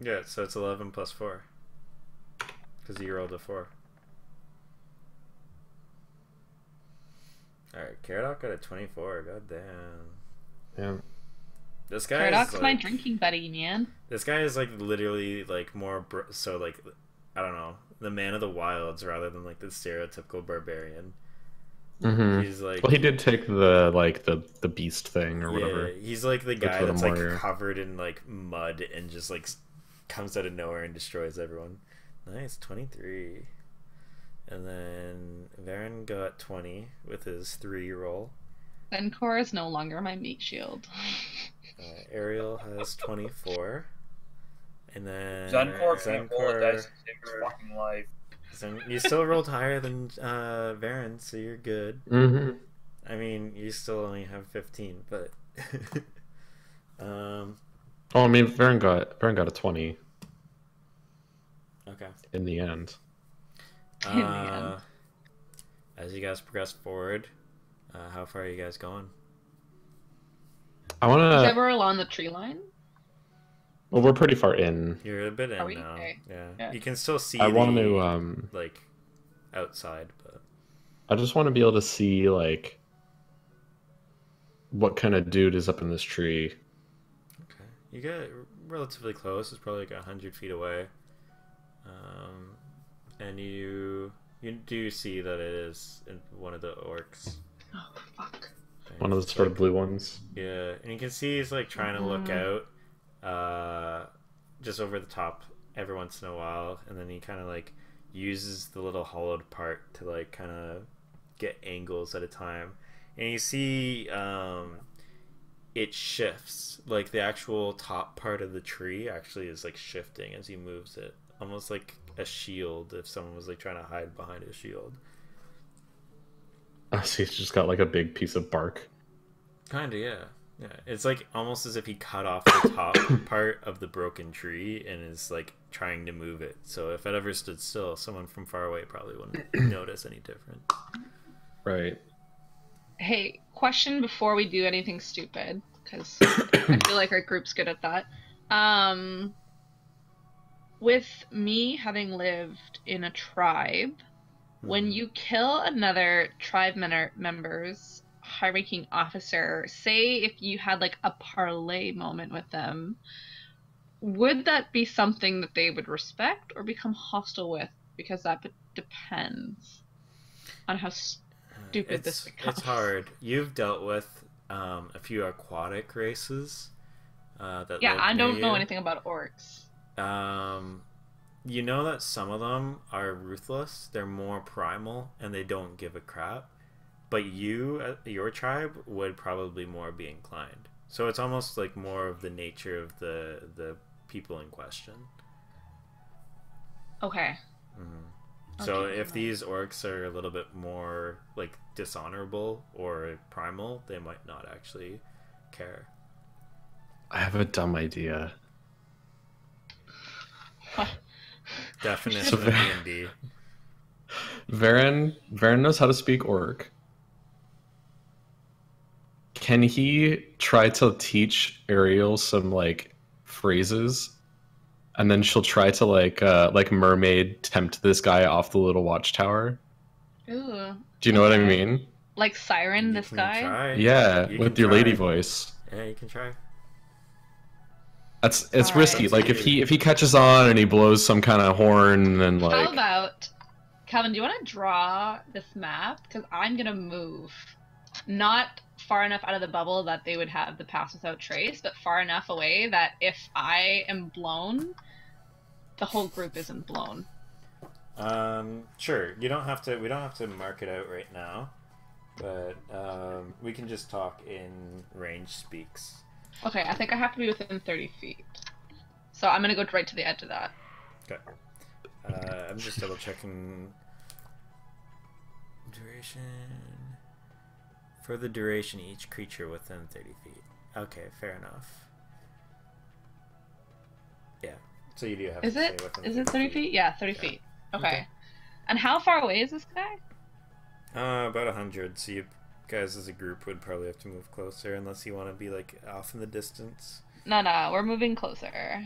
Yeah, so it's 11 + 4. Because you rolled a 4. Alright, Caradoc got a 24. God damn. Yeah. This guy Caradoc's is like, my drinking buddy, man. This guy is like literally like more so like, I don't know, the man of the wilds rather than like the stereotypical barbarian. Mm-hmm. He's like, well, he did take the beast thing or whatever. He's like the guy that's like covered in like mud and just like comes out of nowhere and destroys everyone. Nice, 23. And then Varen got 20 with his 3 roll. Zencor is no longer my meat shield. Ariel has 24. And then Zencor fucking life. You still rolled higher than Varen, so you're good. Mm-hmm. I mean, you still only have 15, but oh, I mean, Varen got a 20. Okay. In the end. As you guys progress forward, how far are you guys going? I want to. Is that we're along the tree line? Well, we're pretty far in. You're a bit in now. Okay. Yeah. You can still see. I want to like outside, but I just want to be able to see like what kind of dude is up in this tree. Okay, you get relatively close. It's probably like 100 feet away, and you do see that it is in one of the orcs. Oh fuck! One of the sort of blue ones. Yeah, and you can see he's like trying to look out, just over the top every once in a while, and then he kind of like uses the little hollowed part to like kind of get angles at a time, and you see it shifts, like the actual top part of the tree actually is like shifting as he moves it, almost like a shield if someone was like trying to hide behind a shield. I see. He's just got like a big piece of bark. Kinda, yeah. Yeah, it's like almost as if he cut off the top part of the broken tree and is like trying to move it. So if it ever stood still, someone from far away probably wouldn't notice any different. Right. Hey, question before we do anything stupid, because I feel like our group's good at that. With me having lived in a tribe, when you kill another tribe member's high-ranking officer, say if you had like a parlay moment with them, would that be something that they would respect or become hostile with? Because that depends on how stupid this becomes. It's hard. You've dealt with a few aquatic races that Yeah, live I near don't know you. anything about orcs. You know that some of them are ruthless. They're more primal and they don't give a crap. But your tribe would probably more be inclined. So it's almost like more of the nature of the people in question. Okay. So if these orcs are a little bit more like dishonorable or primal, they might not actually care. I have a dumb idea. Definition of D&D. Varen knows how to speak orc. Can he try to teach Ariel some like phrases, and then she'll try to like mermaid tempt this guy off the little watchtower? Ooh. Do you know what I mean? Like siren, You this can guy? try. Yeah, You with can your try. lady voice. Yeah, you can try. It's All risky. right. Like if he catches on and he blows some kind of horn, then How like about, Calvin, do you want to draw this map? Because I'm going to move. Not far enough out of the bubble that they would have the pass without trace, but far enough away that if I am blown, the whole group isn't blown. Sure. We don't have to mark it out right now, but we can just talk in range speaks. Okay, I think I have to be within 30 feet. So I'm going to go right to the edge of that. Okay. I'm just double checking duration. For the duration, each creature within 30 feet. Okay, fair enough. Yeah. So you do have to stay within 30 Is it 30 feet? Yeah, 30 Yeah. feet. Okay. Okay. And how far away is this guy? About 100. So you guys as a group would probably have to move closer unless you want to be like off in the distance. No, we're moving closer.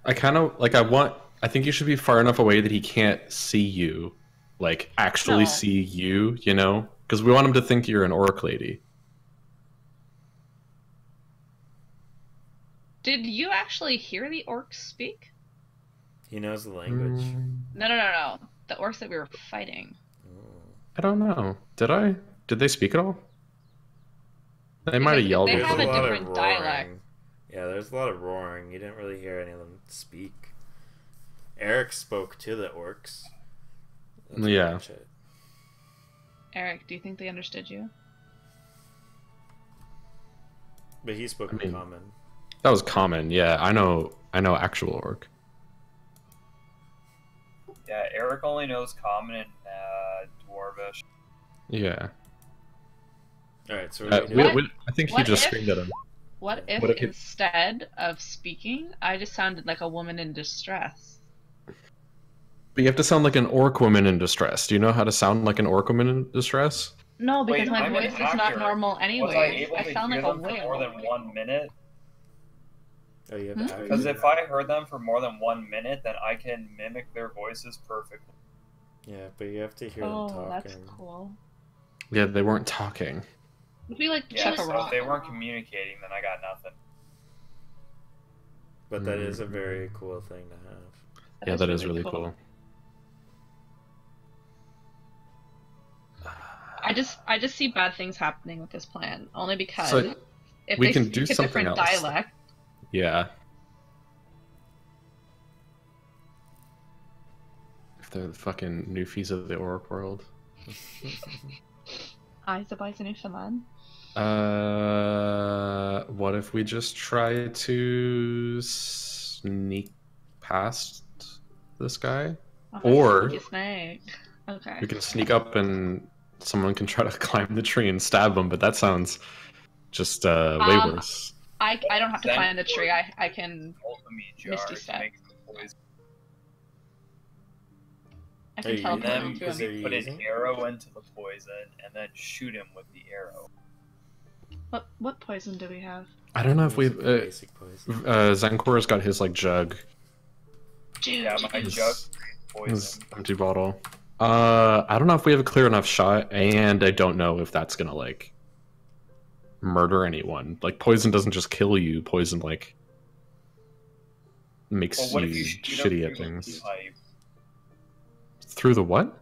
I kind of like I think you should be far enough away that he can't see you, like actually No. see you, you know? Because we want him to think you're an orc lady. Did you actually hear the orcs speak? He knows the language. No. The orcs that we were fighting. I don't know. Did they speak at all? They might have yelled They at have you. a different dialect. Yeah, there's a lot of roaring. You didn't really hear any of them speak. Eric spoke to the orcs. That's Yeah. pretty much it. Eric, do you think they understood you? But he spoke I mean- in common. That was common. Yeah, I know actual orc. Yeah, Eric only knows Common and Dwarvish. Yeah. Alright, so I think he What just if- screamed at him. What if What if it- instead of speaking, I just sounded like a woman in distress? But you have to sound like an orc woman in distress. Do you know how to sound like an orc woman in distress? No, because Wait, my I'm an voice is not actor. normal Was anyway. I able to sound hear like a them for whale. more than 1 minute? Oh, you have Hmm? to Because if I heard them for more than 1 minute, then I can mimic their voices perfectly. Yeah, but you have to hear Oh, them that's talking. cool. Yeah, they weren't talking. If we like Yeah, check a so rock. if they weren't communicating, then I got nothing. But that is a very cool thing to have. Yeah, that is really cool. I just see bad things happening with this plan, only because So, if we they can speak do a something different else. dialect, Yeah. If they're the fucking Newfies of the orc world. eyes of eyes in Newfoundland. What if we just try to sneak past this guy? Oh, Or- sneaky snake. Okay. We can sneak up and someone can try to climb the tree and stab him, but that sounds just way worse. I don't have to Then- climb the tree. I can. Ultimate jar Misty to step. make the poison. can Are you teleport then him we to Is him. there- put an using? arrow into the poison and then shoot him with the arrow. What poison do we have? I don't know if we've. Basic poison. Zankor's got his like jug, Dude. Yeah, my His- jug his poison. empty bottle. I don't know if we have a clear enough shot, and I don't know if that's gonna like murder anyone. Like poison doesn't just kill you. Poison like makes Well, what you if you shoot him shitty through at things. the pipe? Through the what?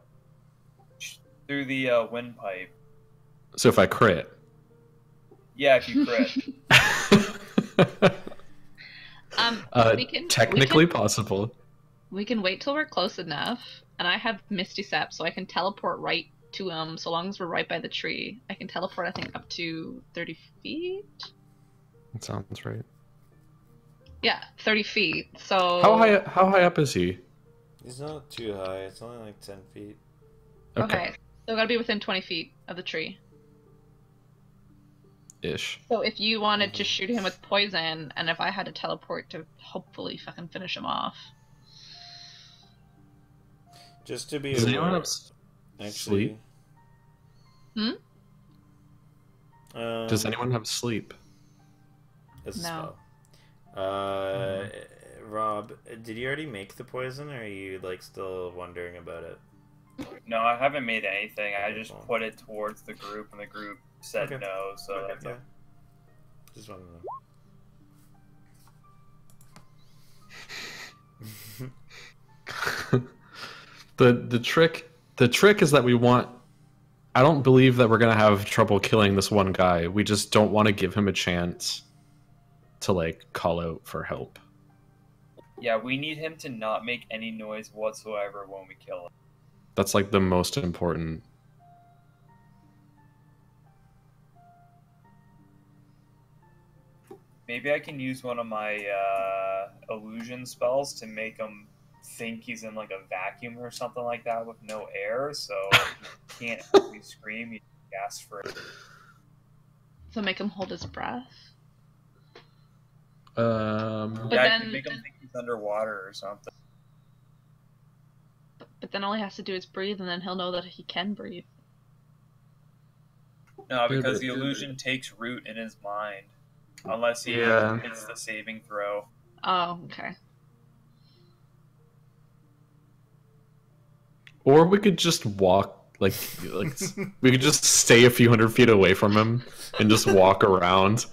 Through the windpipe. So if I crit. Yeah, if you crit. Technically possible. We can wait till we're close enough, and I have Misty Step, so I can teleport right to him. So long as we're right by the tree, I can teleport. I think up to 30 feet. That sounds right. Yeah, 30 feet. So How high up is he? It's not too high. It's only like 10 feet. Okay, so gotta be within 20 feet of the tree. Ish. So if you wanted to shoot him with poison, and if I had to teleport to hopefully fucking finish him off. Just to be Does anyone aware, have actually. Hmm? Does anyone have sleep? It's a No. spell. Rob, did you already make the poison, or are you like still wondering about it? No, I haven't made anything. I just put it towards the group, and the group said Okay. no. So that's Yeah. Just wanted to know. The trick is that we want. I don't believe that we're gonna have trouble killing this one guy. We just don't want to give him a chance to like call out for help. yeah, we need him to not make any noise whatsoever when we kill him. That's like the most important. Maybe I can use one of my illusion spells to make him think he's in like a vacuum or something like that with no air, so he can't actually scream. He asks for it. So make him hold his breath. Um, But yeah, I then- can make him think he's underwater or something. But then all he has to do is breathe, and then he'll know that he can breathe. No, because but- the illusion takes root in his mind, unless he Yeah. hits the saving throw. Oh, okay. or we could just walk like we could just stay a few hundred feet away from him and just walk around.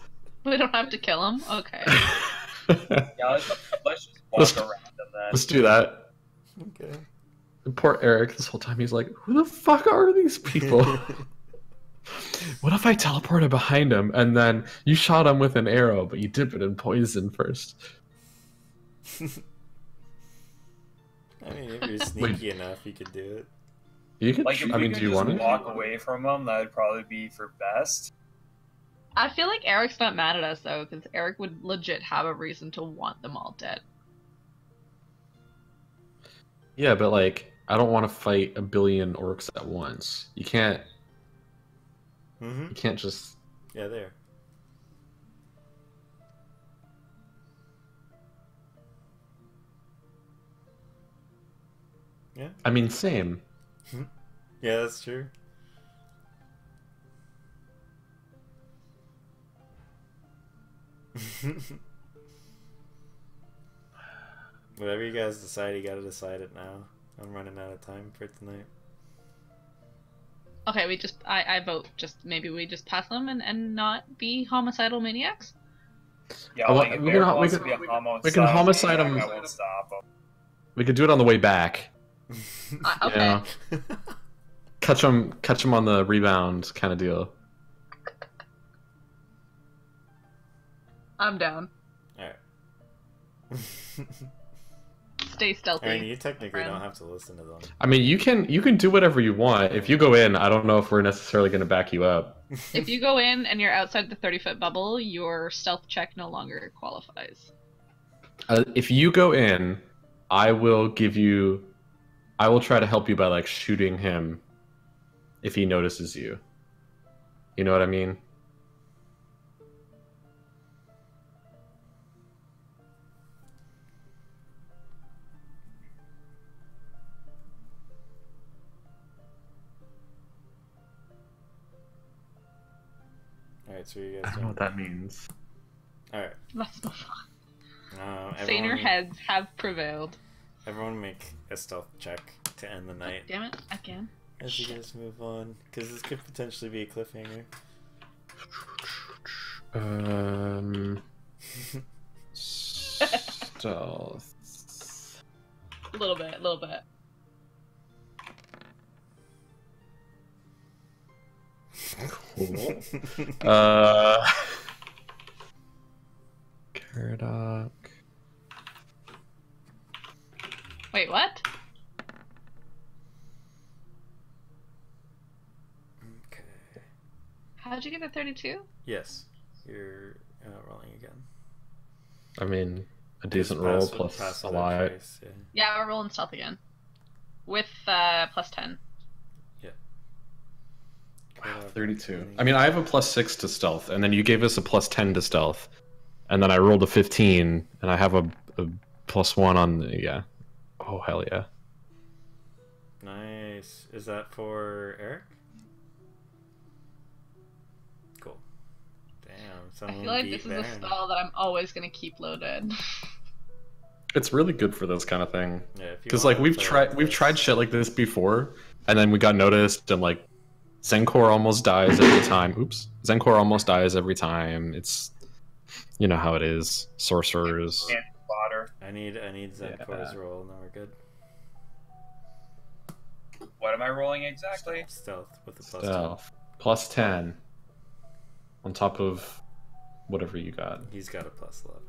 We don't have to kill him? Okay. Yeah, let's just walk Let's- around him then. Let's do that. Okay. And poor Eric, this whole time he's like, "Who the fuck are these people?" What if I teleported behind him and then you shot him with an arrow, but you dip it in poison first? I mean, if you're sneaky enough, you could do it. You could. Like, if I we mean, could do you just want to? walk away from him, that would probably be for best. I feel like Eric's not mad at us, though, because Eric would legit have a reason to want them all dead. Yeah, but like, I don't want to fight a billion orcs at once. You can't. Mm-hmm. You can't just. Yeah, there. Yeah. I mean, same. Yeah, that's true. Whatever you guys decide, you gotta decide it now. I'm running out of time for tonight. Okay, I vote just maybe we just pass them and not be homicidal maniacs. Yeah, Oh, like, if we Eric can- we wants can- to be a homicide, we can homicide him. I won't stop him. We could do it on the way back. Okay. Yeah. Catch him on the rebound kind of deal. I'm down. Alright. Stay stealthy. I mean, you technically friend. don't have to listen to them. I mean, you can do whatever you want. If you go in, I don't know if we're necessarily going to back you up. If you go in and you're outside the 30-foot bubble, your stealth check no longer qualifies. If you go in, I will try to help you by like shooting him if he notices you. You know what I mean? Alright, so you I guys don't know what that means. Alright. Let's move on. Everyone, Saner heads have prevailed. Everyone make a stealth check to end the night. Damn it, again. As you guys move on, because this could potentially be a cliffhanger. Stealth. A little bit, a little bit. Cool. Caradoc. Wait, what? Okay. How'd you get a 32? Yes. You're rolling again. I mean, a decent Just roll pass plus pass a with that lot. twice, yeah. Yeah, we're rolling stealth again. With plus 10. Wow, 32. I mean, I have a +6 to stealth, and then you gave us a +10 to stealth, and then I rolled a 15, and I have a +1 on the, yeah. Oh, hell yeah. Nice. Is that for Eric? Cool. Damn. I Someone feel like beat this is a Baron. spell that I'm always gonna keep loaded. It's really good for this kind of thing. Yeah, if you Because wanna like we've play tried this. shit like this before, and then we got noticed, and like Zenkor almost dies every time. Oops, Zenkor almost dies every time. It's, you know how it is. Sorcerers. And water. I need Zenkor's roll, and then we're good. What am I rolling exactly? Stealth with a +2. Stealth. +10 on top of whatever you got. He's got a +11.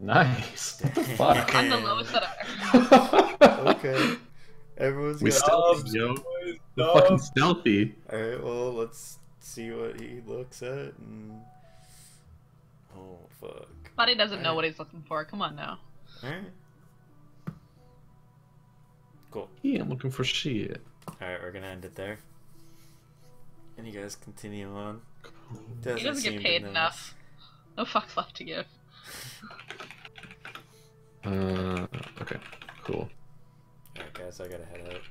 Nice. What the fuck? I'm the lowest that I've ever. Okay. Everyone's We got stealthy, yo. We're fucking stealthy. Alright, well, let's see what he looks at. And... Oh, fuck. Buddy doesn't know what he's looking for. Come on now. Alright. Cool. Yeah, I'm looking for shit. Alright, we're gonna end it there. And you guys continue on. He doesn't seem get to paid notice. enough. No fucks left to give. Okay, cool. Alright, guys, I gotta head out.